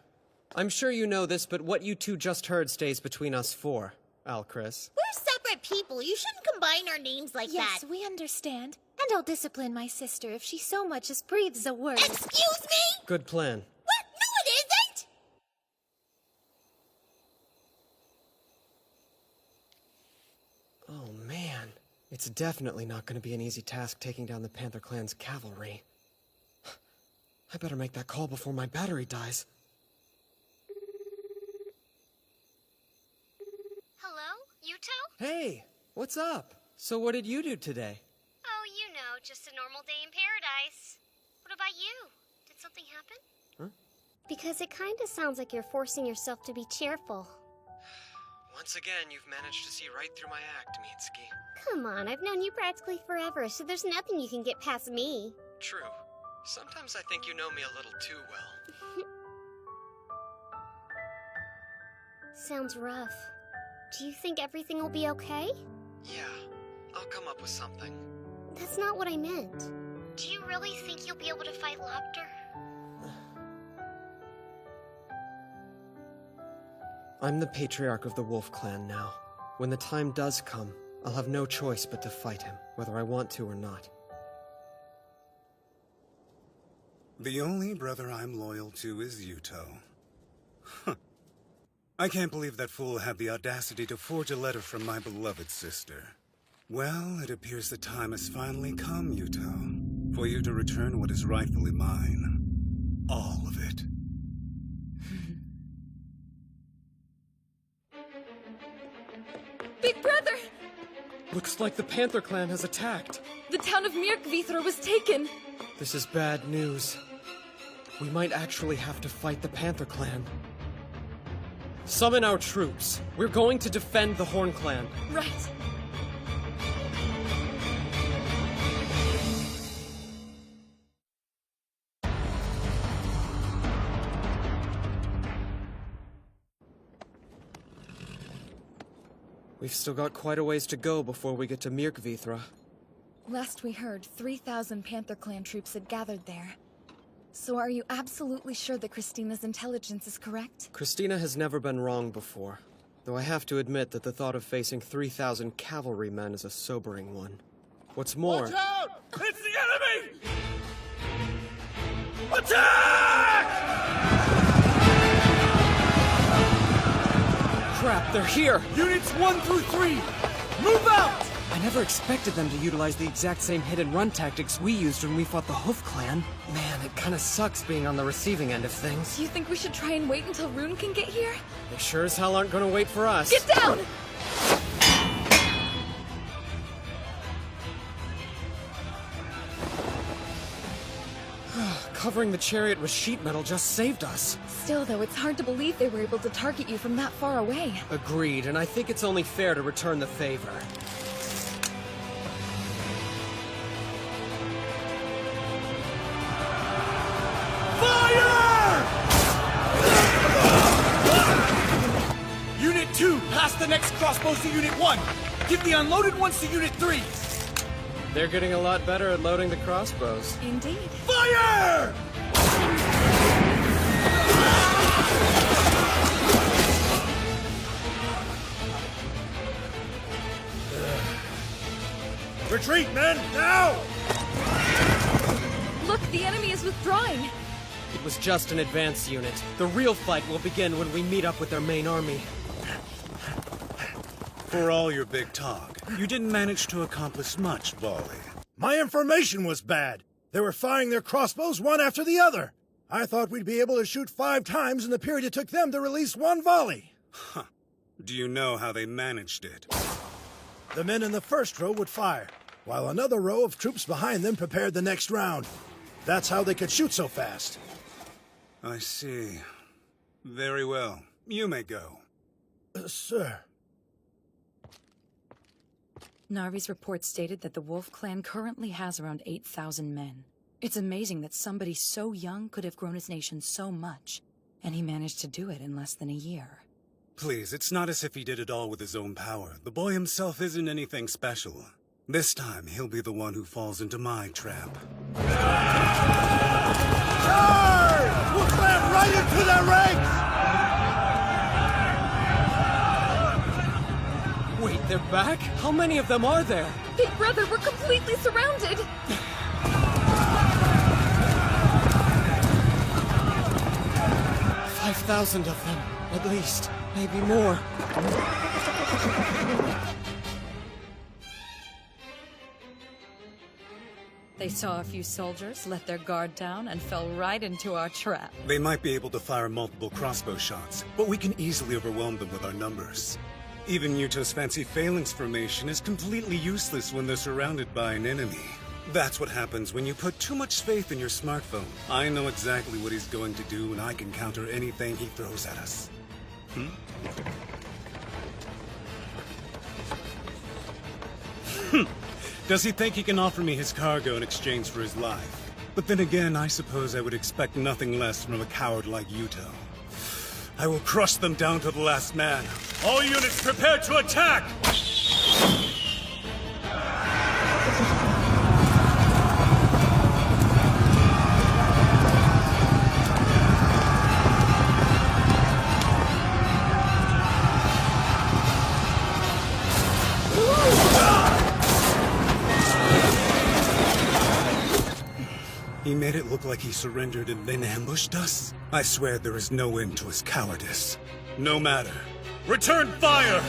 I'm sure you know this, but what you two just heard stays between us four, Alchris. We're separate people. You shouldn't combine our names like that. Yes, we understand. And I'll discipline my sister if she so much as breathes a word. Excuse me? Good plan. What? No, it isn't! Oh, man. It's definitely not going to be an easy task taking down the Panther Clan's cavalry. I better make that call before my battery dies. Hello? Yuto? Hey, what's up? So what did you do today? Oh, you know, just a normal day in paradise. What about you? Did something happen? Huh? Because it kinda sounds like you're forcing yourself to be cheerful. Once again, you've managed to see right through my act, Mitsuki. Come on, I've known you practically forever, so there's nothing you can get past me. True. Sometimes I think you know me a little too well. Sounds rough. Do you think everything will be okay? Yeah, I'll come up with something. That's not what I meant. Do you really think you'll be able to fight Lopter? I'm the Patriarch of the Wolf Clan now. When the time does come, I'll have no choice but to fight him, whether I want to or not. The only brother I'm loyal to is Yuto. Huh. I can't believe that fool had the audacity to forge a letter from my beloved sister. Well, it appears the time has finally come, Yuto, for you to return what is rightfully mine. All of it. Big brother! Looks like the Panther Clan has attacked. The town of Mirkvithra was taken. This is bad news. We might actually have to fight the Panther Clan. Summon our troops. We're going to defend the Horn Clan. Right. We've still got quite a ways to go before we get to Mirkvithra. Last we heard, 3,000 Panther Clan troops had gathered there. So are you absolutely sure that Christina's intelligence is correct? Christina has never been wrong before, though I have to admit that the thought of facing 3,000 cavalrymen is a sobering one. What's more— Watch out! It's the enemy! Attack! Crap, they're here! Units 1 through 3, move out! I never expected them to utilize the exact same hit-and-run tactics we used when we fought the Hoof Clan. Man, it kinda sucks being on the receiving end of things. Do you think we should try and wait until Rune can get here? They sure as hell aren't gonna wait for us. Get down! Covering the chariot with sheet metal just saved us. Still, though, it's hard to believe they were able to target you from that far away. Agreed, and I think it's only fair to return the favor. Fire! Unit 2, pass the next crossbows to Unit 1. Give the unloaded ones to Unit 3. They're getting a lot better at loading the crossbows. Indeed. Fire! Retreat, men! Now! Look, the enemy is withdrawing! It was just an advance unit. The real fight will begin when we meet up with their main army. For all your big talk, you didn't manage to accomplish much, Volley. My information was bad. They were firing their crossbows one after the other. I thought we'd be able to shoot 5 times in the period it took them to release 1 volley. Huh. Do you know how they managed it? The men in the first row would fire, while another row of troops behind them prepared the next round. That's how they could shoot so fast. I see. Very well. You may go. Sir. Narvi's report stated that the Wolf Clan currently has around 8,000 men. It's amazing that somebody so young could have grown his nation so much, and he managed to do it in less than a year. Please, it's not as if he did it all with his own power. The boy himself isn't anything special. This time, he'll be the one who falls into my trap. Charge! We'll climb right into their ranks! Wait, they're back? How many of them are there? Big brother, we're completely surrounded! 5,000 of them, at least. Maybe more. They saw a few soldiers, let their guard down, and fell right into our trap. They might be able to fire multiple crossbow shots, but we can easily overwhelm them with our numbers. Even Yuto's fancy phalanx formation is completely useless when they're surrounded by an enemy. That's what happens when you put too much faith in your smartphone. I know exactly what he's going to do, and I can counter anything he throws at us. Does he think he can offer me his cargo in exchange for his life? But then again, I suppose I would expect nothing less from a coward like Yuto. I will crush them down to the last man. All units prepare to attack! He made it look like he surrendered and then ambushed us? I swear there is no end to his cowardice. No matter. Return fire!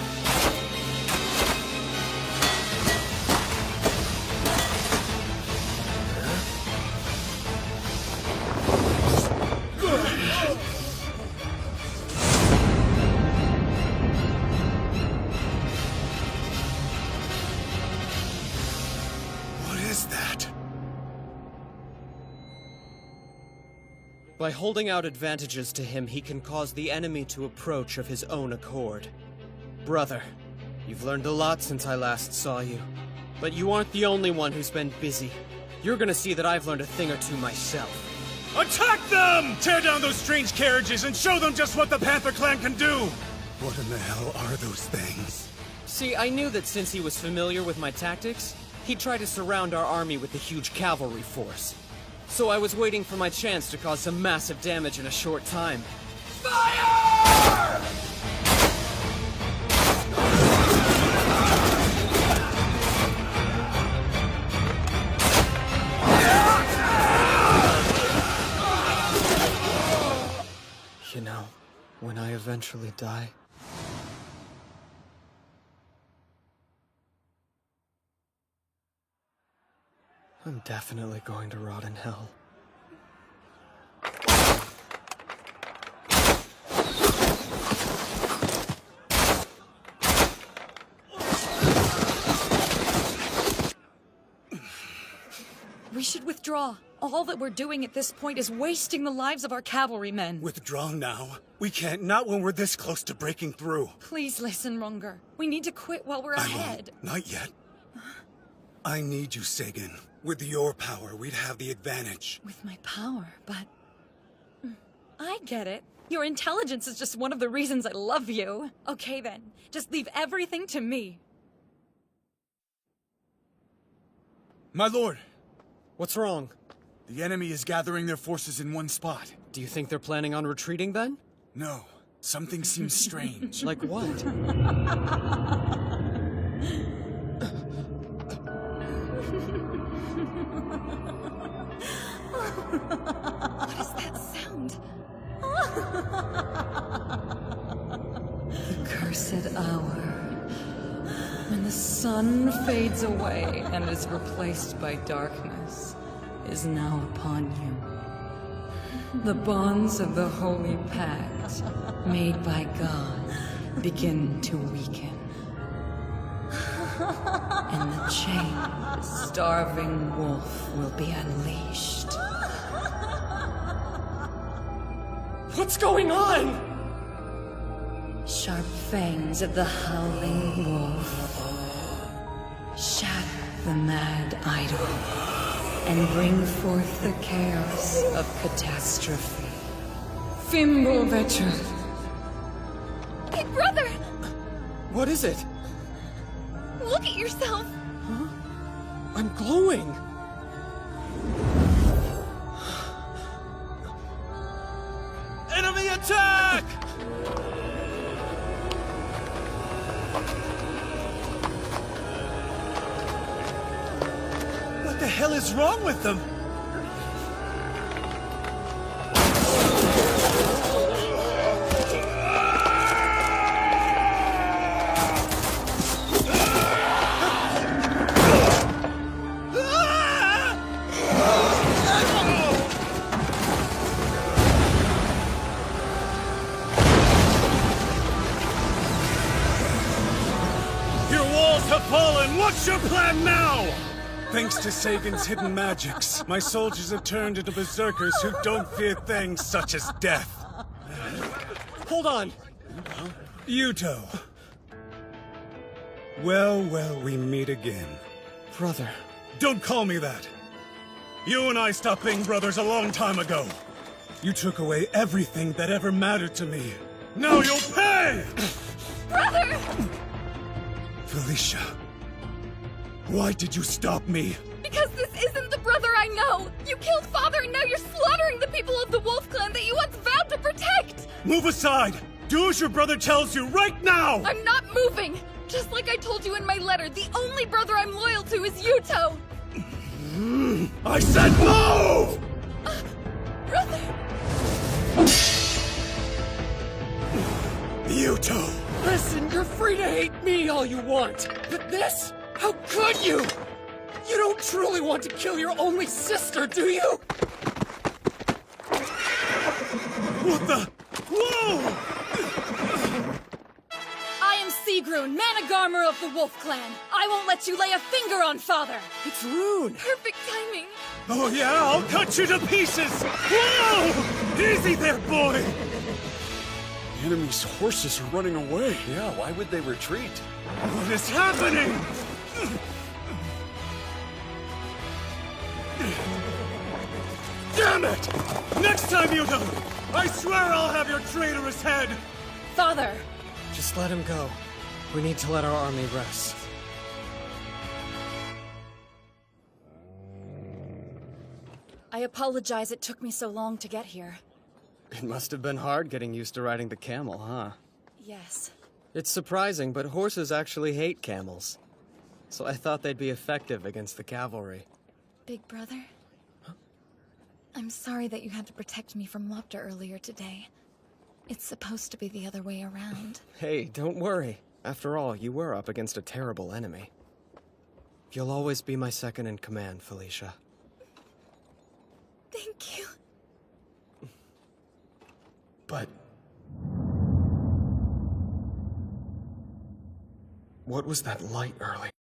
What is that? By holding out advantages to him, he can cause the enemy to approach of his own accord. Brother, you've learned a lot since I last saw you. But you aren't the only one who's been busy. You're gonna see that I've learned a thing or two myself. Attack them! Tear down those strange carriages and show them just what the Panther Clan can do! What in the hell are those things? See, I knew that since he was familiar with my tactics, he'd try to surround our army with a huge cavalry force. So I was waiting for my chance to cause some massive damage in a short time. Fire! You know, when I eventually die, I'm definitely going to rot in hell. We should withdraw. All that we're doing at this point is wasting the lives of our cavalrymen. Withdraw now? We can't, not when we're this close to breaking through. Please listen, Runger. We need to quit while we're ahead. Not yet. I need you, Sagan. With your power, we'd have the advantage. With my power, but... I get it. Your intelligence is just one of the reasons I love you. Okay then, just leave everything to me. My lord! What's wrong? The enemy is gathering their forces in one spot. Do you think they're planning on retreating then? No. Something seems strange. Like what? What is that sound? The cursed hour. When the sun fades away and is replaced by darkness, is now upon you. The bonds of the Holy Pact, made by God, begin to weaken. And the chained, starving wolf will be unleashed. What's going on? Sharp fangs of the howling wolf shatter the mad idol and bring forth the chaos of catastrophe. Fimbo Vecher. Big brother! What is it? Look at yourself! Huh? I'm glowing! Enemy attack! What the hell is wrong with them? What's your plan now? Thanks to Sagan's hidden magics, my soldiers have turned into berserkers who don't fear things such as death. Hold on! Yuto. Well, we meet again. Brother. Don't call me that. You and I stopped being brothers a long time ago. You took away everything that ever mattered to me. Now you'll pay! Brother! Felicia. Why did you stop me? Because this isn't the brother I know! You killed Father and now you're slaughtering the people of the Wolf Clan that you once vowed to protect! Move aside! Do as your brother tells you right now! I'm not moving! Just like I told you in my letter, the only brother I'm loyal to is Yuto! I said move! Brother! Yuto! Listen, you're free to hate me all you want, but this? How could you? You don't truly want to kill your only sister, do you? What the? Whoa! I am Sigrun, Managarmer of the Wolf Clan. I won't let you lay a finger on Father. It's Rune. Perfect timing. Oh yeah, I'll cut you to pieces! Whoa! Easy there, boy! The enemy's horses are running away. Yeah, why would they retreat? What is happening? Damn it! Next time, Yuto! I swear I'll have your traitorous head! Father! Just let him go. We need to let our army rest. I apologize it took me so long to get here. It must have been hard getting used to riding the camel, huh? Yes. It's surprising, but horses actually hate camels. So I thought they'd be effective against the cavalry. Big brother? I'm sorry that you had to protect me from Lopter earlier today. It's supposed to be the other way around. Hey, don't worry. After all, you were up against a terrible enemy. You'll always be my second in command, Felicia. Thank you. But... what was that light earlier?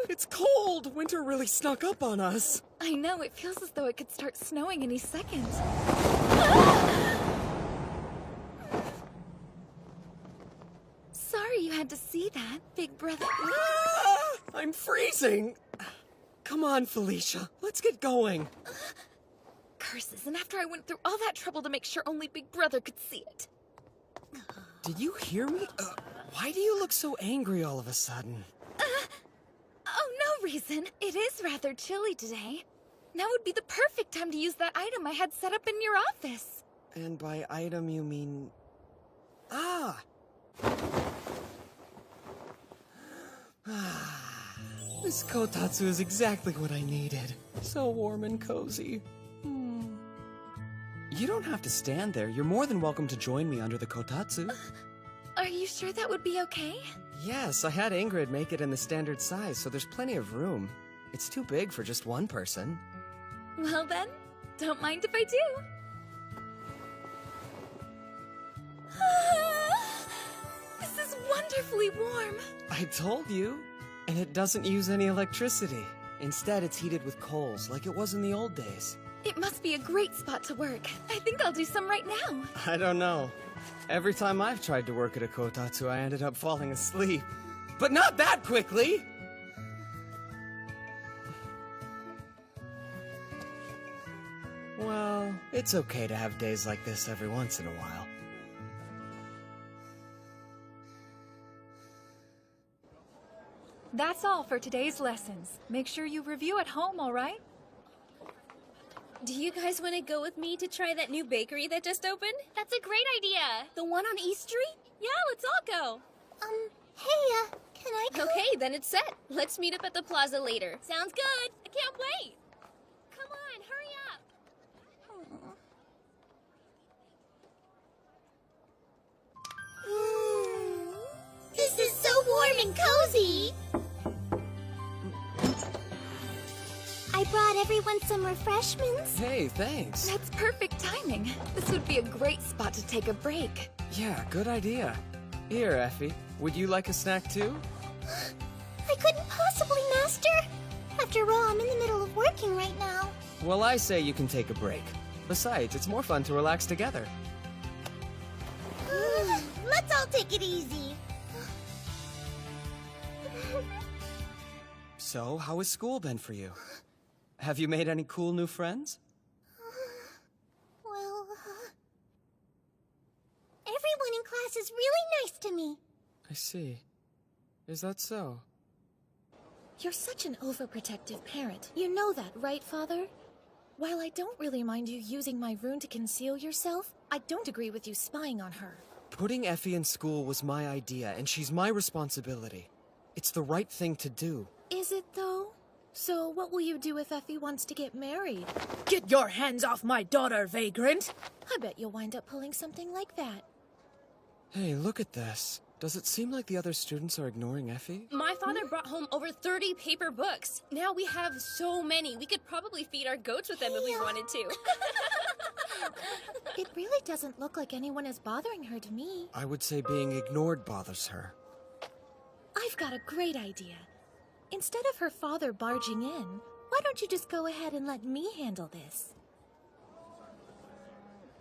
It's cold! Winter really snuck up on us. I know, it feels as though it could start snowing any second. Sorry you had to see that, big brother. I'm freezing! Come on, Felicia, let's get going. Curses, and after I went through all that trouble to make sure only Big Brother could see it. Did you hear me? Why do you look so angry all of a sudden? Oh, no reason. It is rather chilly today. Now would be the perfect time to use that item I had set up in your office. And by item you mean... Ah! This kotatsu is exactly what I needed. So warm and cozy. You don't have to stand there. You're more than welcome to join me under the kotatsu. Are you sure that would be okay? Yes, I had Ingrid make it in the standard size, so there's plenty of room. It's too big for just one person. Well then, don't mind if I do. This is wonderfully warm. I told you. And it doesn't use any electricity. Instead, it's heated with coals, like it was in the old days. It must be a great spot to work. I think I'll do some right now. I don't know. Every time I've tried to work at a kotatsu, I ended up falling asleep. But not that quickly! Well, it's okay to have days like this every once in a while. That's all for today's lessons. Make sure you review at home, all right? Do you guys want to go with me to try that new bakery that just opened? That's a great idea. The one on East Street? Yeah, let's all go. Hey, can I go? Okay, then it's set. Let's meet up at the plaza later. Sounds good. I can't wait. Come on, hurry up. This is so warm and cozy. I brought everyone some refreshments. Hey, thanks. That's perfect timing. This would be a great spot to take a break. Yeah, good idea. Here, Effie. Would you like a snack too? I couldn't possibly, Master. After all, I'm in the middle of working right now. Well, I say you can take a break. Besides, it's more fun to relax together. Let's all take it easy. So, how has school been for you? Have you made any cool new friends? Well, everyone in class is really nice to me. I see. Is that so? You're such an overprotective parent. You know that, right, Father? While I don't really mind you using my rune to conceal yourself, I don't agree with you spying on her. Putting Effie in school was my idea, and she's my responsibility. It's the right thing to do. Is it, though? So what will you do if Effie wants to get married? Get your hands off my daughter, vagrant! I bet you'll wind up pulling something like that. Hey, look at this. Does it seem like the other students are ignoring Effie? My father brought home over 30 paper books. Now we have so many. We could probably feed our goats with them if we wanted to. It really doesn't look like anyone is bothering her to me. I would say being ignored bothers her. I've got a great idea. Instead of her father barging in, why don't you just go ahead and let me handle this?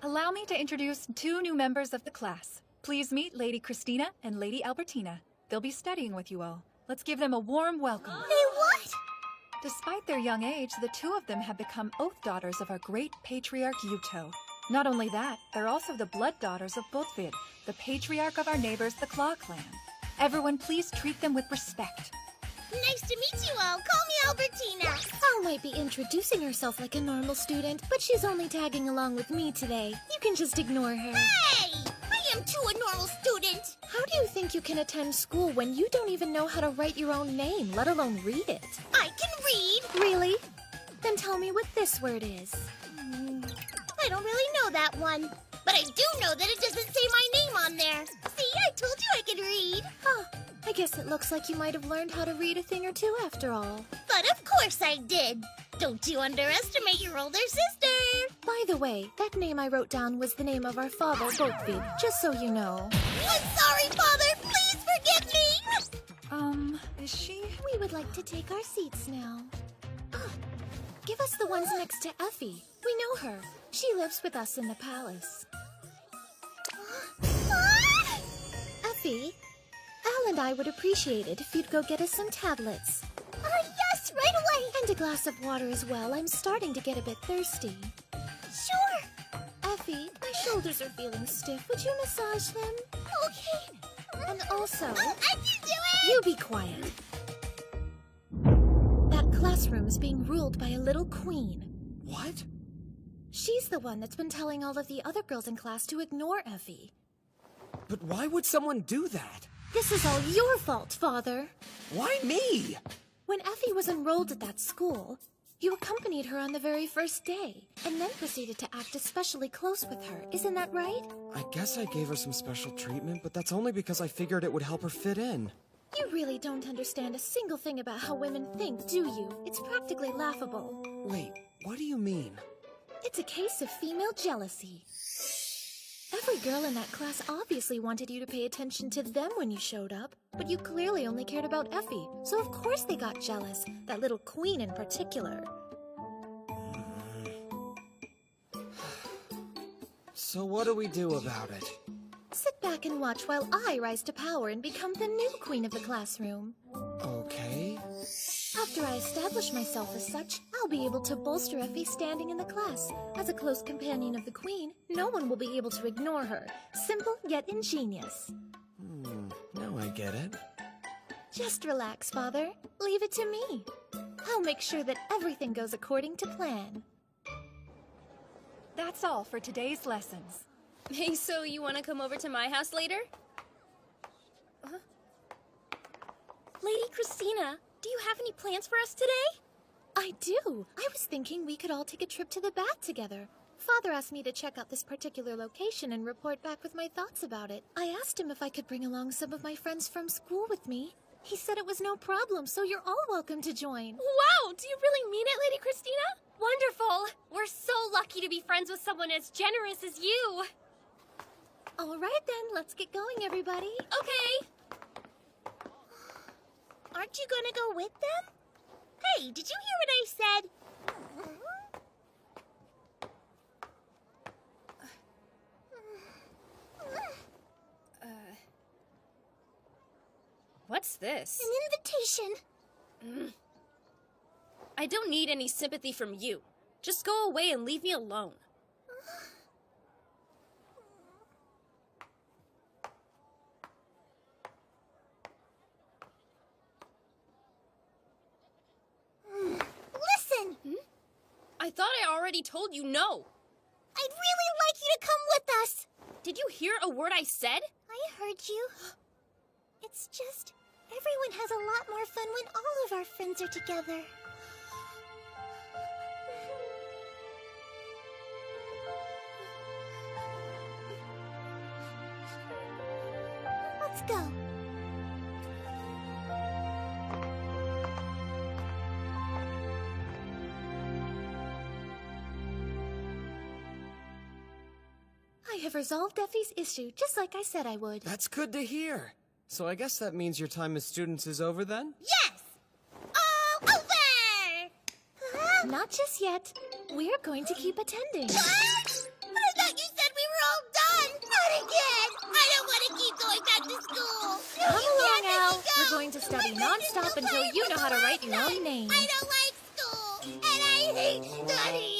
Allow me to introduce 2 new members of the class. Please meet Lady Christina and Lady Albertina. They'll be studying with you all. Let's give them a warm welcome. Hey, what? Despite their young age, the 2 of them have become oath daughters of our great patriarch Yuto. Not only that, they're also the blood daughters of Bodvid, the patriarch of our neighbors, the Claw clan. Everyone, please treat them with respect. Nice to meet you all. Call me Albertina. Al might be introducing herself like a normal student, but she's only tagging along with me today. You can just ignore her. Hey! I am too a normal student. How do you think you can attend school when you don't even know how to write your own name, let alone read it? I can read. Really? Then tell me what this word is. I don't really know that one. But I do know that it doesn't say my name on there. See, I told you I could read. Huh. I guess it looks like you might have learned how to read a thing or two after all. But of course I did. Don't you underestimate your older sister. By the way, that name I wrote down was the name of our father, Bodvid, just so you know. I'm sorry, Father. Please forgive me. Is she? We would like to take our seats now. Give us the ones next to Effie. We know her. She lives with us in the palace. Effie, Al and I would appreciate it if you'd go get us some tablets. Yes, right away! And a glass of water as well. I'm starting to get a bit thirsty. Sure! Effie, my shoulders are feeling stiff. Would you massage them? Okay. And also... I can do it! You be quiet. That classroom's being ruled by a little queen. What? She's the one that's been telling all of the other girls in class to ignore Effie. But why would someone do that? This is all your fault, Father. Why me? When Effie was enrolled at that school, you accompanied her on the very first day, and then proceeded to act especially close with her. Isn't that right? I guess I gave her some special treatment, but that's only because I figured it would help her fit in. You really don't understand a single thing about how women think, do you? It's practically laughable. Wait, what do you mean? It's a case of female jealousy. Every girl in that class obviously wanted you to pay attention to them when you showed up, but you clearly only cared about Effie, so of course they got jealous, that little queen in particular. So what do we do about it? Sit back and watch while I rise to power and become the new queen of the classroom. Okay. After I establish myself as such, I'll be able to bolster Effie's standing in the class. As a close companion of the queen, no one will be able to ignore her. Simple yet ingenious. Now I get it. Just relax, Father. Leave it to me. I'll make sure that everything goes according to plan. That's all for today's lessons. Hey, so you want to come over to my house later? Lady Christina, do you have any plans for us today? I do. I was thinking we could all take a trip to the bat together. Father asked me to check out this particular location and report back with my thoughts about it. I asked him if I could bring along some of my friends from school with me. He said it was no problem, so you're all welcome to join. Wow, do you really mean it, Lady Christina? Wonderful! We're so lucky to be friends with someone as generous as you! All right then, let's get going, everybody. Okay! Aren't you gonna go with them? Hey, did you hear what I said? What's this? An invitation. I don't need any sympathy from you. Just go away and leave me alone. Listen! I thought I already told you no. I'd really like you to come with us. Did you hear a word I said? I heard you. It's just, everyone has a lot more fun when all of our friends are together. Let's go. I have resolved Effie's issue, just like I said I would. That's good to hear. So I guess that means your time as students is over then? Yes! All over! Not just yet. We're going to keep attending. What? I thought you said we were all done! Not again! I don't want to keep going back to school! Come along, Al. We're going to study non-stop until you know how to write your own name. I don't like school! And I hate studying!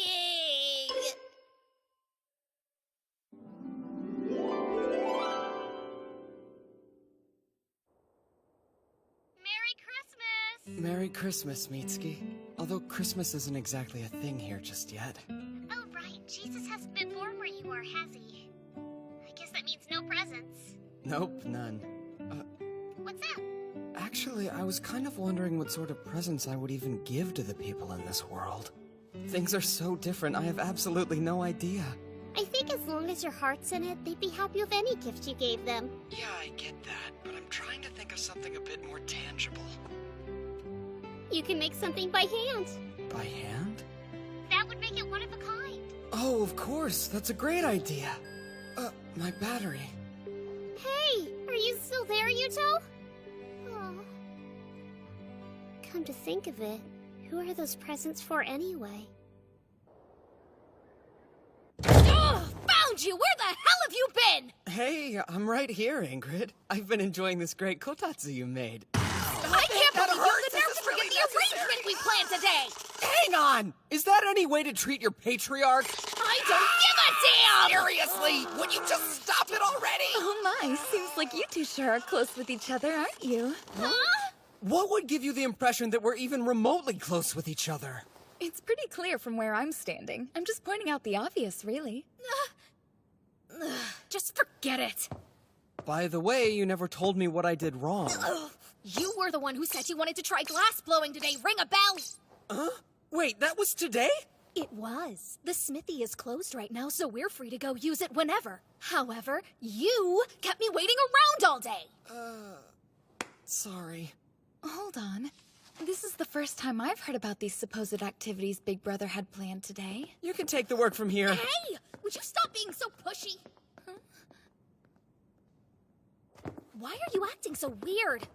Merry Christmas, Mitsuki. Although Christmas isn't exactly a thing here just yet. Oh, right. Jesus hasn't been born where you are, has he? I guess that means no presents. Nope, none. What's that? Actually, I was kind of wondering what sort of presents I would even give to the people in this world. Things are so different, I have absolutely no idea. I think as long as your heart's in it, they'd be happy with any gift you gave them. Yeah, I get that, but I'm trying to think of something a bit more tangible. You can make something by hand. By hand? That would make it one of a kind. Oh, of course. That's a great idea. My battery. Hey, are you still there, Yuto? Oh. Come to think of it, who are those presents for anyway? Ugh! Found you! Where the hell have you been? Hey, I'm right here, Ingrid. I've been enjoying this great kotatsu you made. I can't believe you had the nerve to forget the arrangement we planned today! Hang on! Is that any way to treat your patriarch? I don't give a damn! Seriously, would you just stop it already? Oh my, seems like you two sure are close with each other, aren't you? Huh? What would give you the impression that we're even remotely close with each other? It's pretty clear from where I'm standing. I'm just pointing out the obvious, really. Just forget it. By the way, you never told me what I did wrong. You were the one who said you wanted to try glass blowing today. Ring a bell! Huh? Wait, that was today? It was. The smithy is closed right now, so we're free to go use it whenever. However, you kept me waiting around all day. Sorry. Hold on. This is the first time I've heard about these supposed activities Big Brother had planned today. You can take the work from here. Hey! Would you stop being so pushy? Huh? Why are you acting so weird?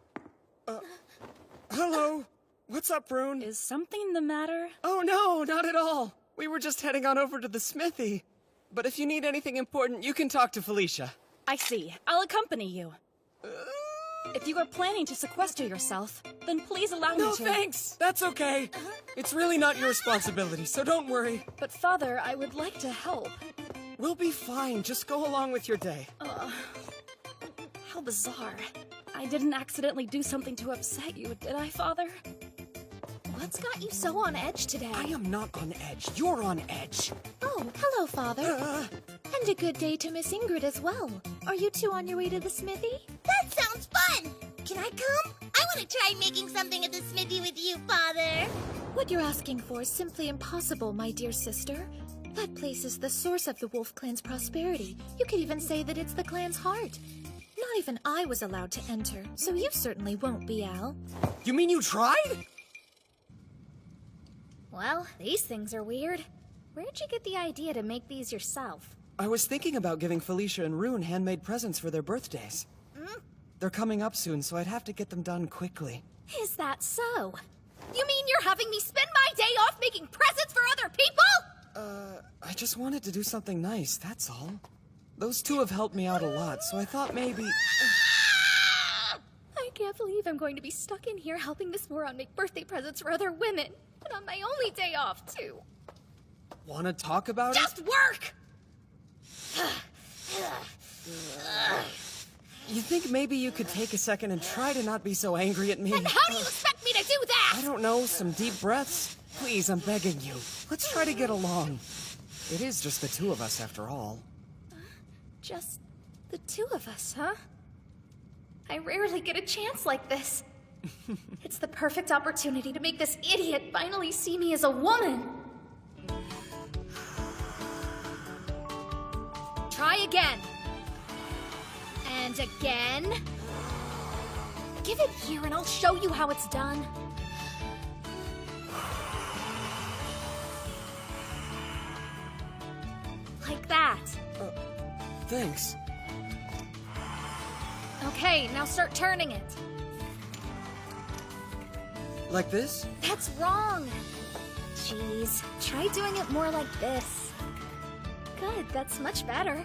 Hello? What's up, Rune? Is something the matter? Oh no, not at all. We were just heading on over to the smithy. But if you need anything important, you can talk to Felicia. I see. I'll accompany you. If you are planning to sequester yourself, then please allow me to. No, thanks! That's okay. It's really not your responsibility, so don't worry. But Father, I would like to help. We'll be fine. Just go along with your day. How bizarre. I didn't accidentally do something to upset you, did I, Father? What's got you so on edge today? I am not on edge. You're on edge. Oh, hello, Father. And a good day to Miss Ingrid as well. Are you two on your way to the smithy? That sounds fun! Can I come? I want to try making something at the smithy with you, Father. What you're asking for is simply impossible, my dear sister. That place is the source of the Wolf Clan's prosperity. You could even say that it's the clan's heart. Not even I was allowed to enter, so you certainly won't be, Al. You mean you tried? Well, these things are weird. Where'd you get the idea to make these yourself? I was thinking about giving Felicia and Rune handmade presents for their birthdays. They're coming up soon, so I'd have to get them done quickly. Is that so? You mean you're having me spend my day off making presents for other people? I just wanted to do something nice, that's all. Those two have helped me out a lot, so I thought maybe... I can't believe I'm going to be stuck in here helping this moron make birthday presents for other women. And on my only day off, too. Wanna talk about Just work! You think maybe you could take a second and try to not be so angry at me? And how do you expect me to do that? I don't know, some deep breaths? Please, I'm begging you. Let's try to get along. It is just the two of us, after all. Just the two of us, huh? I rarely get a chance like this. It's the perfect opportunity to make this idiot finally see me as a woman. Try again. And again. Give it here and I'll show you how it's done. Like that. Thanks. Okay, now start turning it. Like this? That's wrong. Jeez, try doing it more like this. Good, that's much better.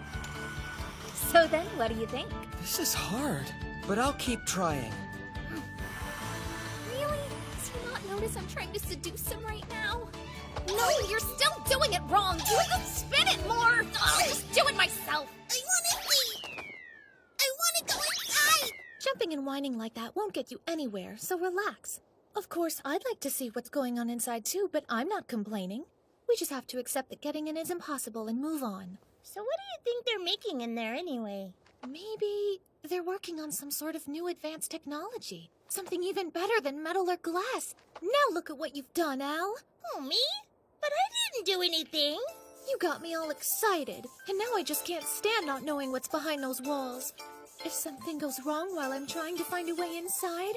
So then, what do you think? This is hard, but I'll keep trying. Really? Does he not notice I'm trying to seduce him right now? No, you're still doing it wrong! You have to spin it more! I'll just do it myself! I want to see! I want to go inside! Jumping and whining like that won't get you anywhere, so relax. Of course, I'd like to see what's going on inside too, but I'm not complaining. We just have to accept that getting in is impossible and move on. So what do you think they're making in there anyway? Maybe they're working on some sort of new advanced technology. Something even better than metal or glass. Now look at what you've done, Al. Oh, me? But I didn't do anything. You got me all excited, and now I just can't stand not knowing what's behind those walls. If something goes wrong while I'm trying to find a way inside,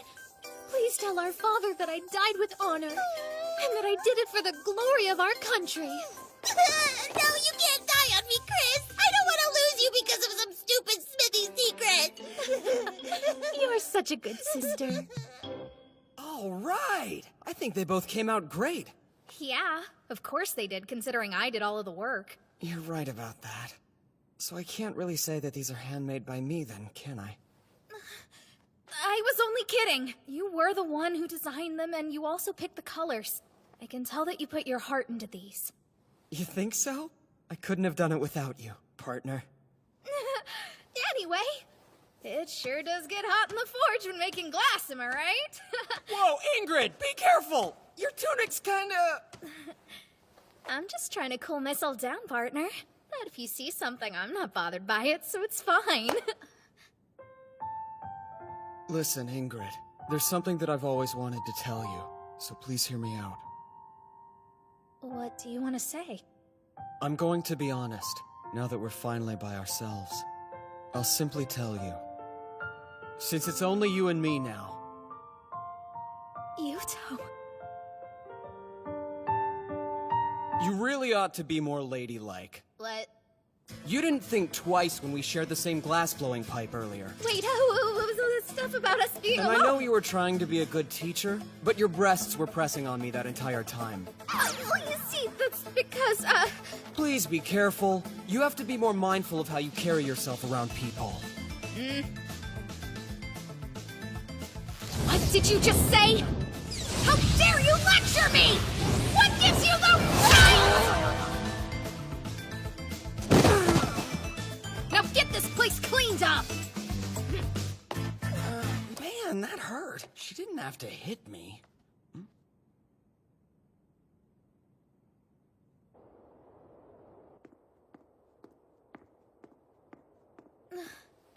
please tell our father that I died with honor, and that I did it for the glory of our country. No, you can't die on me, Chris. I don't want to lose you because of some stupid smithy secret. You're such a good sister. All right! I think they both came out great. Yeah, of course they did, considering I did all of the work. You're right about that. So I can't really say that these are handmade by me then, can I? I was only kidding. You were the one who designed them, and you also picked the colors. I can tell that you put your heart into these. You think so? I couldn't have done it without you, partner. Anyway, it sure does get hot in the forge when making glass, am I right? Whoa, Ingrid, be careful! Your tunic's kinda... I'm just trying to cool myself down, partner. But if you see something, I'm not bothered by it, so it's fine. Listen, Ingrid, there's something that I've always wanted to tell you, so please hear me out. What do you want to say? I'm going to be honest, now that we're finally by ourselves. I'll simply tell you. Since it's only you and me now. Yuto. You really ought to be more ladylike. What? You didn't think twice when we shared the same glass-blowing pipe earlier. Wait, what was all this stuff about us being And alone? I know you were trying to be a good teacher, but your breasts were pressing on me that entire time. Well, you see, that's because, Please be careful. You have to be more mindful of how you carry yourself around people. What did you just say? How dare you lecture me? What gives you the right? Now get this place cleaned up! Man, that hurt. She didn't have to hit me.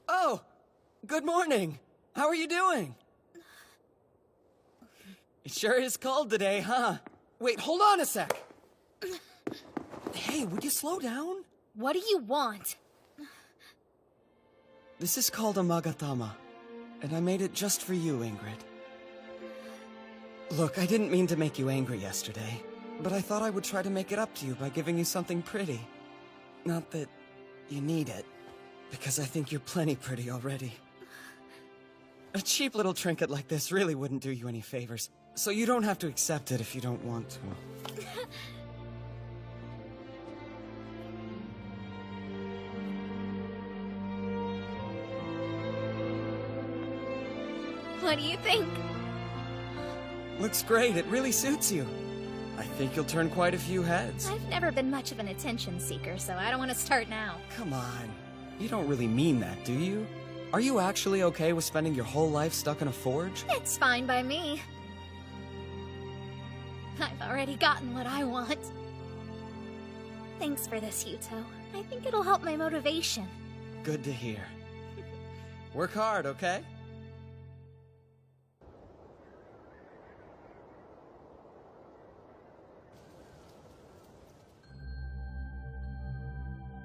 Oh, good morning. How are you doing? It sure is cold today, huh? Wait, hold on a sec. Hey, would you slow down? What do you want? This is called a magatama, and I made it just for you, Ingrid. Look, I didn't mean to make you angry yesterday, but I thought I would try to make it up to you by giving you something pretty. Not that you need it, because I think you're plenty pretty already. A cheap little trinket like this really wouldn't do you any favors, so you don't have to accept it if you don't want to. What do you think? Looks great, it really suits you. I think you'll turn quite a few heads. I've never been much of an attention seeker, so I don't want to start now. Come on, you don't really mean that, do you? Are you actually okay with spending your whole life stuck in a forge? It's fine by me. I've already gotten what I want. Thanks for this, Yuto. I think it'll help my motivation. Good to hear. Work hard, okay?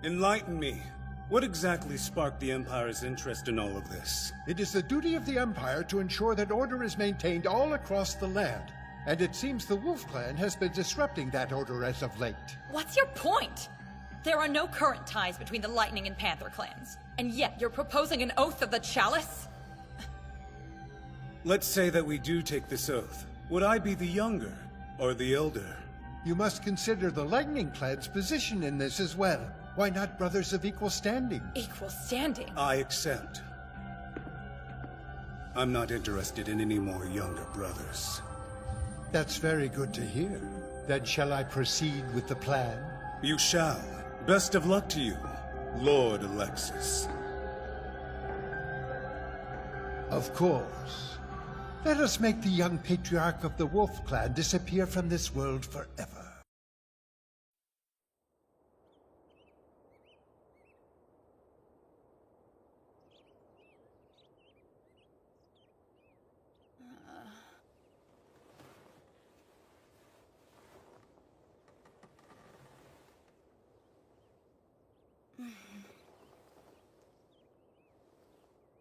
Enlighten me. What exactly sparked the Empire's interest in all of this? It is the duty of the Empire to ensure that order is maintained all across the land. And it seems the Wolf Clan has been disrupting that order as of late. What's your point? There are no current ties between the Lightning and Panther clans. And yet you're proposing an oath of the Chalice? Let's say that we do take this oath. Would I be the younger or the elder? You must consider the Lightning Clan's position in this as well. Why not brothers of equal standing? Equal standing? I accept. I'm not interested in any more younger brothers. That's very good to hear. Then shall I proceed with the plan? You shall. Best of luck to you, Lord Alexis. Of course. Let us make the young patriarch of the Wolf Clan disappear from this world forever.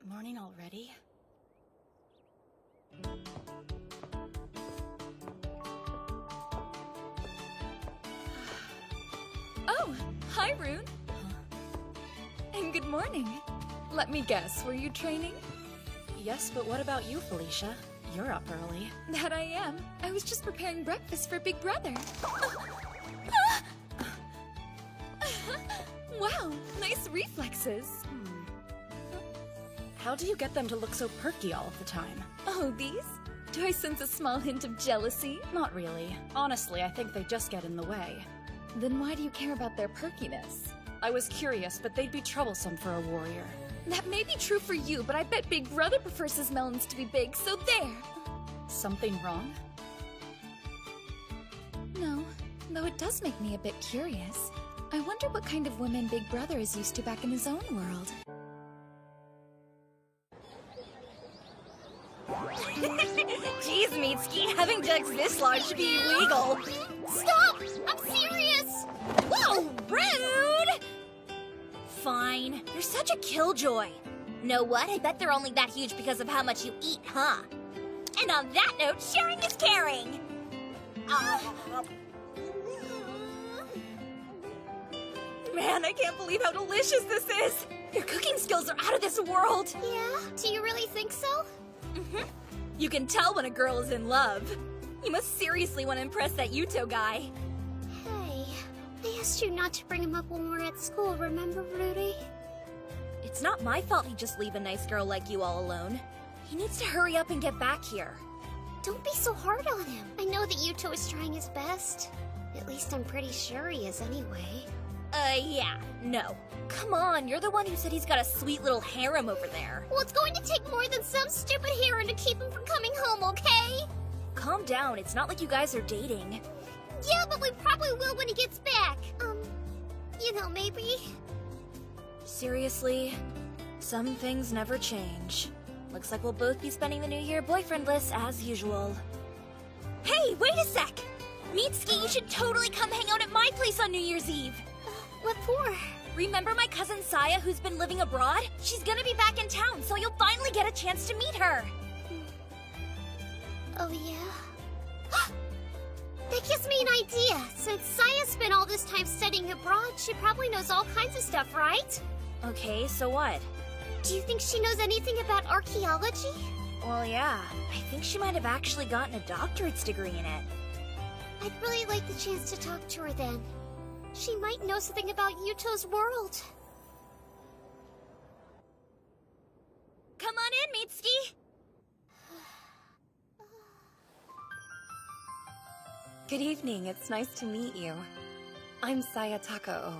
Morning already? Oh, hi, Rune. And good morning. Let me guess, were you training? Yes, but what about you, Felicia? You're up early. That I am. I was just preparing breakfast for Big Brother. Wow, nice reflexes. How do you get them to look so perky all of the time? Oh, these? Do I sense a small hint of jealousy? Not really. Honestly, I think they just get in the way. Then why do you care about their perkiness? I was curious, but they'd be troublesome for a warrior. That may be true for you, but I bet Big Brother prefers his melons to be big, so there! Something wrong? No, though it does make me a bit curious. I wonder what kind of women Big Brother is used to back in his own world. Jeez, Mitsuki, having jugs this large should be illegal. Stop! I'm serious! Whoa, rude! Fine, you're such a killjoy. Know what? I bet they're only that huge because of how much you eat, huh? And on that note, sharing is caring! Man, I can't believe how delicious this is! Your cooking skills are out of this world! Yeah? Do you really think so? Mm-hmm. You can tell when a girl is in love. You must seriously want to impress that Yuto guy. Hey, I asked you not to bring him up when we were at school, remember, Rudy? It's not my fault he'd just leave a nice girl like you all alone. He needs to hurry up and get back here. Don't be so hard on him. I know that Yuto is trying his best. At least I'm pretty sure he is anyway. Yeah, no. Come on, you're the one who said he's got a sweet little harem over there. Well, it's going to take more than some stupid harem to keep him from coming home, okay? Calm down, it's not like you guys are dating. Yeah, but we probably will when he gets back. You know, maybe. Seriously? Some things never change. Looks like we'll both be spending the new year boyfriendless as usual. Hey, wait a sec! Mitsuki, you should totally come hang out at my place on New Year's Eve! What for? Remember my cousin Saya who's been living abroad? She's gonna be back in town, so you'll finally get a chance to meet her! Oh, yeah? That gives me an idea! Since Saya spent all this time studying abroad, she probably knows all kinds of stuff, right? Okay, so what? Do you think she knows anything about archaeology? Well, yeah. I think she might have actually gotten a doctorate's degree in it. I'd really like the chance to talk to her then. She might know something about Yuto's world. Come on in, Mitsuki! Good evening, it's nice to meet you. I'm Saya Takao.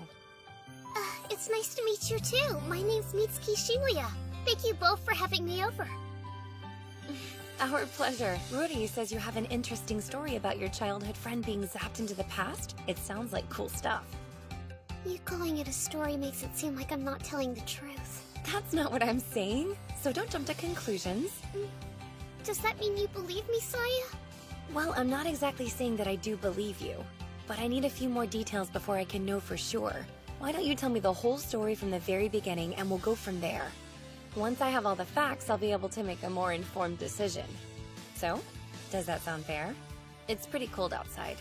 It's nice to meet you too. My name's Mitsuki Shibuya. Thank you both for having me over. Our pleasure. Rudy says you have an interesting story about your childhood friend being zapped into the past. It sounds like cool stuff. You calling it a story makes it seem like I'm not telling the truth. That's not what I'm saying, so don't jump to conclusions. Does that mean you believe me, Saya? Well, I'm not exactly saying that I do believe you, but I need a few more details before I can know for sure. Why don't you tell me the whole story from the very beginning and we'll go from there. Once I have all the facts, I'll be able to make a more informed decision. So, does that sound fair? It's pretty cold outside.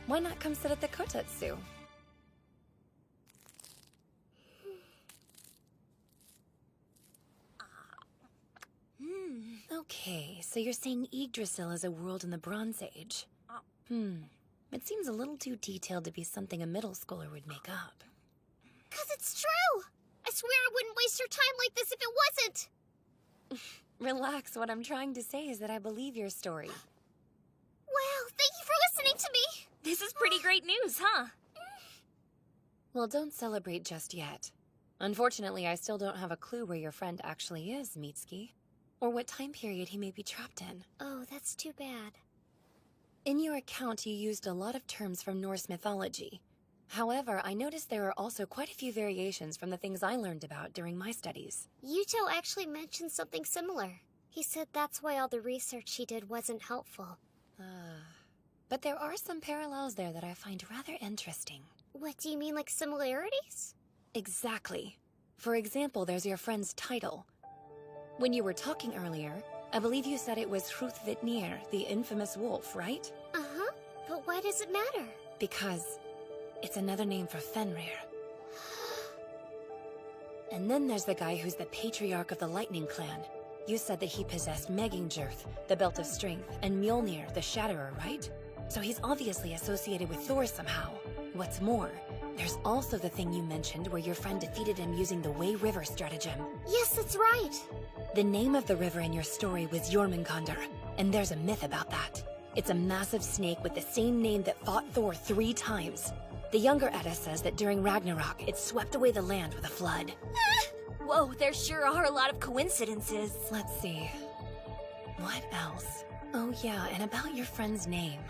Why not come sit at the kotetsu? Okay, so you're saying Yggdrasil is a world in the Bronze Age. It seems a little too detailed to be something a middle schooler would make up. 'Cause it's true! I swear I wouldn't waste your time like this if it wasn't! Relax, what I'm trying to say is that I believe your story. Wow, thank you for listening to me! This is pretty great news, huh? Well, don't celebrate just yet. Unfortunately, I still don't have a clue where your friend actually is, Mitsuki. Or what time period he may be trapped in. Oh, that's too bad. In your account, you used a lot of terms from Norse mythology. However, I noticed there are also quite a few variations from the things I learned about during my studies. Yuto actually mentioned something similar. He said that's why all the research he did wasn't helpful. But there are some parallels there that I find rather interesting. What do you mean, like similarities? Exactly. For example, there's your friend's title. When you were talking earlier, I believe you said it was Hrúthvitnir, the infamous wolf, right? Uh-huh. But why does it matter? Because it's another name for Fenrir. And then there's the guy who's the patriarch of the Lightning Clan, You said that he possessed Megingjurth, the Belt of Strength, and Mjolnir, the Shatterer, right? So he's obviously associated with Thor somehow. What's more, there's also the thing you mentioned where your friend defeated him using the Way River stratagem. Yes, that's right. The name of the river in your story was Jormungandr, and there's a myth about that. It's a massive snake with the same name that fought Thor 3 times. The younger Edda says that during Ragnarok, it swept away the land with a flood. Whoa, there sure are a lot of coincidences. Let's see. What else? Oh yeah, and about your friend's name.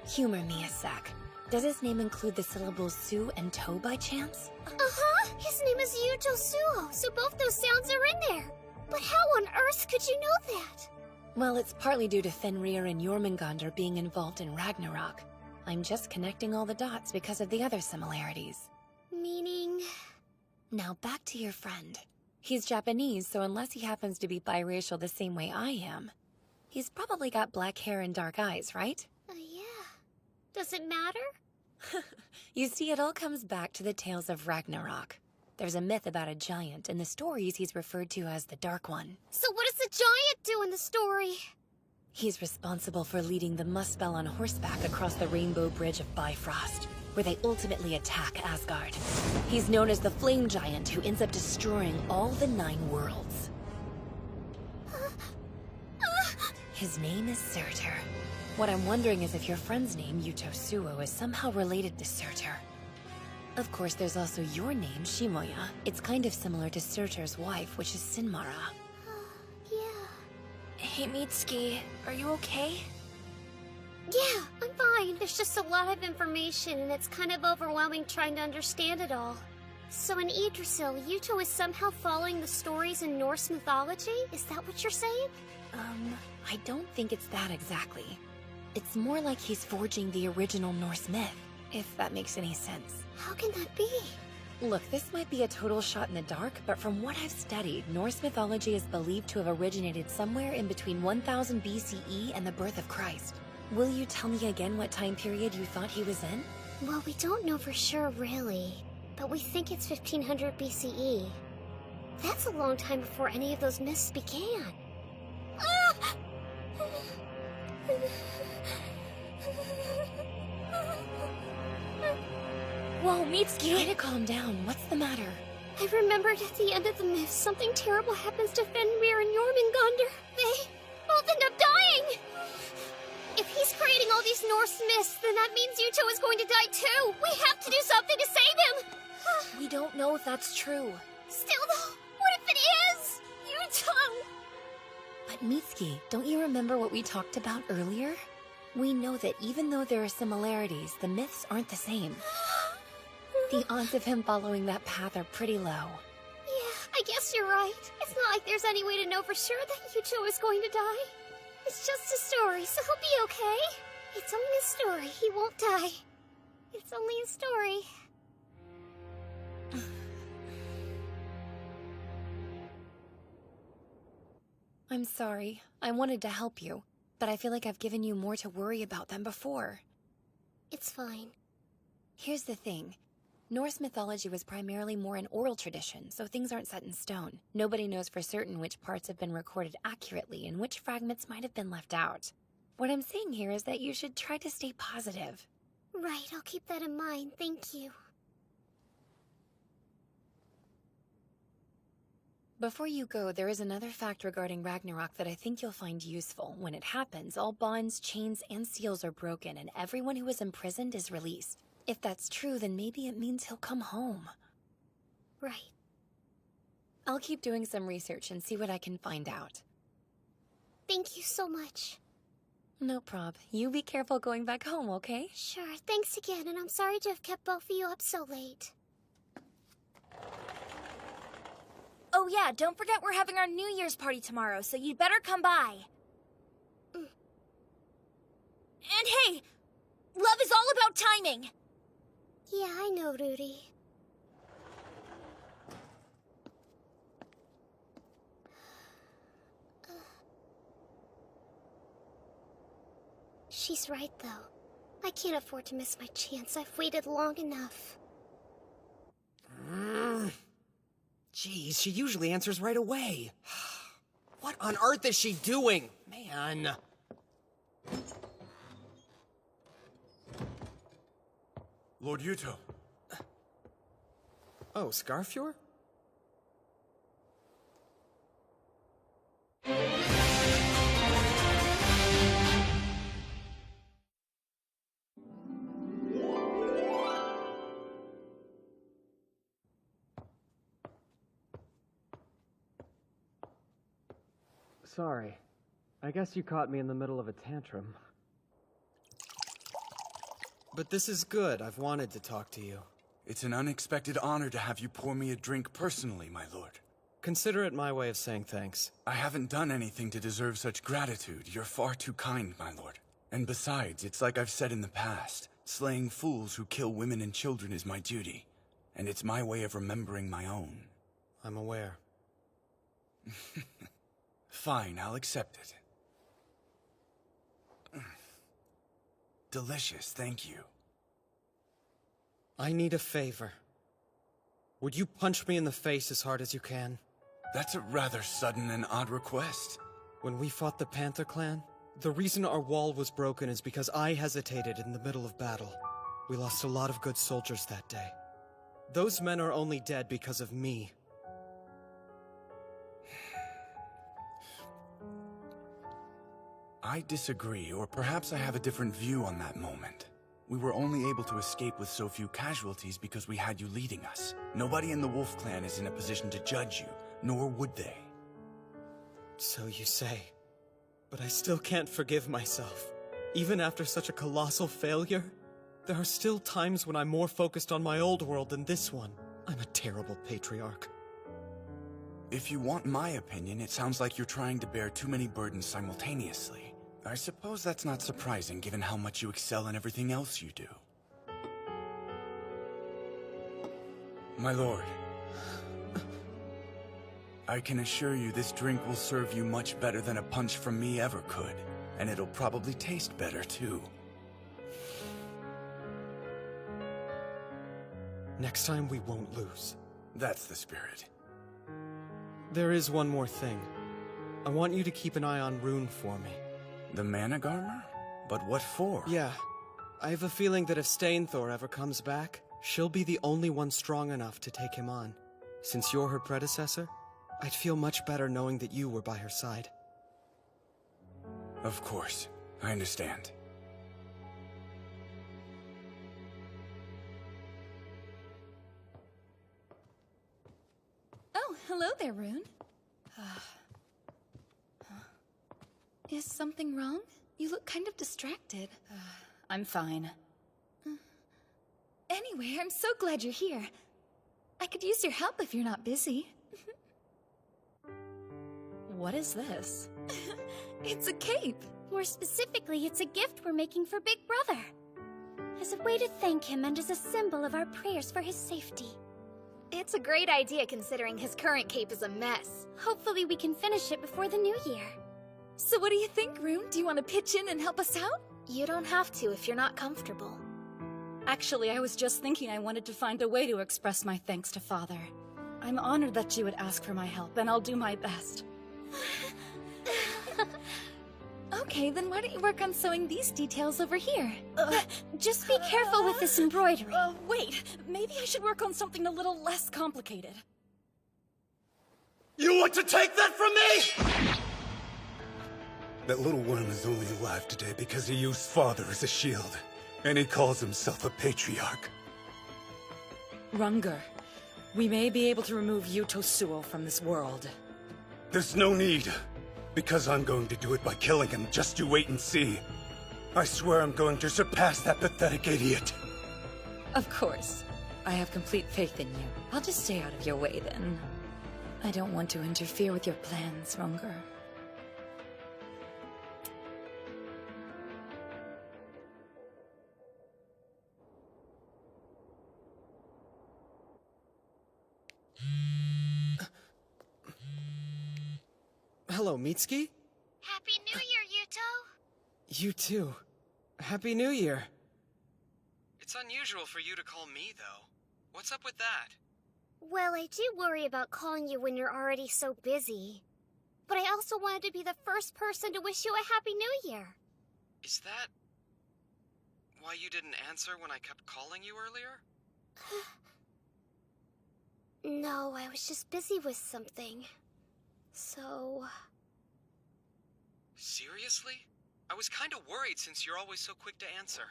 Humor me a sec. Does his name include the syllables Su and To by chance? Uh-huh! His name is Yuto Suo, so both those sounds are in there. But how on earth could you know that? Well, it's partly due to Fenrir and Jormungandr being involved in Ragnarok. I'm just connecting all the dots because of the other similarities. Meaning? Now back to your friend. He's Japanese, so unless he happens to be biracial the same way I am, he's probably got black hair and dark eyes, right? Yeah. Does it matter? You see, it all comes back to the tales of Ragnarok. There's a myth about a giant. In the stories, he's referred to as the Dark One. So what does the giant do in the story? He's responsible for leading the Muspel on horseback across the Rainbow Bridge of Bifrost, where they ultimately attack Asgard. He's known as the Flame Giant, who ends up destroying all the 9 worlds. His name is Surtur. What I'm wondering is if your friend's name, Yuto Suo, is somehow related to Surtur. Of course, there's also your name, Shimoya. It's kind of similar to Surtur's wife, which is Sinmara. Hey, Mitsuki, are you okay? Yeah, I'm fine. There's just a lot of information, and it's kind of overwhelming trying to understand it all. So in Yggdrasil, Yuto is somehow following the stories in Norse mythology? Is that what you're saying? I don't think it's that exactly. It's more like he's forging the original Norse myth, if that makes any sense. How can that be? Look, this might be a total shot in the dark, but from what I've studied, Norse mythology is believed to have originated somewhere in between 1000 BCE and the birth of Christ. Will you tell me again what time period you thought he was in? Well, we don't know for sure, really. But we think it's 1500 BCE. That's a long time before any of those myths began. Whoa, Mitsuki! Try to calm down. What's the matter? I remembered at the end of the myth, something terrible happens to Fenrir and Jormungandr. They both end up dying! If he's creating all these Norse myths, then that means Yuto is going to die too! We have to do something to save him! We don't know if that's true. Still though, what if it is? Yuto! But Mitsuki, don't you remember what we talked about earlier? We know that even though there are similarities, the myths aren't the same. The odds of him following that path are pretty low. Yeah, I guess you're right. It's not like there's any way to know for sure that Yuto is going to die. It's just a story, so he'll be okay. It's only a story. He won't die. It's only a story. I'm sorry. I wanted to help you, but I feel like I've given you more to worry about than before. It's fine. Here's the thing. Norse mythology was primarily more an oral tradition, so things aren't set in stone. Nobody knows for certain which parts have been recorded accurately and which fragments might have been left out. What I'm saying here is that you should try to stay positive. Right, I'll keep that in mind. Thank you. Before you go, there is another fact regarding Ragnarok that I think you'll find useful. When it happens, all bonds, chains, and seals are broken, and everyone who is imprisoned is released. If that's true, then maybe it means he'll come home. Right. I'll keep doing some research and see what I can find out. Thank you so much. No prob. You be careful going back home, okay? Sure, thanks again, and I'm sorry to have kept both of you up so late. Oh yeah, don't forget we're having our New Year's party tomorrow, so you'd better come by. And hey, love is all about timing! Yeah, I know, Rudy. She's right, though. I can't afford to miss my chance. I've waited long enough. Geez, she usually answers right away. What on earth is she doing? Man. Lord Yuto. Oh, Scarfjord? Sorry. I guess you caught me in the middle of a tantrum. But this is good. I've wanted to talk to you. It's an unexpected honor to have you pour me a drink personally, my lord. Consider it my way of saying thanks. I haven't done anything to deserve such gratitude. You're far too kind, my lord. And besides, it's like I've said in the past. Slaying fools who kill women and children is my duty. And it's my way of remembering my own. I'm aware. Fine, I'll accept it. Delicious, thank you. I need a favor. Would you punch me in the face as hard as you can? That's a rather sudden and odd request. When we fought the Panther Clan, the reason our wall was broken is because I hesitated in the middle of battle. We lost a lot of good soldiers that day. Those men are only dead because of me. I disagree, or perhaps I have a different view on that moment. We were only able to escape with so few casualties because we had you leading us. Nobody in the Wolf Clan is in a position to judge you, nor would they. So you say. But I still can't forgive myself. Even after such a colossal failure, there are still times when I'm more focused on my old world than this one. I'm a terrible patriarch. If you want my opinion, it sounds like you're trying to bear too many burdens simultaneously. I suppose that's not surprising, given how much you excel in everything else you do. My lord, I can assure you this drink will serve you much better than a punch from me ever could. And it'll probably taste better, too. Next time we won't lose. That's the spirit. There is one more thing. I want you to keep an eye on Rune for me. The Managarmer? But what for? Yeah. I have a feeling that if Stainthor ever comes back, she'll be the only one strong enough to take him on. Since you're her predecessor, I'd feel much better knowing that you were by her side. Of course. I understand. Oh, hello there, Rune. Is something wrong? You look kind of distracted. I'm fine. Anyway, I'm so glad you're here. I could use your help if you're not busy. What is this? It's a cape. More specifically, it's a gift we're making for Big Brother. As a way to thank him and as a symbol of our prayers for his safety. It's a great idea considering his current cape is a mess. Hopefully we can finish it before the new year. So what do you think, Rune? Do you want to pitch in and help us out? You don't have to if you're not comfortable. Actually, I was just thinking I wanted to find a way to express my thanks to Father. I'm honored that you would ask for my help, and I'll do my best. Okay, then why don't you work on sewing these details over here? Just be careful with this embroidery. Wait, maybe I should work on something a little less complicated. You want to take that from me?! That little worm is only alive today because he used Father as a shield. And he calls himself a patriarch. Runger, we may be able to remove Yuto Suo from this world. There's no need. Because I'm going to do it by killing him. Just you wait and see. I swear I'm going to surpass that pathetic idiot. Of course. I have complete faith in you. I'll just stay out of your way then. I don't want to interfere with your plans, Runger. Hello, Mitsuki? Happy New Year, Yuto! You too. Happy New Year. It's unusual for you to call me, though. What's up with that? Well, I do worry about calling you when you're already so busy. but I also wanted to be the first person to wish you a Happy New Year. Is that why you didn't answer when I kept calling you earlier? No, I was just busy with something. So... Seriously? I was kind of worried since you're always so quick to answer.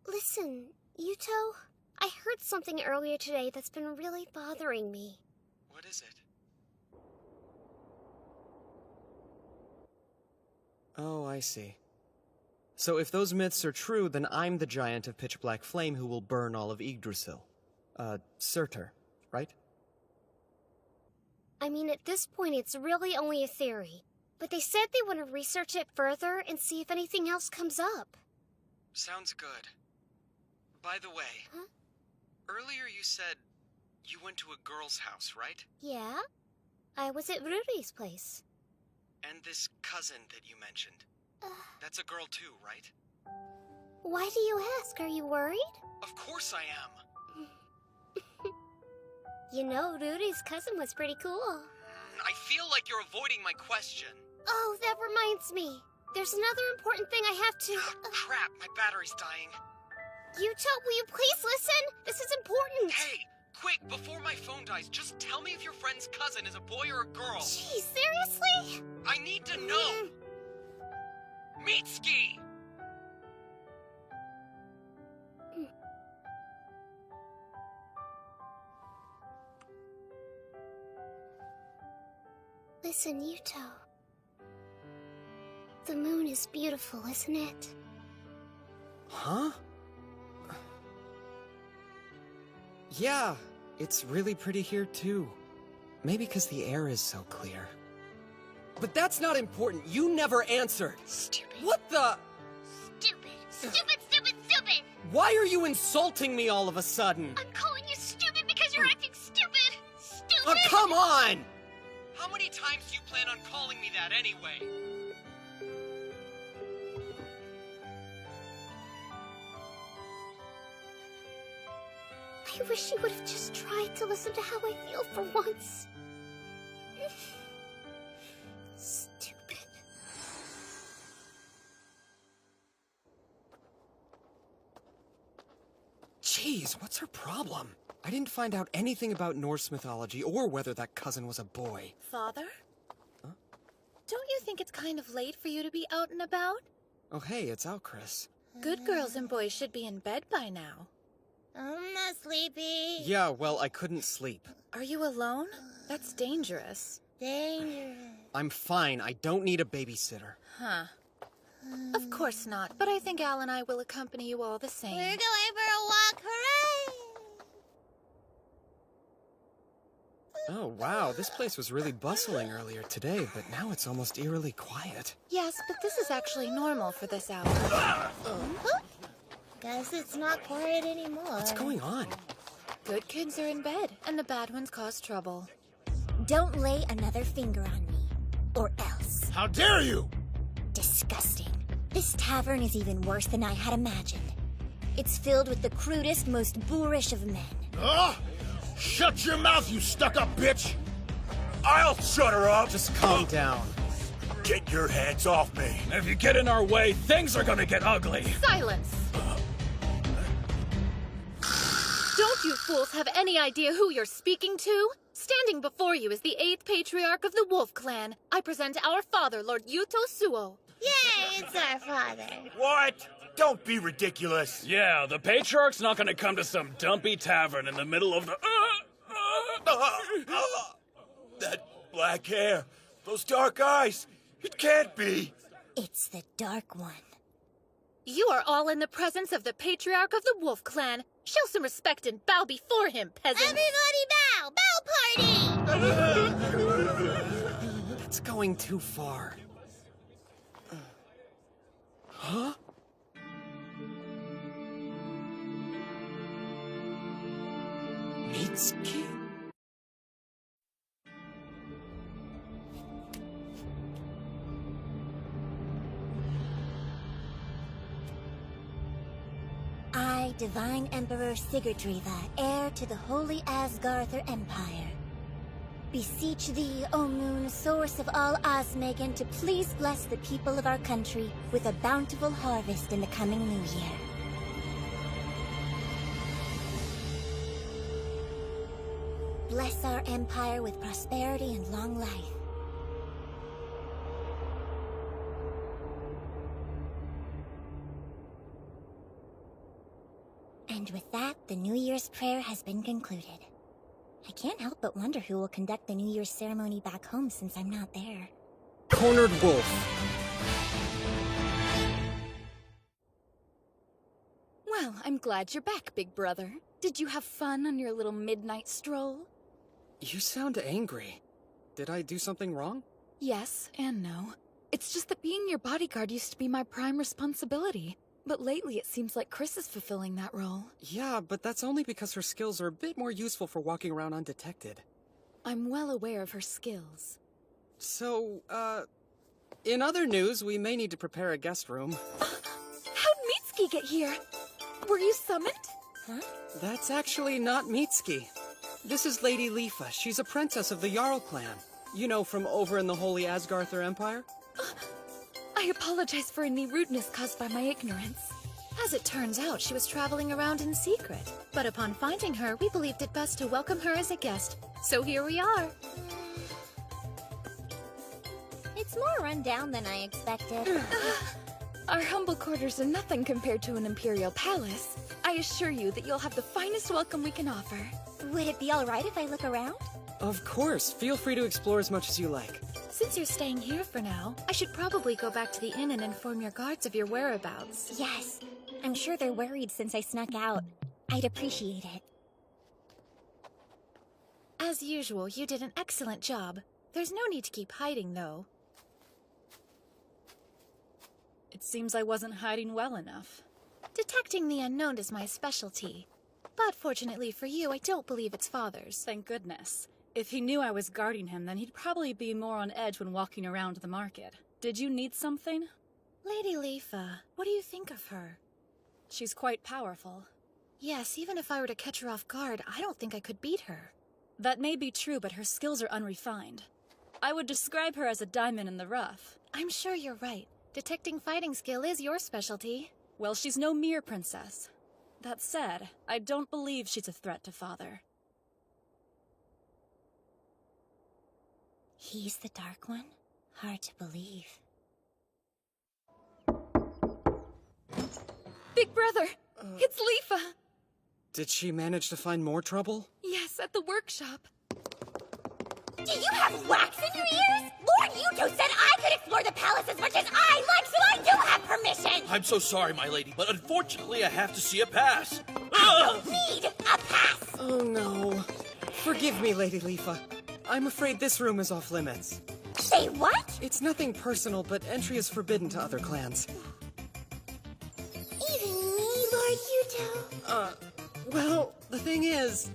Listen, Yuto, I heard something earlier today that's been really bothering me. What is it? Oh, I see. So if those myths are true, then I'm the giant of pitch black flame who will burn all of Yggdrasil. Surtur, right? I mean, at this point, it's really only a theory. But they said they want to research it further and see if anything else comes up. Sounds good. By the way, earlier you said you went to a girl's house, right? Yeah? I was at Rudy's place. And this cousin that you mentioned. That's a girl too, right? Why do you ask? Are you worried? Of course I am. You know, Rudy's cousin was pretty cool. I feel like you're avoiding my question. Oh, that reminds me. There's another important thing I have to... Crap, my battery's dying. Yuto, will you please listen? This is important. Hey, quick, before my phone dies, just tell me if your friend's cousin is a boy or a girl. Gee, seriously? I need to know. Mitsuki! Listen, Yuto. The moon is beautiful, isn't it? Huh? Yeah, it's really pretty here too. Maybe because the air is so clear. But that's not important. You never answered. Stupid. What the? Stupid. Stupid, stupid, stupid! Why are you insulting me all of a sudden? I'm calling you stupid because you're acting stupid! Stupid! Oh, come on! How many times do you plan on calling me that anyway? I wish you would have just tried to listen to how I feel for once. Stupid. Jeez, what's her problem? I didn't find out anything about Norse mythology or whether that cousin was a boy. Father? Huh? Don't you think it's kind of late for you to be out and about? Oh hey, it's Alcris. Good girls and boys should be in bed by now. I'm not sleepy. Yeah, well, I couldn't sleep. Are you alone? That's dangerous. Dangerous. I'm fine. I don't need a babysitter. Huh. Of course not, but I think Al and I will accompany you all the same. We're going for a walk, hooray! Oh, wow, this place was really bustling earlier today, but now it's almost eerily quiet. Yes, but this is actually normal for this hour. Guess it's not quiet anymore. What's going on? Good kids are in bed, and the bad ones cause trouble. Don't lay another finger on me, or else. How dare you! Disgusting. This tavern is even worse than I had imagined. It's filled with the crudest, most boorish of men. Ah! Shut your mouth, you stuck-up bitch! I'll shut her up! Just calm down. Get your hands off me! If you get in our way, things are gonna get ugly! Silence! Don't you fools have any idea who you're speaking to? Standing before you is the 8th patriarch of the Wolf Clan. I present our father, Lord Yuto Suo. Yay, it's our father. What? Don't be ridiculous. Yeah, the Patriarch's not gonna come to some dumpy tavern in the middle of the... That black hair, those dark eyes, it can't be. It's the Dark One. You are all in the presence of the patriarch of the Wolf Clan. Show some respect and bow before him, peasants. Everybody bow! Bow party! That's going too far. Huh? Mitsuki? I, Divine Emperor Sigurdriva, heir to the Holy Asgarther Empire, Beseech thee, O moon, source of all Osmegan, to please bless the people of our country with a bountiful harvest in the coming new year. Bless our empire with prosperity and long life. And with that, the New Year's prayer has been concluded. I can't help but wonder who will conduct the New Year's ceremony back home since I'm not there. Cornered wolf. Well, I'm glad you're back, big brother. Did you have fun on your little midnight stroll? You sound angry. Did I do something wrong? Yes and no. It's just that being your bodyguard used to be my prime responsibility. But lately it seems like Chris is fulfilling that role. Yeah, but that's only because her skills are a bit more useful for walking around undetected. I'm well aware of her skills. So, in other news, we may need to prepare a guest room. How'd Mitsuki get here? Were you summoned? Huh? That's actually not Mitsuki. This is Lady Lifa. She's a princess of the Jarl clan. You know, from over in the Holy Asgarther Empire? I apologize for any rudeness caused by my ignorance. As it turns out, she was traveling around in secret. But upon finding her, we believed it best to welcome her as a guest. So here we are. It's more run down than I expected. Our humble quarters are nothing compared to an imperial palace. I assure you that you'll have the finest welcome we can offer. Would it be alright if I look around? Of course. Feel free to explore as much as you like. Since you're staying here for now, I should probably go back to the inn and inform your guards of your whereabouts. Yes. I'm sure they're worried since I snuck out. I'd appreciate it. As usual, you did an excellent job. There's no need to keep hiding, though. It seems I wasn't hiding well enough. Detecting the unknown is my specialty. But fortunately for you, I don't believe it's Father's. Thank goodness. If he knew I was guarding him, then he'd probably be more on edge when walking around the market. Did you need something? Lady Lifa, what do you think of her? She's quite powerful. Yes, even if I were to catch her off guard, I don't think I could beat her. That may be true, but her skills are unrefined. I would describe her as a diamond in the rough. I'm sure you're right. Detecting fighting skill is your specialty. Well, she's no mere princess. That said, I don't believe she's a threat to Father. He's the Dark One? Hard to believe. Big brother! It's Lifa! Did she manage to find more trouble? Yes, at the workshop. Do you have wax in your ears? Lord Yuto said I could explore the palace as much as I like, so I do have permission! I'm so sorry, my lady, but unfortunately I have to see a pass. I don't need a pass! Oh no. Forgive me, Lady Lifa. I'm afraid this room is off limits. Say what? It's nothing personal, but entry is forbidden to other clans. Even me, Lord Yuto? Well, the thing is...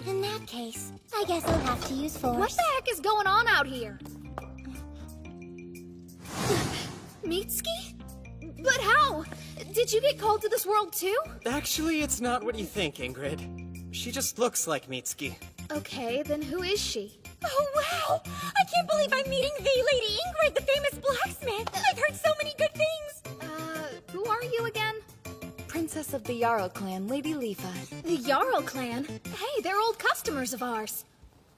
In that case, I guess I'll have to use force. What the heck is going on out here? Mitsuki? But how? Did you get called to this world too? Actually, it's not what you think, Ingrid. She just looks like Mitsuki. Okay, then who is she? Oh, wow! I can't believe I'm meeting the Lady Ingrid, the famous blacksmith! I've heard so many good things! Who are you again? Princess of the Jarl clan, Lady Lifa. The Jarl clan? Hey, they're old customers of ours.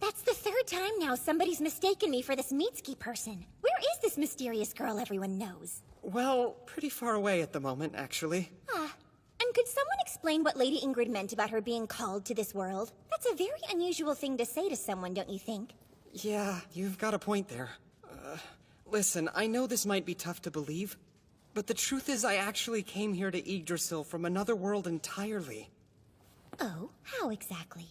That's the third time now somebody's mistaken me for this Mitsuki person. Where is this mysterious girl everyone knows? Well, pretty far away at the moment, actually. And could someone explain what Lady Ingrid meant about her being called to this world? That's a very unusual thing to say to someone, don't you think? Yeah, you've got a point there. Listen, I know this might be tough to believe, but the truth is I actually came here to Yggdrasil from another world entirely. Oh, how exactly?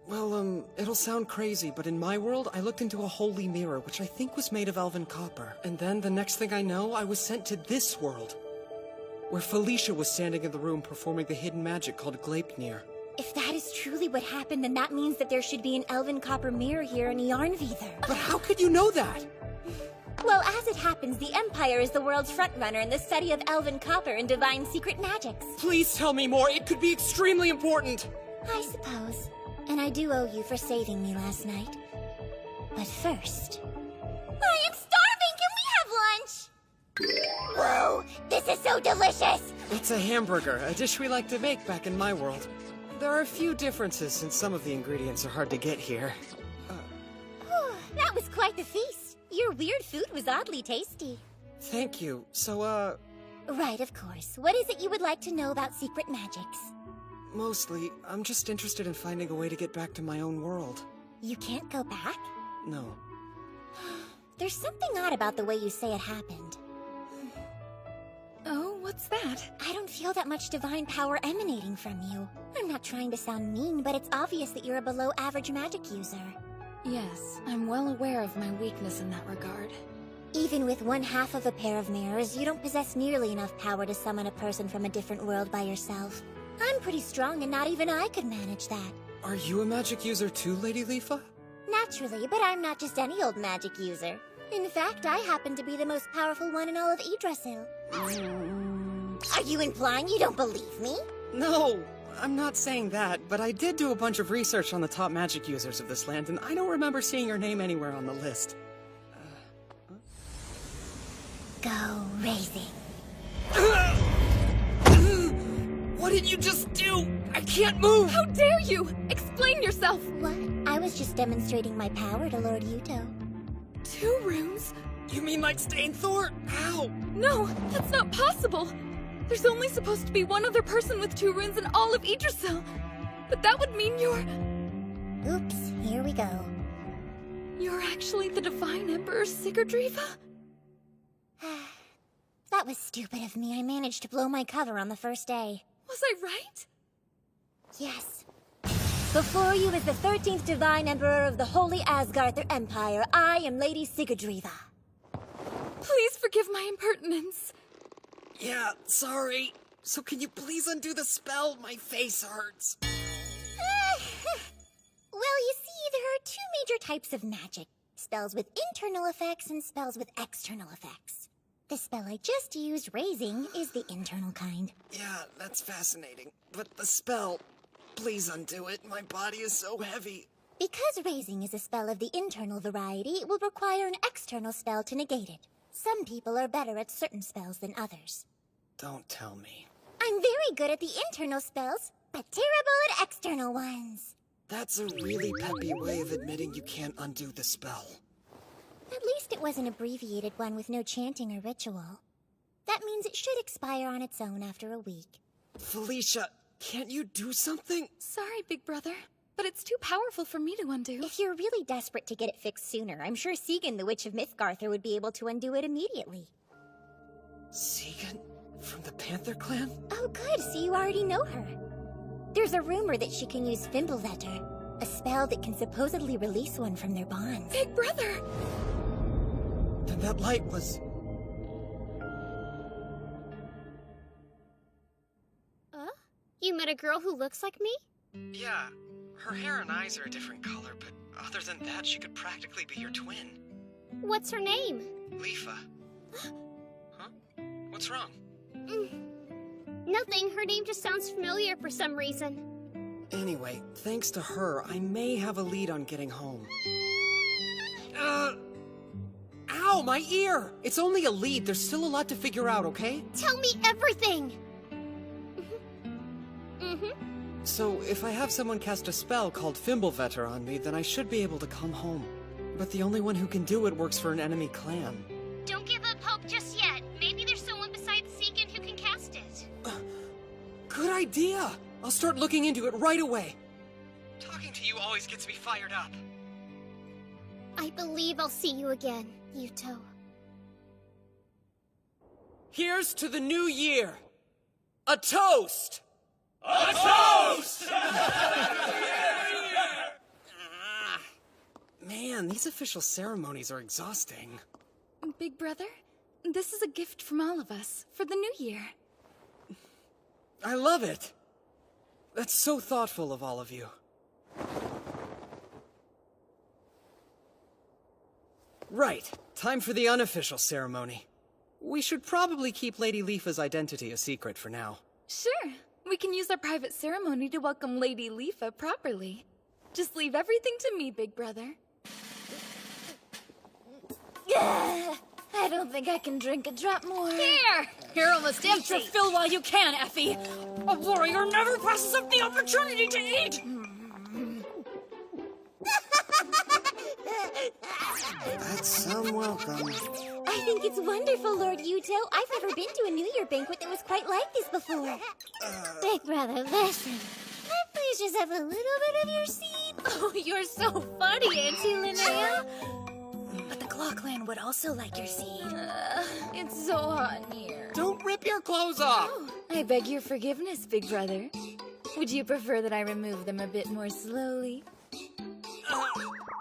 Well, it'll sound crazy, but in my world, I looked into a holy mirror, which I think was made of elven copper. And then, the next thing I know, I was sent to this world, where Felicia was standing in the room performing the hidden magic called Gleipnir. If that is truly what happened, then that means that there should be an elven copper mirror here in Yarnvidar. But how could you know that? Well, as it happens, the Empire is the world's frontrunner in the study of elven copper and divine secret magics. Please tell me more. It could be extremely important. I suppose. And I do owe you for saving me last night. But first... I am starving! Can we have lunch? Whoa! This is so delicious! It's a hamburger, a dish we like to make back in my world. There are a few differences since some of the ingredients are hard to get here. That was quite the feast. Your weird food was oddly tasty. Thank you. So, Right, of course. What is it you would like to know about secret magics? Mostly, I'm just interested in finding a way to get back to my own world. You can't go back? No. There's something odd about the way you say it happened. Oh, what's that? I don't feel that much divine power emanating from you. I'm not trying to sound mean, but it's obvious that you're a below-average magic user. Yes, I'm well aware of my weakness in that regard. Even with one half of a pair of mirrors, you don't possess nearly enough power to summon a person from a different world by yourself. I'm pretty strong, and not even I could manage that. Are you a magic user too, Lady Leafa? Naturally, but I'm not just any old magic user. In fact, I happen to be the most powerful one in all of Yggdrasil. Are you implying you don't believe me? No, I'm not saying that, but I did do a bunch of research on the top magic users of this land, and I don't remember seeing your name anywhere on the list. Go raising. What did you just do? I can't move! How dare you! Explain yourself! What? I was just demonstrating my power to Lord Yuto. 2 rooms? You mean like Stainthor? How? No, that's not possible! There's only supposed to be one other person with 2 runes in all of Yggdrasil. But that would mean you're... Oops, here we go. You're actually the Divine Emperor Sigurdriva? That was stupid of me. I managed to blow my cover on the first day. Was I right? Yes. Before you is the 13th Divine Emperor of the Holy Asgarther Empire. I am Lady Sigurdriva. Please forgive my impertinence. Yeah, sorry. So can you please undo the spell? My face hurts. Well, you see, there are 2 major types of magic. Spells with internal effects and spells with external effects. The spell I just used, Raising, is the internal kind. Yeah, that's fascinating. But the spell, please undo it. My body is so heavy. Because Raising is a spell of the internal variety, it will require an external spell to negate it. Some people are better at certain spells than others. Don't tell me. I'm very good at the internal spells, but terrible at external ones. That's a really peppy way of admitting you can't undo the spell. At least it was an abbreviated one with no chanting or ritual. That means it should expire on its own after a week. Felicia, can't you do something? Sorry, big brother, but it's too powerful for me to undo. If you're really desperate to get it fixed sooner, I'm sure Segan, the Witch of Mythgarther, would be able to undo it immediately. Segan? From the Panther Clan? Oh good, so you already know her. There's a rumor that she can use Fimblevetter, a spell that can supposedly release one from their bonds. Big brother! Then that light was... You met a girl who looks like me? Yeah, her hair and eyes are a different color, but other than that, she could practically be your twin. What's her name? Leafa. Huh? What's wrong? Nothing. Her name just sounds familiar for some reason. Anyway, thanks to her, I may have a lead on getting home. Ow, my ear! It's only a lead. There's still a lot to figure out, okay? Tell me everything! So, if I have someone cast a spell called Fimblevetter on me, then I should be able to come home. But the only one who can do it works for an enemy clan. Don't give up hope just yet. Maybe there's someone besides Segan who can cast it. Good idea! I'll start looking into it right away. Talking to you always gets me fired up. I believe I'll see you again, Yuto. Here's to the new year! A toast! A toast! Man, these official ceremonies are exhausting. Big brother, this is a gift from all of us for the new year. I love it! That's so thoughtful of all of you. Right. Time for the unofficial ceremony. We should probably keep Lady Leafa's identity a secret for now. Sure. We can use our private ceremony to welcome Lady Leafa properly. Just leave everything to me, big brother. I don't think I can drink a drop more. Here! You're almost Eat empty. your fill while you can, Effie! A warrior never passes up the opportunity to eat! That's some welcome. I think it's wonderful, Lord Yuto. I've never been to a New Year banquet that was quite like this before. Big brother, listen. Can I please just have a little bit of your seed? Oh, you're so funny, Auntie Linnea. But the Claw Clan would also like your seed. It's so hot in here. Don't rip your clothes off! I beg your forgiveness, big brother. Would you prefer that I remove them a bit more slowly?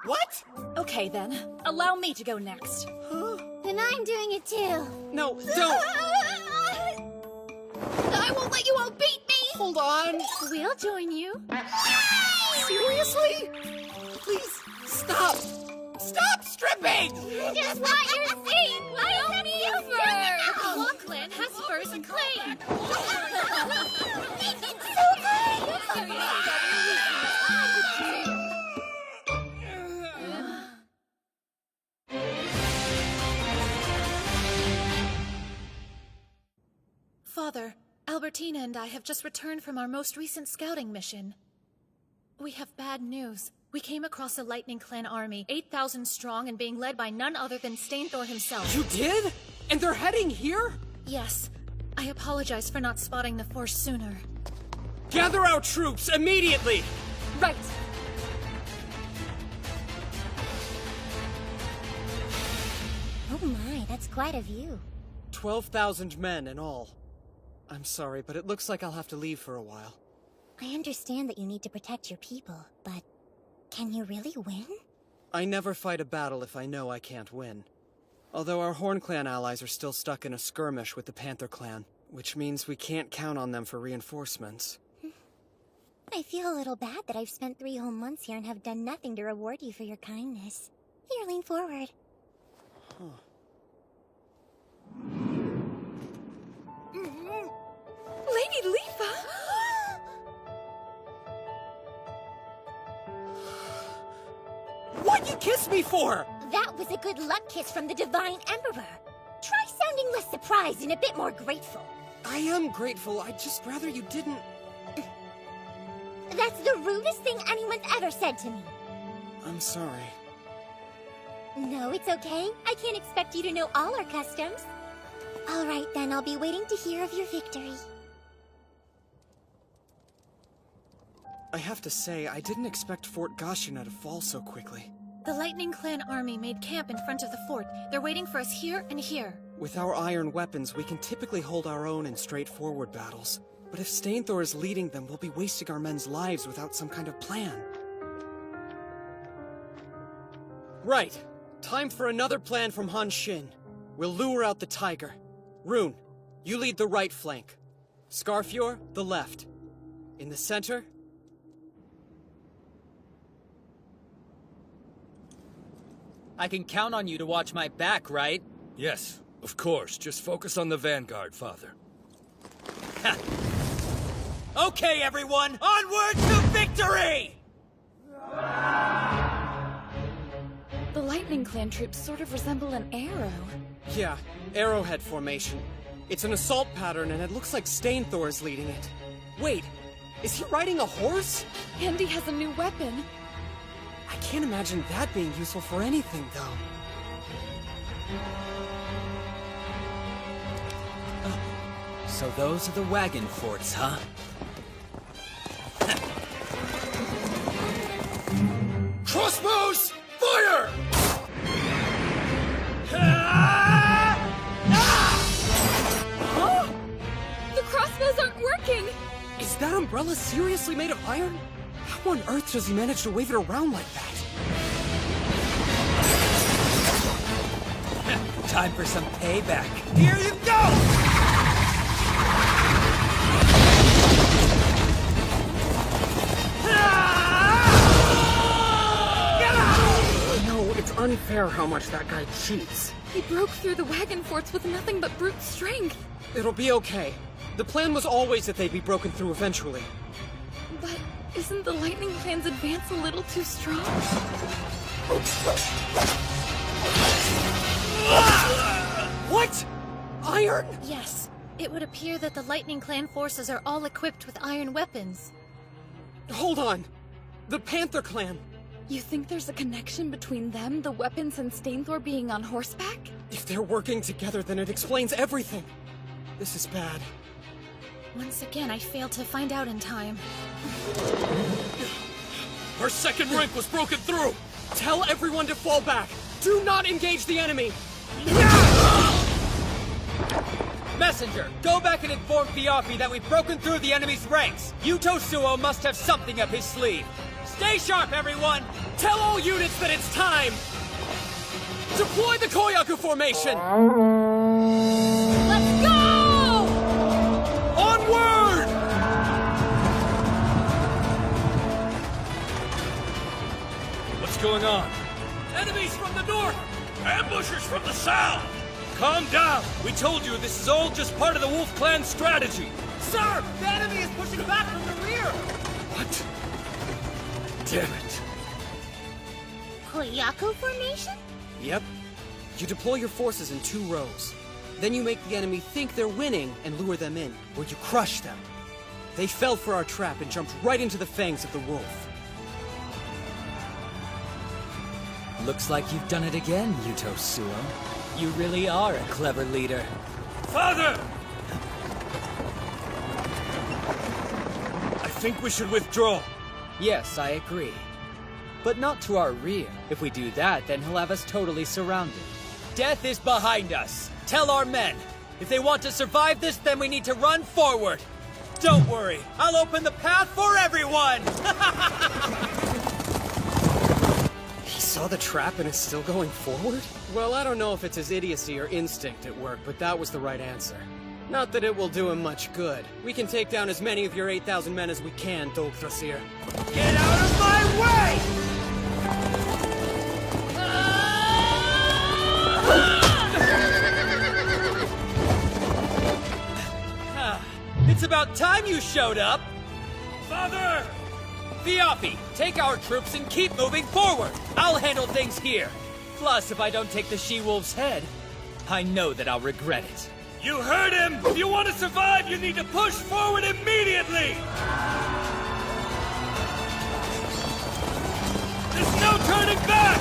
What? Okay then, allow me to go next. Then I'm doing it too. No, don't! I won't let you all beat me! Hold on! We'll join you. Seriously? Please, stop! Stop stripping! I just want your seed! Let me The Claw Clan has first claim. Father, Albertina and I have just returned from our most recent scouting mission. We have bad news. We came across a Lightning Clan army, 8,000 strong and being led by none other than Stainthor himself. You did? And they're heading here? Yes. I apologize for not spotting the force sooner. Gather our troops immediately! Right. Oh my, that's quite a view. 12,000 men in all. I'm sorry, but it looks like I'll have to leave for a while. I understand that you need to protect your people, but can you really win? I never fight a battle if I know I can't win. Although our Horn Clan allies are still stuck in a skirmish with the Panther Clan, which means we can't count on them for reinforcements. I feel a little bad that I've spent 3 whole months here and have done nothing to reward you for your kindness. Here, lean forward. Huh. Lady Leafa! What'd you kiss me for? That was a good luck kiss from the Divine Emperor. Try sounding less surprised and a bit more grateful. I am grateful, I'd just rather you didn't... That's the rudest thing anyone's ever said to me. I'm sorry. No, it's okay. I can't expect you to know all our customs. All right, then, I'll be waiting to hear of your victory. I have to say, I didn't expect Fort Gashina to fall so quickly. The Lightning Clan army made camp in front of the fort. They're waiting for us here and here. With our iron weapons, we can typically hold our own in straightforward battles. But if Stainthor is leading them, we'll be wasting our men's lives without some kind of plan. Right. Time for another plan from Han Shin. We'll lure out the tiger. Rune, you lead the right flank. Scarfior, the left. In the center... I can count on you to watch my back, right? Yes, of course. Just focus on the vanguard, Father. Okay, everyone! Onward to victory! The Lightning Clan troops sort of resemble an arrow. Yeah, arrowhead formation. It's an assault pattern, and it looks like Stainthor is leading it. Wait, is he riding a horse? And he has a new weapon. I can't imagine that being useful for anything, though. So those are the wagon forts, huh? Crossbows, fire! Huh? The crossbows aren't working! Is that umbrella seriously made of iron? How on earth does he manage to wave it around like that? Time for some payback. Here you go! No, it's unfair how much that guy cheats. He broke through the wagon forts with nothing but brute strength. It'll be okay. The plan was always that they'd be broken through eventually. But isn't the Lightning Clan's advance a little too strong? What? Iron? Yes. It would appear that the Lightning Clan forces are all equipped with iron weapons. Hold on. The Panther Clan. You think there's a connection between them, the weapons, and Stainthor being on horseback? If they're working together, then it explains everything. This is bad. Once again, I failed to find out in time. Our second rank was broken through! Tell everyone to fall back! Do not engage the enemy! Messenger, go back and inform Fiafi that we've broken through the enemy's ranks! Yuto Suo must have something up his sleeve! Stay sharp, everyone! Tell all units that it's time! Deploy the Koyaku formation! Let's go! Onward! What's going on? Enemies from the north! Ambushers from the south! Calm down! We told you this is all just part of the Wolf Clan strategy! Sir! The enemy is pushing back from the rear! What? Damn it. Koyaku formation? Yep. You deploy your forces in 2 rows. Then you make the enemy think they're winning and lure them in, where you crush them. They fell for our trap and jumped right into the fangs of the wolf. Looks like you've done it again, Yuto Suo. You really are a clever leader. Father! I think we should withdraw. Yes, I agree. But not to our rear. If we do that, then he'll have us totally surrounded. Death is behind us. Tell our men. If they want to survive this, then we need to run forward. Don't worry. I'll open the path for everyone! He saw the trap and is still going forward? Well, I don't know if it's his idiocy or instinct at work, but that was the right answer. Not that it will do him much good. We can take down as many of your 8,000 men as we can, Dolgdrasir. Get out of my way! It's about time you showed up! Father! Fiafi, take our troops and keep moving forward! I'll handle things here. Plus, if I don't take the she-wolf's head, I know that I'll regret it. You heard him! If you want to survive, you need to push forward immediately! There's no turning back!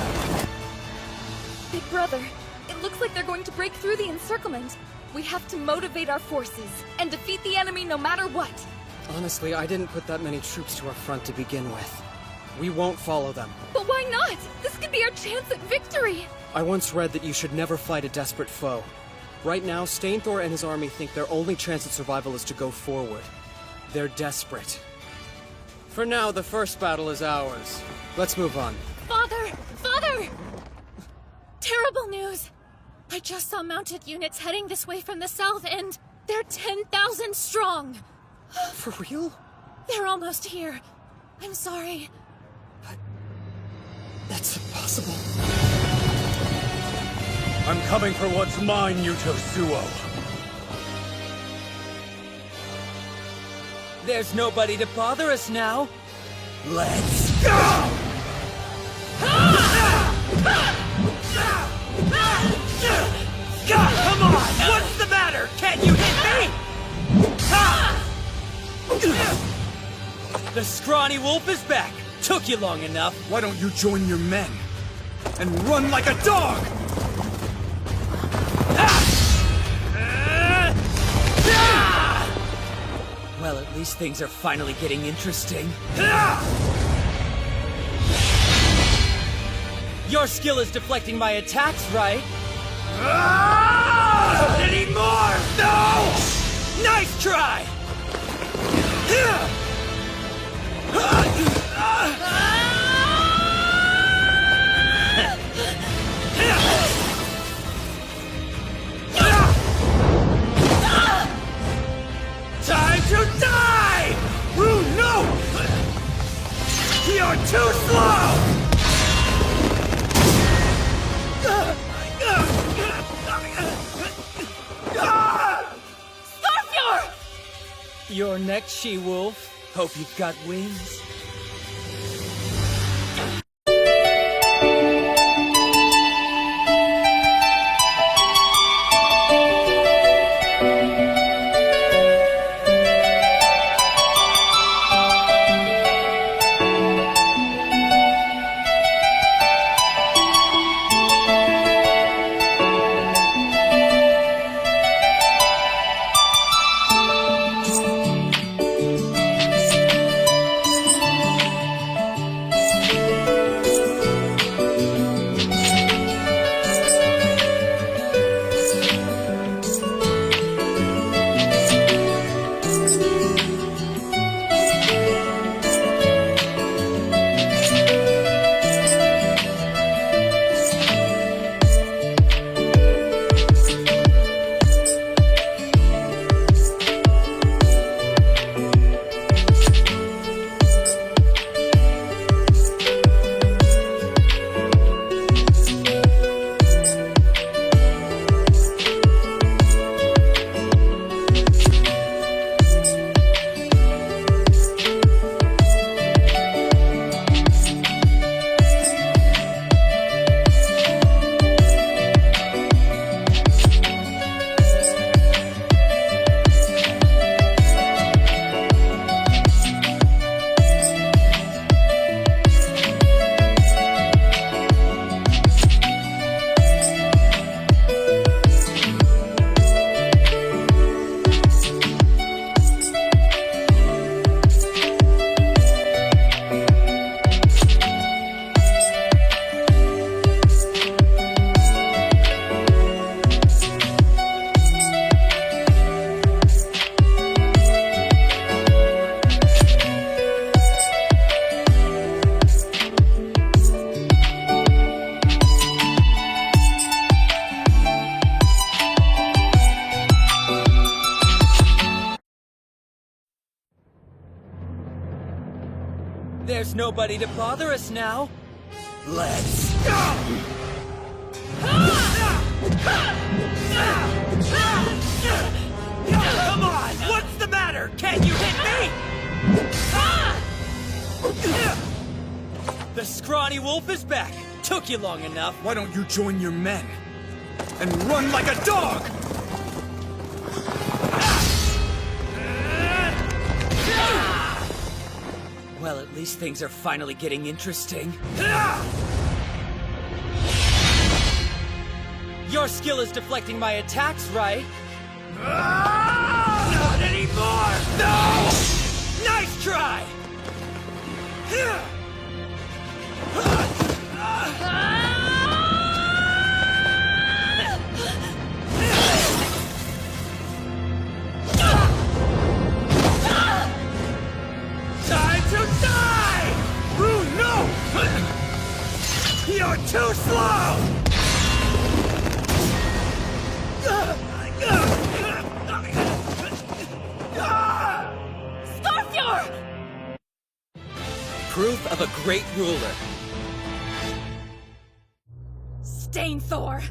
Big brother, it looks like they're going to break through the encirclement. We have to motivate our forces and defeat the enemy no matter what. Honestly, I didn't put that many troops to our front to begin with. We won't follow them. But why not? This could be our chance at victory. I once read that you should never fight a desperate foe. Right now, Stainthor and his army think their only chance at survival is to go forward. They're desperate. For now, the first battle is ours. Let's move on. Father! Father! Terrible news! I just saw mounted units heading this way from the south, and they're 10,000 strong! For real? They're almost here. I'm sorry. But that's impossible. I'm coming for what's mine, Yuto Suo. There's nobody to bother us now. Let's go! Come on! What's the matter? Can't you hit me? The scrawny wolf is back. Took you long enough. Why don't you join your men and run like a dog? Well, at least things are finally getting interesting. Your skill is deflecting my attacks, right? Any more? No! Nice try! Time to die! Ooh, no! You're too slow! next, she-wolf? Hope you've got wings. There's nobody to bother us now. Let's go! Come on! What's the matter? Can't you hit me? The scrawny wolf is back. Took you long enough. Why don't you join your men and run like a dog? Well, at least things are finally getting interesting. Your skill is deflecting my attacks, right? Not anymore! No! Nice try! Time to die! Ooh, no! You're too slow! Starfjord! Proof of a great ruler. Stainthor!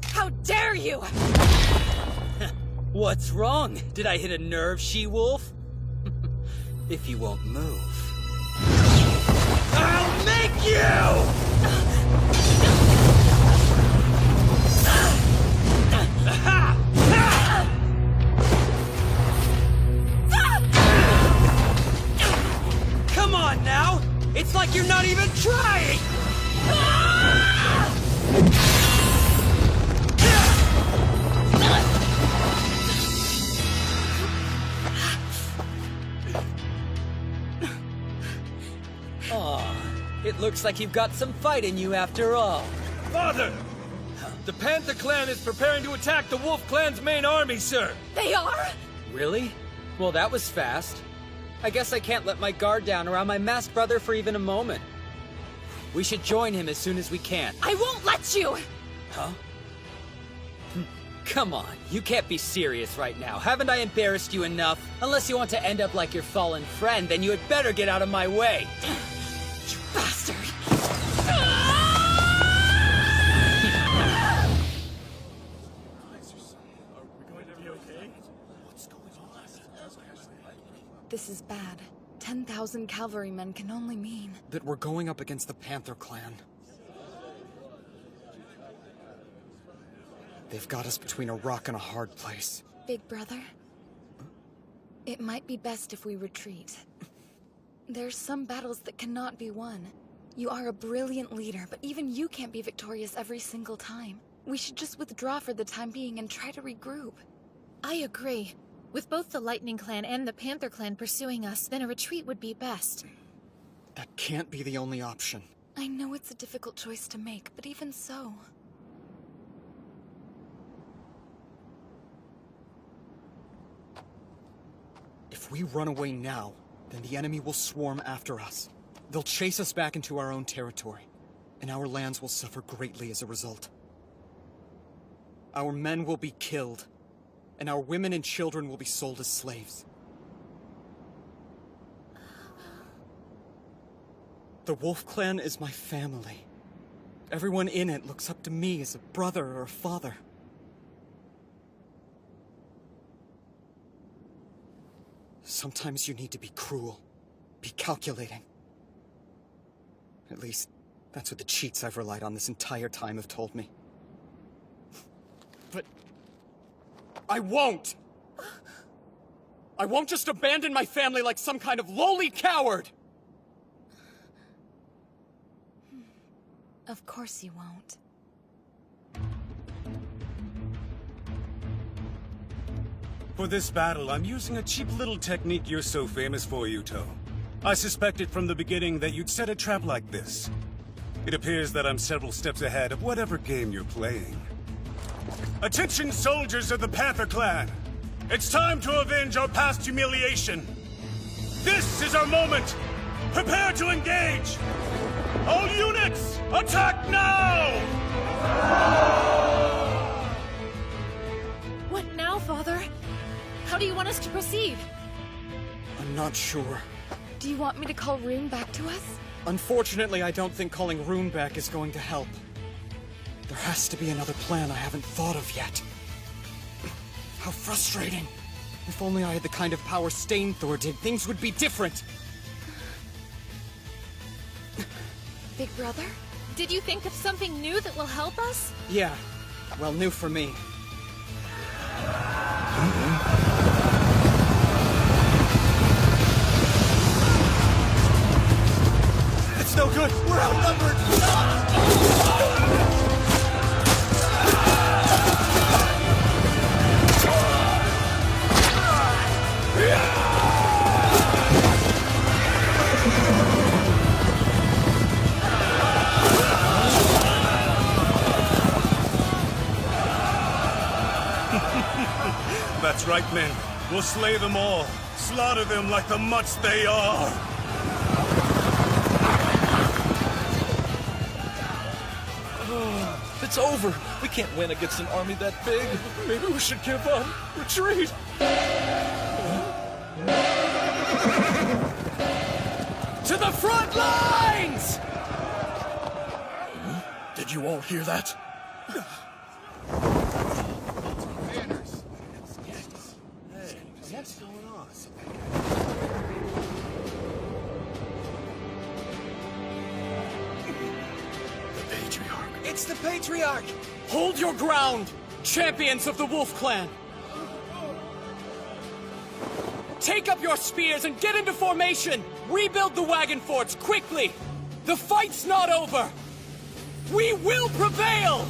How dare you! What's wrong? Did I hit a nerve, she-wolf? If you won't move, I'll make you! Come on now! It's like you're not even trying! It looks like you've got some fight in you after all. Father! The Panther Clan is preparing to attack the Wolf Clan's main army, sir! They are? Really? Well, that was fast. I guess I can't let my guard down around my masked brother for even a moment. We should join him as soon as we can. I won't let you! Huh? Come on, you can't be serious right now. Haven't I embarrassed you enough? Unless you want to end up like your fallen friend, then you had better get out of my way. You bastard! this is bad. 10,000 cavalrymen can only mean... that we're going up against the Panther clan. They've got us between a rock and a hard place. Big brother, it might be best if we retreat. There's some battles that cannot be won. You are a brilliant leader, but even you can't be victorious every single time. We should just withdraw for the time being and try to regroup. I agree. With both the Lightning Clan and the Panther Clan pursuing us, then a retreat would be best. That can't be the only option. I know it's a difficult choice to make, but even so... If we run away now, then the enemy will swarm after us. They'll chase us back into our own territory, and our lands will suffer greatly as a result. Our men will be killed, and our women and children will be sold as slaves. The Wolf Clan is my family. Everyone in it looks up to me as a brother or a father. Sometimes you need to be cruel, be calculating. At least, that's what the cheats I've relied on this entire time have told me. But... I won't! I won't just abandon my family like some kind of lowly coward! Of course you won't. For this battle, I'm using a cheap little technique you're so famous for, Yuto. I suspected from the beginning that you'd set a trap like this. It appears that I'm several steps ahead of whatever game you're playing. Attention, soldiers of the Panther Clan! It's time to avenge our past humiliation! This is our moment! Prepare to engage! All units, attack now! What now, Father? How do you want us to proceed? I'm not sure. Do you want me to call Rune back to us? Unfortunately, I don't think calling Rune back is going to help. There has to be another plan I haven't thought of yet. How frustrating. If only I had the kind of power Stainthor did, things would be different. Big brother? Did you think of something new that will help us? Yeah. Well, new for me. It's no good! We're outnumbered! That's right, men. We'll slay them all. Slaughter them like the mutts they are. It's over. We can't win against an army that big. Maybe we should give up. Retreat. To the front lines! Did you all hear that? What's going on? The Patriarch. It's the Patriarch! Hold your ground, champions of the Wolf Clan! Take up your spears and get into formation! Rebuild the wagon forts, quickly! The fight's not over! We will prevail!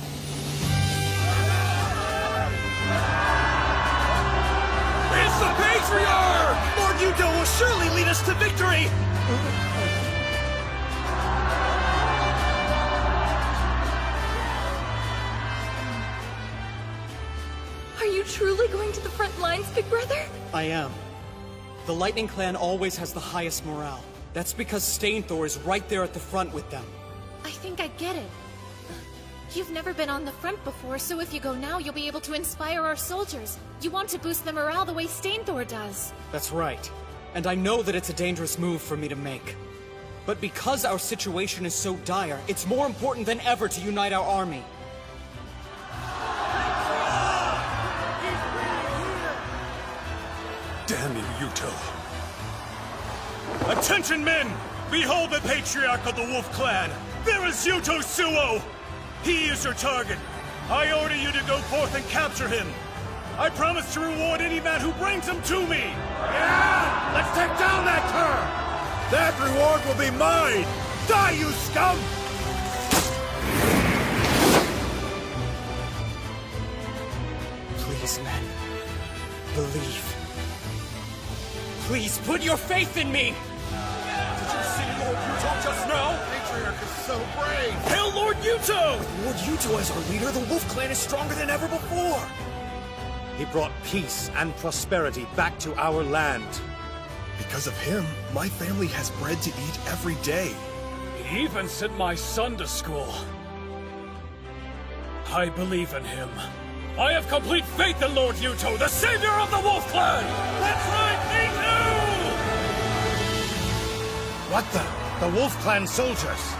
It's the Patriarch! Lord Yuto will surely lead us to victory! Are you truly going to the front lines, Big Brother? I am. The Lightning Clan always has the highest morale. That's because Stainthor is right there at the front with them. I think I get it. You've never been on the front before, so if you go now, you'll be able to inspire our soldiers. You want to boost the morale the way Stainthor does. That's right. And I know that it's a dangerous move for me to make. But because our situation is so dire, it's more important than ever to unite our army. Damn you, Yuto. Attention, men! Behold the patriarch of the Wolf Clan! There is Yuto Suo! He is your target. I order you to go forth and capture him. I promise to reward any man who brings him to me! Yeah! Let's take down that cur! That reward will be mine! Die, you scum! Please, men. Believe. Please, put your faith in me! Did you see Lord Yuto just now? Patriarch is so brave! Hail Lord Yuto! Lord Yuto as our leader, the Wolf Clan is stronger than ever before! He brought peace and prosperity back to our land. Because of him, my family has bread to eat every day. He even sent my son to school. I believe in him. I have complete faith in Lord Yuto, the savior of the Wolf Clan! That's right, me too! What the? The Wolf Clan soldiers!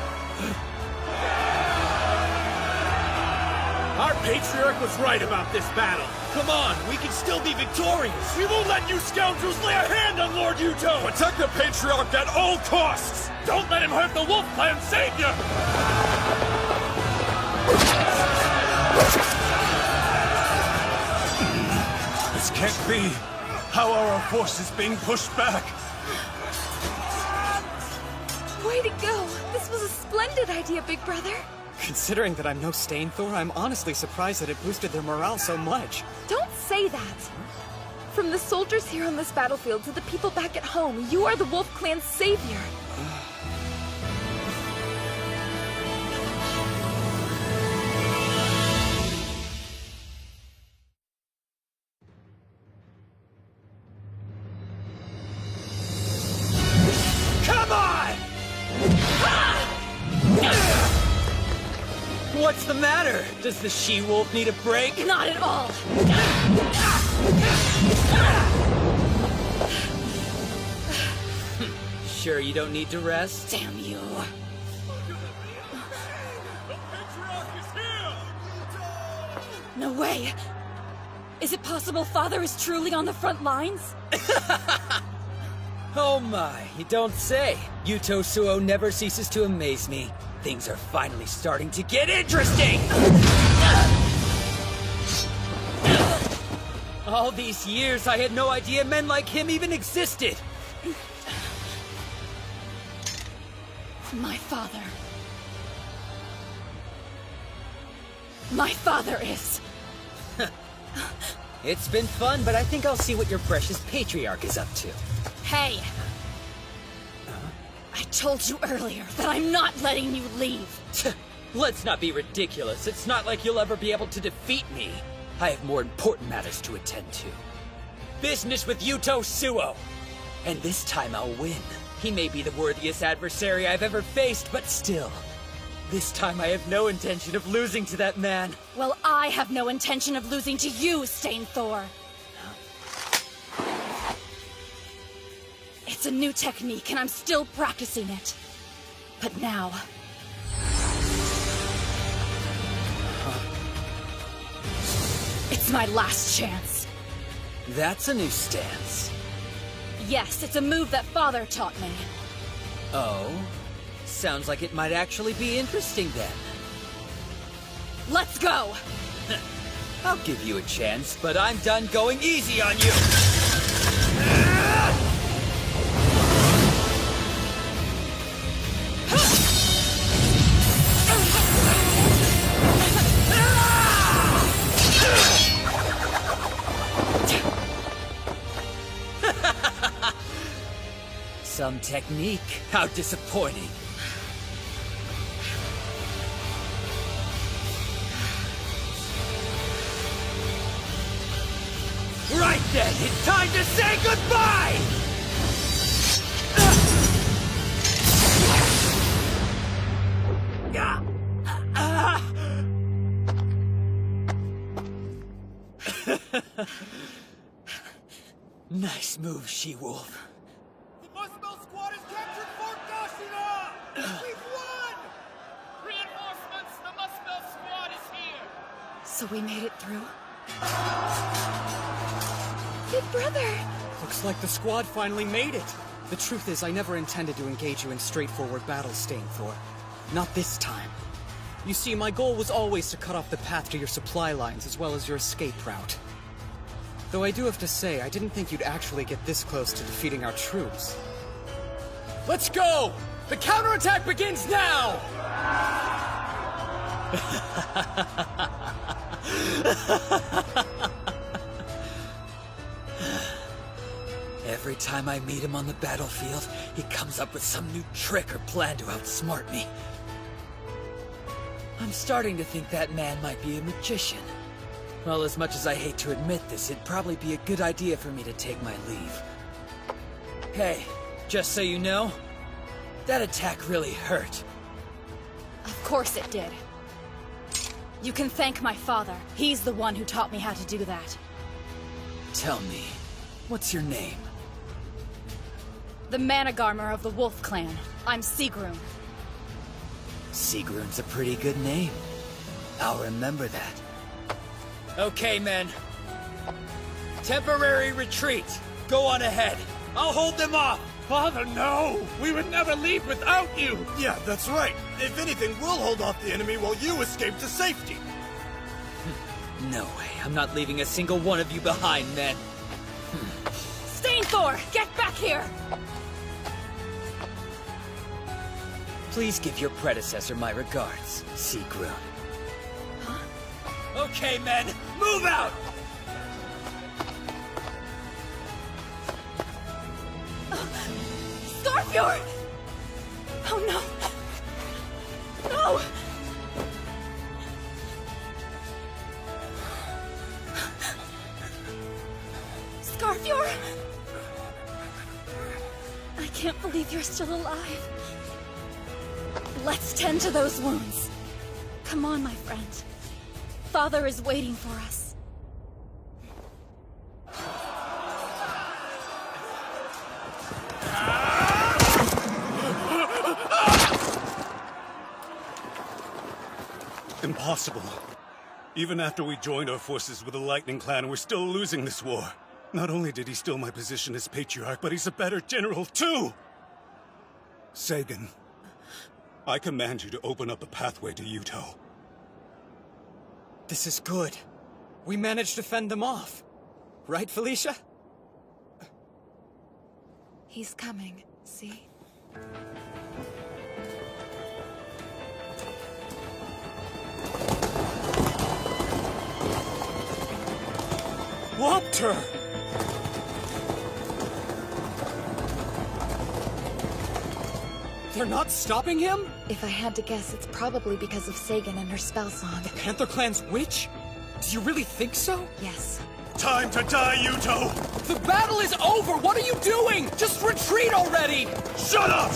Our patriarch was right about this battle. Come on, we can still be victorious. We won't let you scoundrels lay a hand on Lord Yuto! Protect the patriarch at all costs! Don't let him hurt the Wolf Clan savior! This can't be. How are our forces being pushed back? Way to go! This was a splendid idea, big brother. Considering that I'm no Stainthor, I'm honestly surprised that it boosted their morale so much. Don't say that! From the soldiers here on this battlefield to the people back at home, you are the Wolf Clan's savior. Come on! What's the matter? Does the she-wolf need a break? Not at all! Sure you don't need to rest? Damn you! No way! Is it possible Father is truly on the front lines? Oh my, you don't say. Yuto Suo never ceases to amaze me. Things are finally starting to get interesting! All these years, I had no idea men like him even existed! My father. My father is... It's been fun, but I think I'll see what your precious patriarch is up to. Hey! I told you earlier that I'm not letting you leave! Let's not be ridiculous. It's not like you'll ever be able to defeat me. I have more important matters to attend to. Business with Yuto Suo! And this time I'll win. He may be the worthiest adversary I've ever faced, but still. This time I have no intention of losing to that man. Well, I have no intention of losing to you, Stainthor. It's a new technique, and I'm still practicing it. But now... It's my last chance. That's a new stance. Yes, it's a move that Father taught me. Oh? Sounds like it might actually be interesting then. Let's go! I'll give you a chance, but I'm done going easy on you! Some technique. How disappointing. Right then, it's time to say goodbye! Nice move, she-wolf. The Muspel Squad has captured Fort Dashina! We've won! Reinforcements! The Muspel Squad is here! So we made it through? Big brother! Looks like the squad finally made it. The truth is, I never intended to engage you in straightforward battle, Stainthor. Not this time. You see, my goal was always to cut off the path to your supply lines as well as your escape route. Though I do have to say, I didn't think you'd actually get this close to defeating our troops. Let's go! The counterattack begins now! Every time I meet him on the battlefield, he comes up with some new trick or plan to outsmart me. I'm starting to think that man might be a magician. Well, as much as I hate to admit this, it'd probably be a good idea for me to take my leave. Hey, just so you know, that attack really hurt. Of course it did. You can thank my father. He's the one who taught me how to do that. Tell me, what's your name? The Managarmer of the Wolf Clan. I'm Sigrun. Sigrun's a pretty good name. I'll remember that. Okay, men. Temporary retreat. Go on ahead. I'll hold them off. Father, no! We would never leave without you! Yeah, that's right. If anything, we'll hold off the enemy while you escape to safety. No way. I'm not leaving a single one of you behind, men. Stainthor, get back here! Please give your predecessor my regards, Sigrun. Huh? Okay, men, move out! Scarfjord! Oh no! No! Scarfjord! I can't believe you're still alive. Let's tend to those wounds. Come on, my friend. Father is waiting for us. Impossible. Even after we joined our forces with the Lightning Clan, we're still losing this war. Not only did he steal my position as Patriarch, but he's a better general, too! Sagan, I command you to open up a pathway to Yuto. This is good. We managed to fend them off. Right, Felicia? He's coming, see? Whopped her! They're not stopping him? If I had to guess, it's probably because of Sagan and her spell song. The Panther Clan's witch? Do you really think so? Yes. Time to die, Yuto! The battle is over! What are you doing? Just retreat already! Shut up!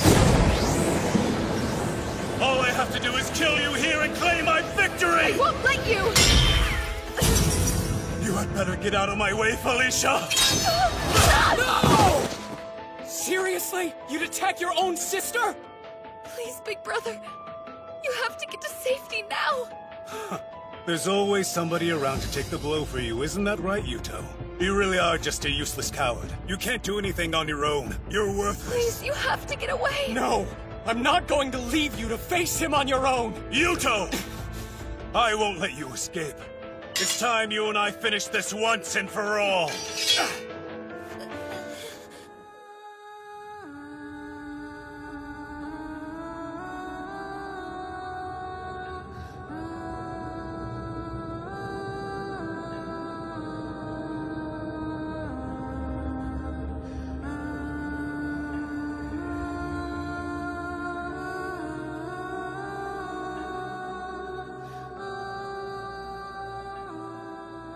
All I have to do is kill you here and claim my victory! I won't let you! You had better get out of my way, Felicia! No! Seriously? You'd attack your own sister? Please, big brother. You have to get to safety now. There's always somebody around to take the blow for you, isn't that right, Yuto? You really are just a useless coward. You can't do anything on your own. You're worthless. Please, you have to get away. No! I'm not going to leave you to face him on your own! Yuto! I won't let you escape. It's time you and I finish this once and for all.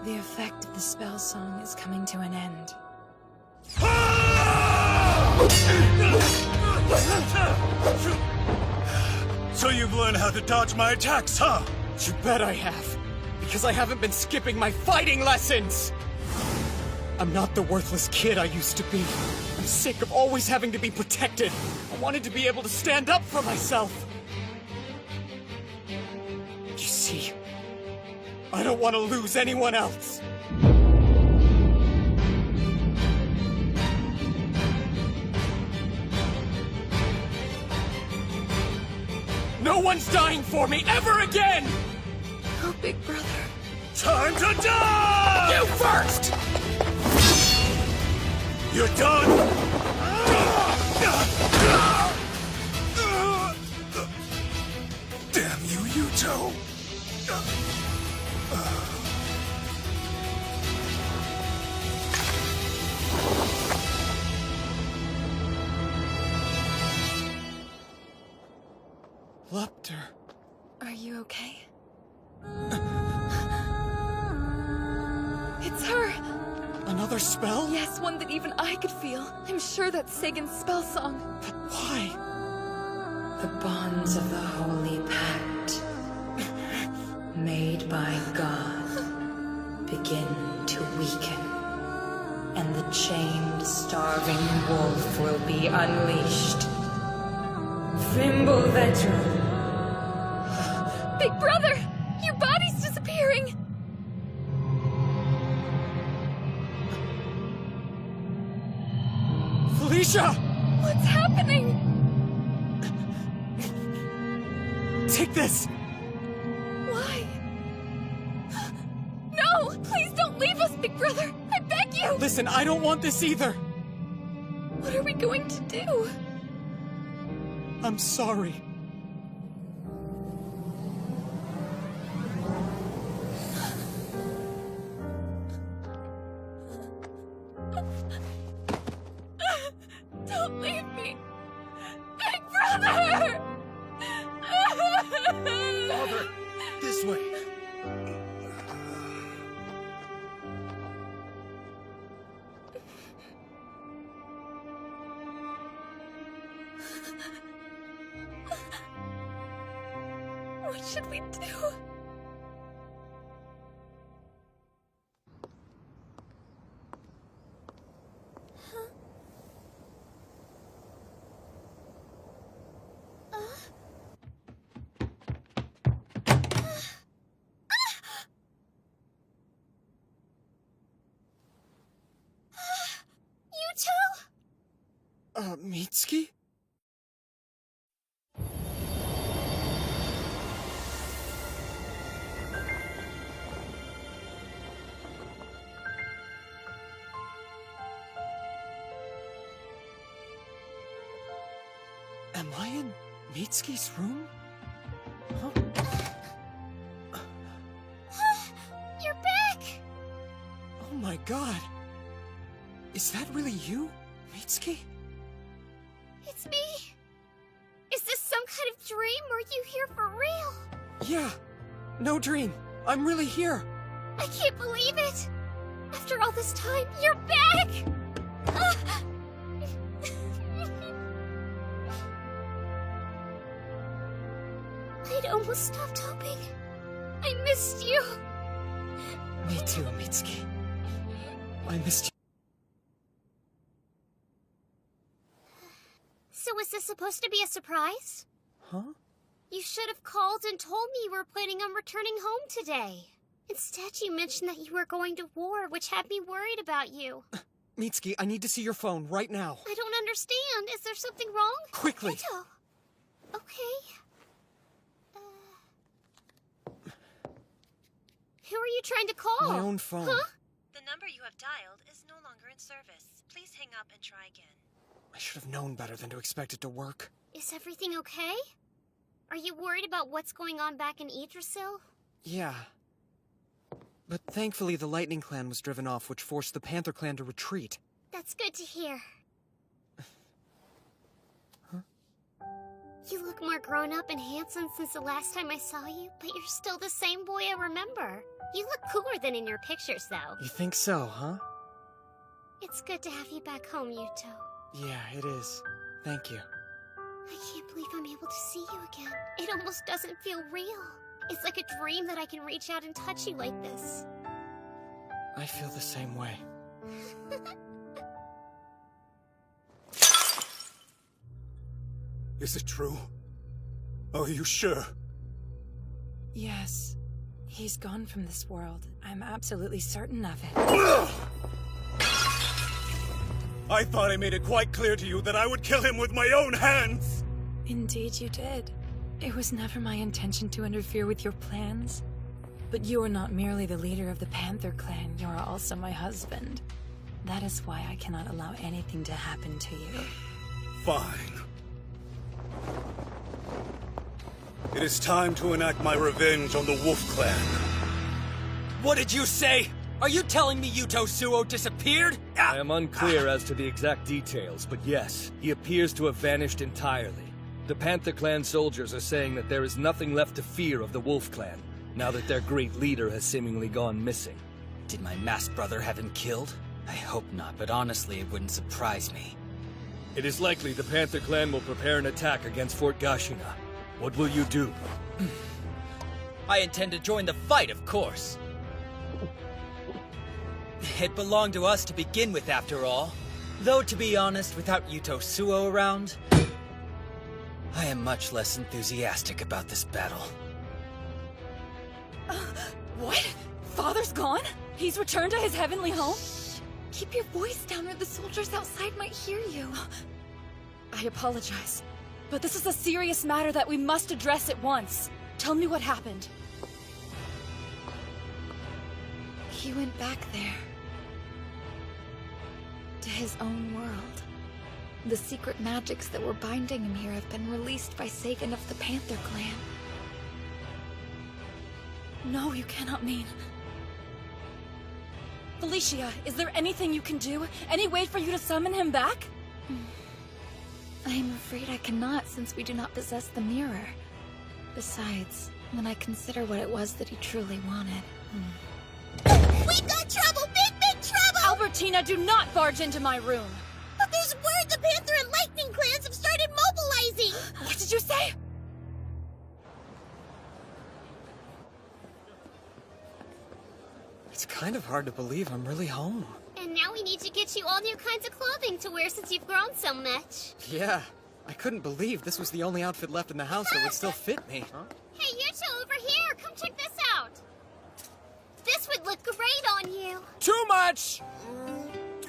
The effect of the spell song is coming to an end. So you've learned how to dodge my attacks, huh? You bet I have. Because I haven't been skipping my fighting lessons! I'm not the worthless kid I used to be. I'm sick of always having to be protected. I wanted to be able to stand up for myself. You see, I don't want to lose anyone else. one's dying for me ever again! Oh, big brother. Time to die! You first! You're done! Damn you, Yuto! Lepter. Are you okay? It's her! Another spell? Yes, one that even I could feel. I'm sure that's Sagan's spell song. But why? The bonds of the Holy Pact, made by God, begin to weaken, and the chained, starving wolf will be unleashed. Fimble Veteran. Big brother! Your body's disappearing! Felicia! What's happening? Take this! Why? No! Please don't leave us, big brother! I beg you! Listen, I don't want this either! What are we going to do? I'm sorry. Don't leave me! Big brother! Father, this way. What should we do? Mitsuki? Am I in Mitsuki's room? Huh? You're back! Oh my god. Is that really you, Mitsuki? It's me. Is this some kind of dream, or are you here for real? Yeah. No dream. I'm really here. I can't believe it. After all this time, you're back! I'd almost stopped hoping. I missed you. Me too, Mitsuki. I missed you. So was this supposed to be a surprise? Huh? You should have called and told me you were planning on returning home today. Instead, you mentioned that you were going to war, which had me worried about you. Mitsuki, I need to see your phone right now. I don't understand. Is there something wrong? Quickly! Ito. Okay. Who are you trying to call? My own phone. Huh? The number you have dialed is no longer in service. Please hang up and try again. I should have known better than to expect it to work. Is everything okay? Are you worried about what's going on back in Yggdrasil? Yeah. But thankfully the Lightning Clan was driven off, which forced the Panther Clan to retreat. That's good to hear. Huh? You look more grown up and handsome since the last time I saw you, but you're still the same boy I remember. You look cooler than in your pictures, though. You think so, huh? It's good to have you back home, Yuto. Yeah, it is. Thank you. I can't believe I'm able to see you again. It almost doesn't feel real. It's like a dream that I can reach out and touch you like this. I feel the same way. Is it true? Are you sure? Yes. He's gone from this world. I'm absolutely certain of it. I thought I made it quite clear to you that I would kill him with my own hands! Indeed you did. It was never my intention to interfere with your plans. But you are not merely the leader of the Panther clan, you are also my husband. That is why I cannot allow anything to happen to you. Fine. It is time to enact my revenge on the Wolf Clan. What did you say? Are you telling me Yuto Suo disappeared? I am unclear as to the exact details, but yes, he appears to have vanished entirely. The Panther Clan soldiers are saying that there is nothing left to fear of the Wolf Clan, now that their great leader has seemingly gone missing. Did my masked brother have him killed? I hope not, but honestly, it wouldn't surprise me. It is likely the Panther Clan will prepare an attack against Fort Gashina. What will you do? I intend to join the fight, of course. It belonged to us to begin with, after all. Though, to be honest, without Yuto Suo around, I am much less enthusiastic about this battle. What? Father's gone? He's returned to his heavenly home? Keep your voice down or the soldiers outside might hear you. I apologize, but this is a serious matter that we must address at once. Tell me what happened. He went back there. To his own world. The secret magics that were binding him here have been released by Sagan of the Panther clan. No, you cannot mean... Felicia, is there anything you can do? Any way for you to summon him back? I am afraid I cannot, since we do not possess the mirror. Besides, when I consider what it was that he truly wanted... We got trouble! Big trouble! Albertina, do not barge into my room! But there's word the Panther and Lightning clans have started mobilizing! What did you say? It's kind of hard to believe I'm really home. And now we need to get you all new kinds of clothing to wear since you've grown so much. Yeah, I couldn't believe this was the only outfit left in the house that would still fit me. Huh? Hey, Yuto, over here! Come check this out! This would look great on you! Too much!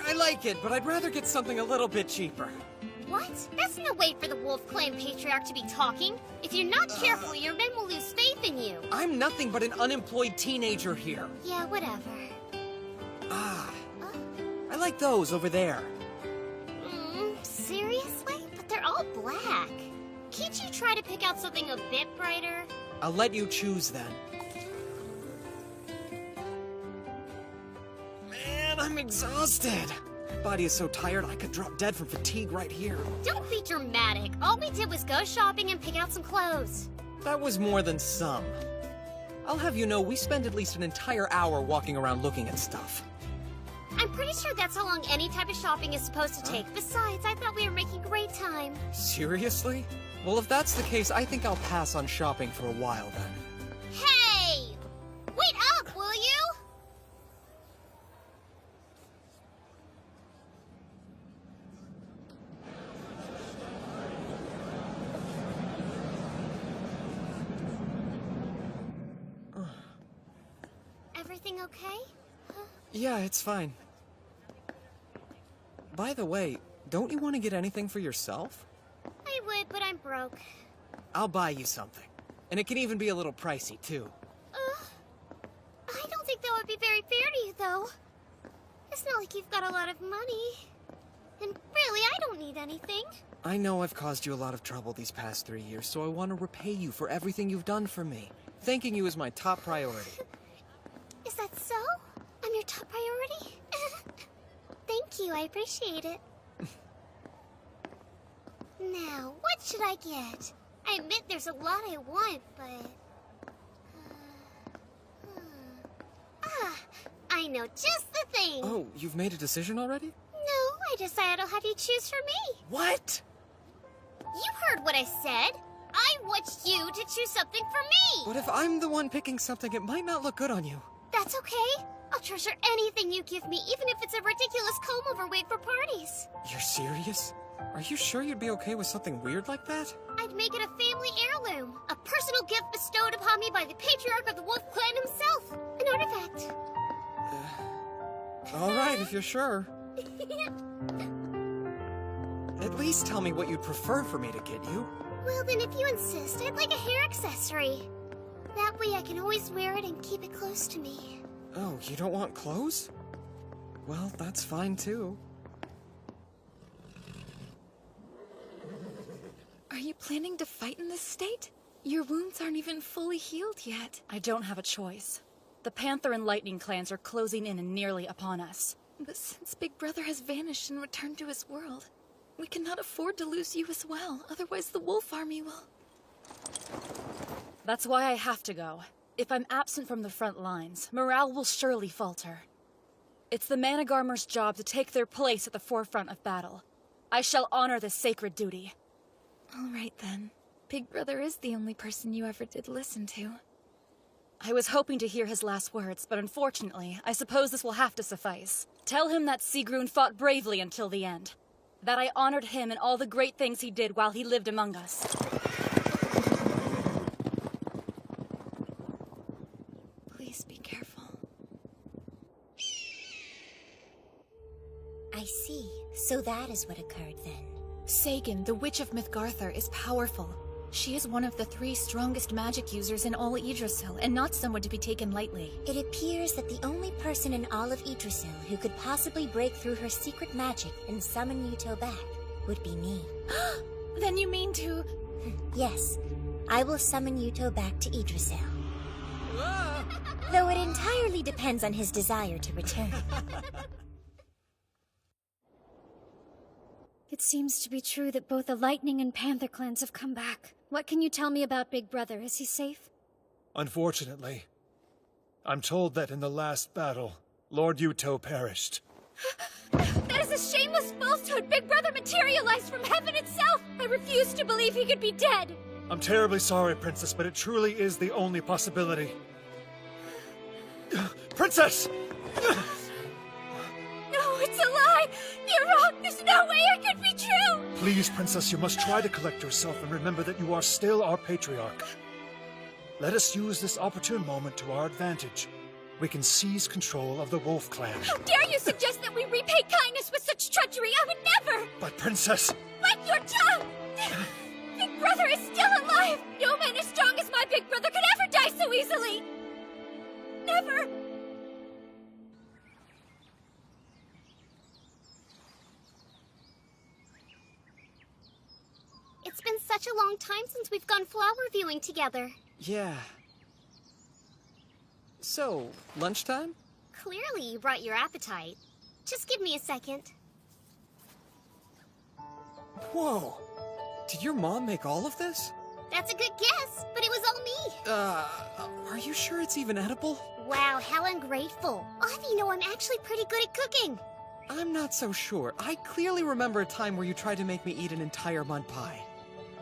I like it, but I'd rather get something a little bit cheaper. What? That's no way for the Wolf Clan Patriarch to be talking. If you're not careful, your men will lose faith in you. I'm nothing but an unemployed teenager here. Yeah, whatever. I like those over there. Seriously? But they're all black. Can't you try to pick out something a bit brighter? I'll let you choose then. Man, I'm exhausted. My body is so tired I could drop dead from fatigue right here. Don't be dramatic. All we did was go shopping and pick out some clothes. That was more than some. I'll have you know we spend at least an entire hour walking around looking at stuff. I'm pretty sure that's how long any type of shopping is supposed to take. Besides, I thought we were making great time. Seriously? Well, if that's the case, I think I'll pass on shopping for a while then. Hey! Wait up, will you? Everything okay? Yeah, it's fine. By the way, don't you want to get anything for yourself? I would, but I'm broke. I'll buy you something. And it can even be a little pricey, too. I don't think that would be very fair to you, though. It's not like you've got a lot of money. And really, I don't need anything. I know I've caused you a lot of trouble these past 3 years, so I want to repay you for everything you've done for me. Thanking you is my top priority. Is that so? I'm your top priority? Thank you, I appreciate it. Now, what should I get? I admit there's a lot I want, but... I know just the thing! Oh, you've made a decision already? No, I decided I'll have you choose for me. What? You heard what I said. I want you to choose something for me! But if I'm the one picking something, it might not look good on you. That's okay. I'll treasure anything you give me, even if it's a ridiculous comb-over wig for parties. You're serious? Are you sure you'd be okay with something weird like that? I'd make it a family heirloom. A personal gift bestowed upon me by the Patriarch of the Wolf Clan himself. An artifact. All right, if you're sure. At least tell me what you'd prefer for me to get you. Well, then if you insist, I'd like a hair accessory. That way I can always wear it and keep it close to me. Oh, you don't want clothes? Well, that's fine too. Are you planning to fight in this state? Your wounds aren't even fully healed yet. I don't have a choice. The Panther and Lightning clans are closing in and nearly upon us. But since Big Brother has vanished and returned to his world, we cannot afford to lose you as well. Otherwise the wolf army will... That's why I have to go. If I'm absent from the front lines, morale will surely falter. It's the Managarmer's job to take their place at the forefront of battle. I shall honor this sacred duty. All right then. Big Brother is the only person you ever did listen to. I was hoping to hear his last words, but unfortunately, I suppose this will have to suffice. Tell him that Sigrun fought bravely until the end. That I honored him and all the great things he did while he lived among us. Please be careful. I see. So that is what occurred then. Sagan, the Witch of Mythgarthur, is powerful. She is one of the 3 strongest magic users in all Yggdrasil, and not someone to be taken lightly. It appears that the only person in all of Yggdrasil who could possibly break through her secret magic and summon Yuto back would be me. Then you mean to... Yes, I will summon Yuto back to Yggdrasil. Though it entirely depends on his desire to return. It seems to be true that both the Lightning and Panther clans have come back. What can you tell me about Big Brother? Is he safe? Unfortunately, I'm told that in the last battle, Lord Yuto perished. That is a shameless falsehood! Big Brother materialized from heaven itself! I refuse to believe he could be dead! I'm terribly sorry, Princess, but it truly is the only possibility. Princess! No, it's a lie! You're wrong! There's no way it could be true! Please, Princess, you must try to collect yourself and remember that you are still our patriarch. Let us use this opportune moment to our advantage. We can seize control of the Wolf Clan. How dare you suggest that we repay kindness with such treachery? I would never! But, Princess... Bite your tongue! Big Brother is still alive! No man as strong as my Big Brother could ever die so easily! Never! It's been such a long time since we've gone flower viewing together. Yeah. So, lunchtime? Clearly you brought your appetite. Just give me a second. Whoa! Did your mom make all of this? That's a good guess, but it was all me. Are you sure it's even edible? Wow, how ungrateful. I'll have you know I'm actually pretty good at cooking. I'm not so sure. I clearly remember a time where you tried to make me eat an entire mud pie.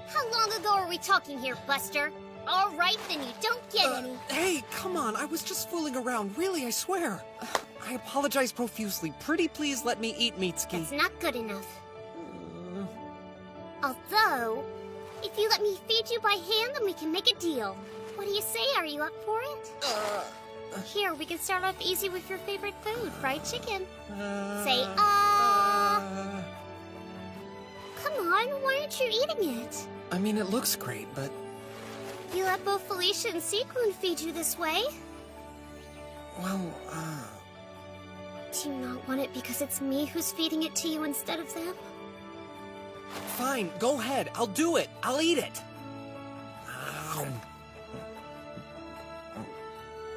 How long ago are we talking here, Buster? All right, then you don't get any. Hey, come on. I was just fooling around. Really, I swear. I apologize profusely. Pretty please let me eat, Mitsuki. That's not good enough. Although, if you let me feed you by hand, then we can make a deal. What do you say? Are you up for it? Here, we can start off easy with your favorite food, fried chicken. Say, Come on, why aren't you eating it? I mean, it looks great, but... You let both Felicia and Sigrun feed you this way? Well, Do you not want it because it's me who's feeding it to you instead of them? Fine, go ahead. I'll do it. I'll eat it.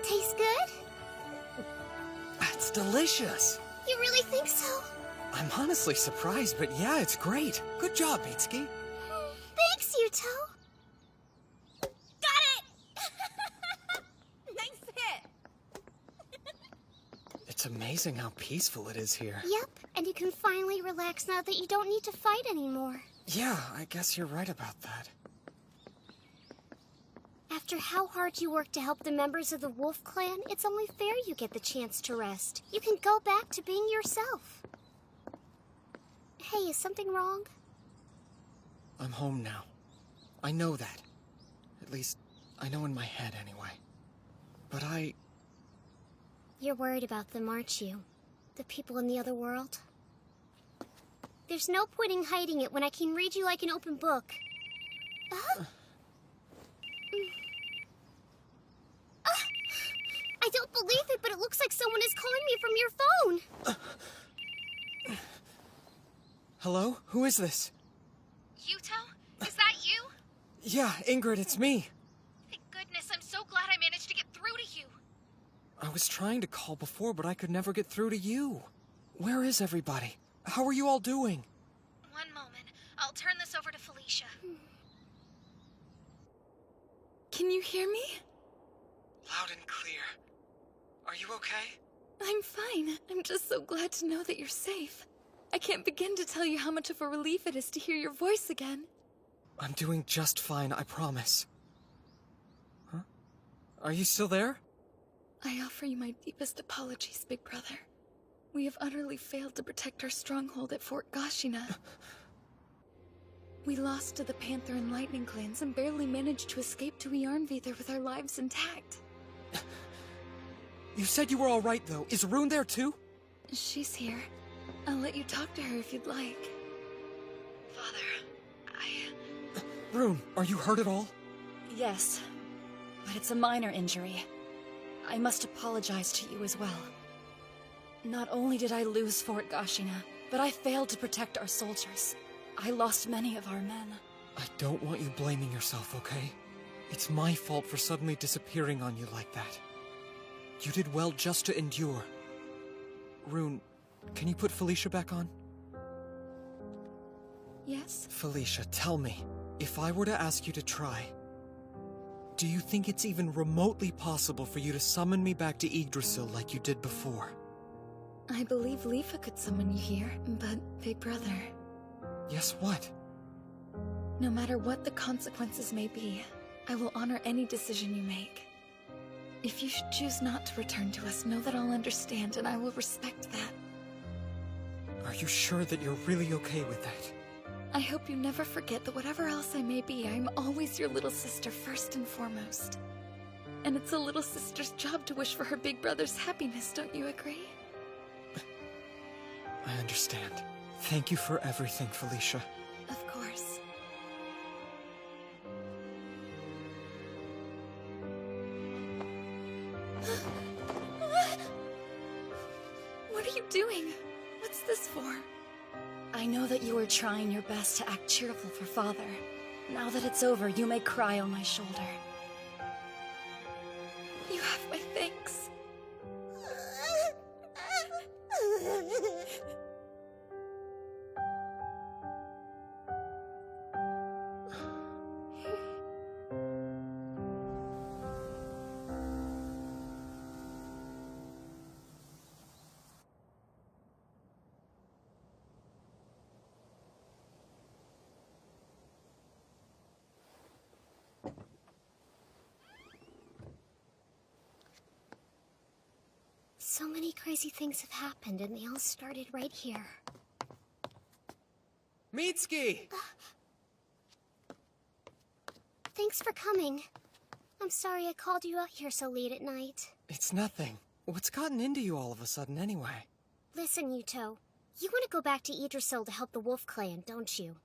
Tastes good? It's delicious. You really think so? I'm honestly surprised, but yeah, it's great. Good job, Mitsuki. Thanks, Yuto. Got it! Nice hit! It's amazing how peaceful it is here. Yep, and you can finally relax now that you don't need to fight anymore. Yeah, I guess you're right about that. After how hard you worked to help the members of the Wolf Clan, it's only fair you get the chance to rest. You can go back to being yourself. Hey, is something wrong? I'm home now. I know that. At least, I know in my head anyway. But You're worried about them, aren't you? The people in the other world? There's no point in hiding it when I can read you like an open book. I don't believe it, but it looks like someone is calling me from your phone. Hello? Who is this? Yuto? Is that you? Yeah, Ingrid, it's me. Thank goodness, I'm so glad I managed to get through to you. I was trying to call before, but I could never get through to you. Where is everybody? How are you all doing? One moment. I'll turn this over to Felicia. Can you hear me? Loud and clear. Are you okay? I'm fine. I'm just so glad to know that you're safe. I can't begin to tell you how much of a relief it is to hear your voice again. I'm doing just fine, I promise. Huh? Are you still there? I offer you my deepest apologies, Big Brother. We have utterly failed to protect our stronghold at Fort Gashina. We lost to the Panther and Lightning clans and barely managed to escape to Yarnveather with our lives intact. You said you were all right, though. Is Rune there, too? She's here. I'll let you talk to her if you'd like. Father, Rune, are you hurt at all? Yes, but it's a minor injury. I must apologize to you as well. Not only did I lose Fort Gashina, but I failed to protect our soldiers. I lost many of our men. I don't want you blaming yourself, okay? It's my fault for suddenly disappearing on you like that. You did well just to endure. Rune, can you put Felicia back on? Yes? Felicia, tell me, if I were to ask you to try, do you think it's even remotely possible for you to summon me back to Yggdrasil like you did before? I believe Leafa could summon you here, but Big Brother... Yes, what? No matter what the consequences may be, I will honor any decision you make. If you should choose not to return to us, know that I'll understand and I will respect that. Are you sure that you're really okay with that? I hope you never forget that whatever else I may be, I'm always your little sister first and foremost. And it's a little sister's job to wish for her big brother's happiness, don't you agree? I understand. Thank you for everything, Felicia. Of course. What are you doing? What's this for? I know that you are trying your best to act cheerful for Father. Now that it's over, you may cry on my shoulder. You have my thanks. So many crazy things have happened, and they all started right here. Mitsuki! Thanks for coming. I'm sorry I called you out here so late at night. It's nothing. What's gotten into you all of a sudden, anyway? Listen, Yuto. You want to go back to Yggdrasil to help the Wolf Clan, don't you?